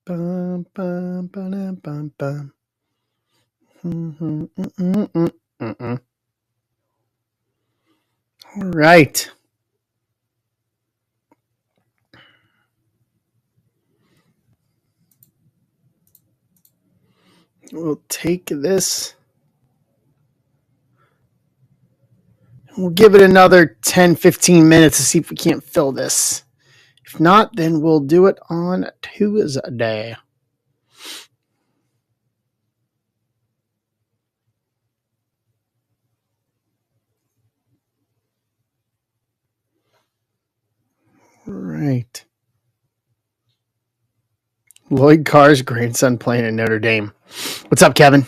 Bum, bum, ba-dum, bum, bum. All right. We'll take this. We'll give it another 10, 15 minutes to see if we can't fill this. If not, then we'll do it on Tuesday. All right. Lloyd Carr's grandson playing at Notre Dame. What's up, Kevin?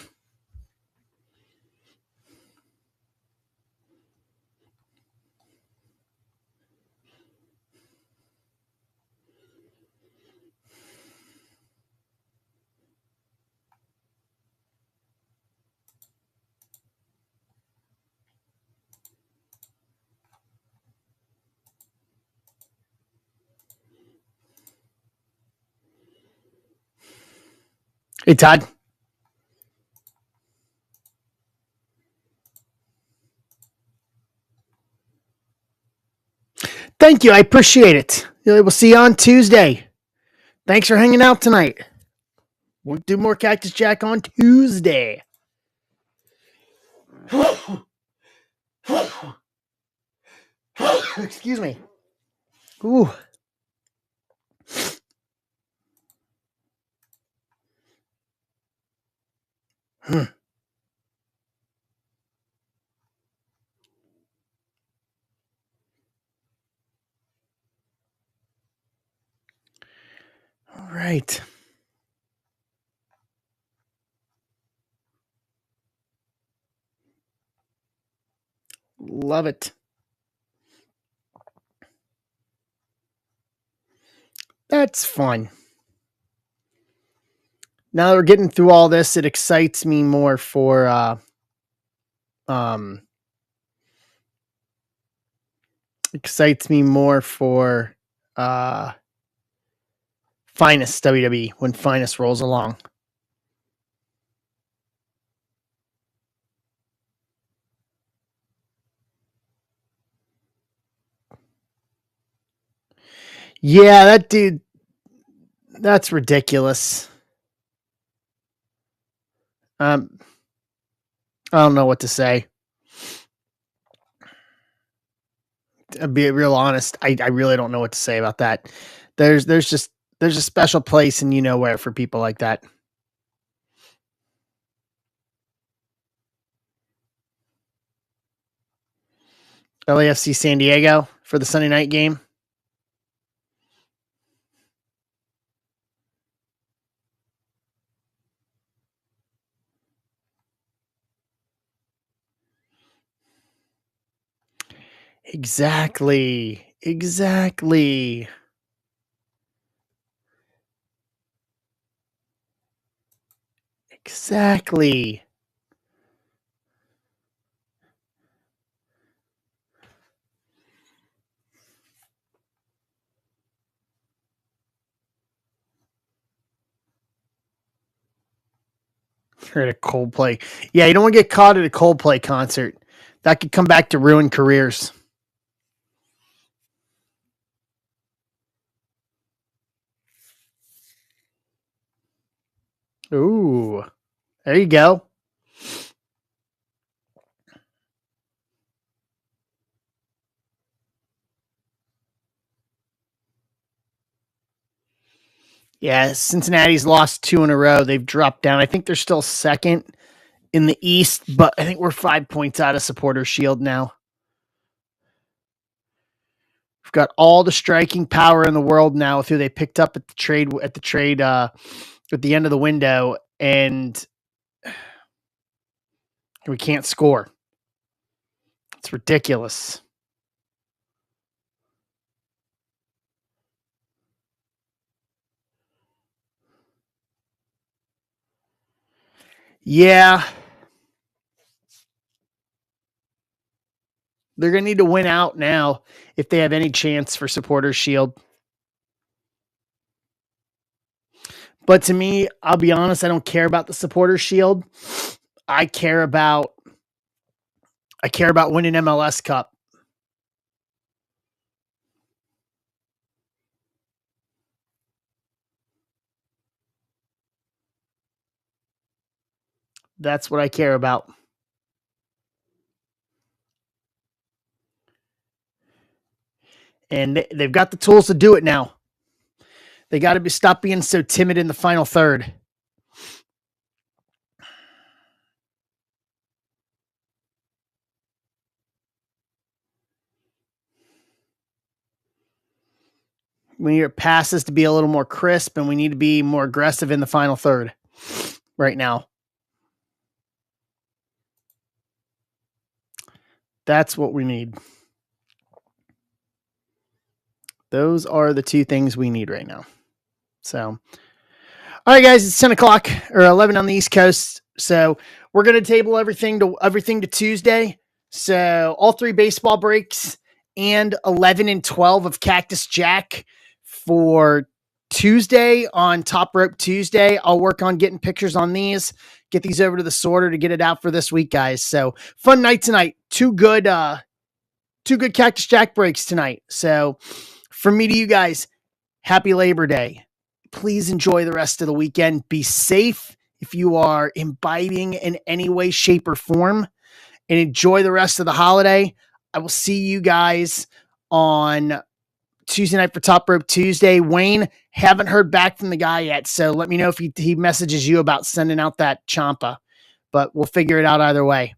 Hey, Todd. Thank you. I appreciate it. We'll see you on Tuesday. Thanks for hanging out tonight. We'll do more Cactus Jack on Tuesday. Excuse me. Ooh. All right. Love it. That's fun. Now that we're getting through all this, it excites me more for Finest WWE when Finest rolls along. Yeah, that dude, that's ridiculous. Um, I don't know what to say. To be real honest, I really don't know what to say about that. There's just there's a special place and you know where for people like that. LAFC San Diego for the Sunday night game. Exactly. Exactly. Exactly. You're at a Coldplay. Yeah, you don't want to get caught at a Coldplay concert. That could come back to ruin careers. Ooh, there you go. Yeah, Cincinnati's lost two in a row. They've dropped down. I think they're still second in the East, but I think we're 5 points out of Supporter Shield now. We've got all the striking power in the world now with who they picked up at the end of the window, and we can't score. It's ridiculous. Yeah, they're going to need to win out now if they have any chance for Supporter Shield. But to me, I'll be honest, I don't care about the Supporter Shield. I care about winning MLS Cup. That's what I care about. And they've got the tools to do it now. They got to stop being so timid in the final third. We need our passes to be a little more crisp, and we need to be more aggressive in the final third right now. That's what we need. Those are the two things we need right now. So, all right, guys, it's 10 o'clock or 11 on the East Coast. So we're going to table everything to Tuesday. So all three baseball breaks and 11 and 12 of Cactus Jack for Tuesday on Top Rope Tuesday. I'll work on getting pictures on these, get these over to the sorter to get it out for this week, guys. So fun night tonight. Two good Cactus Jack breaks tonight. So from me to you guys, happy Labor Day. Please enjoy the rest of the weekend. Be safe if you are imbibing in any way, shape, or form, and enjoy the rest of the holiday. I will see you guys on Tuesday night for Top Rope Tuesday. Wayne, haven't heard back from the guy yet, so let me know if he messages you about sending out that Champa, but we'll figure it out either way.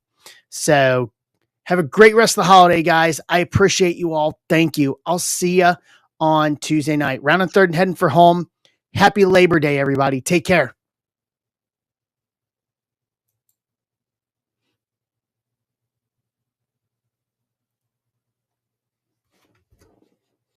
So have a great rest of the holiday, guys. I appreciate you all. Thank you. I'll see you on Tuesday night. Round and third and heading for home. Happy Labor Day, everybody. Take care.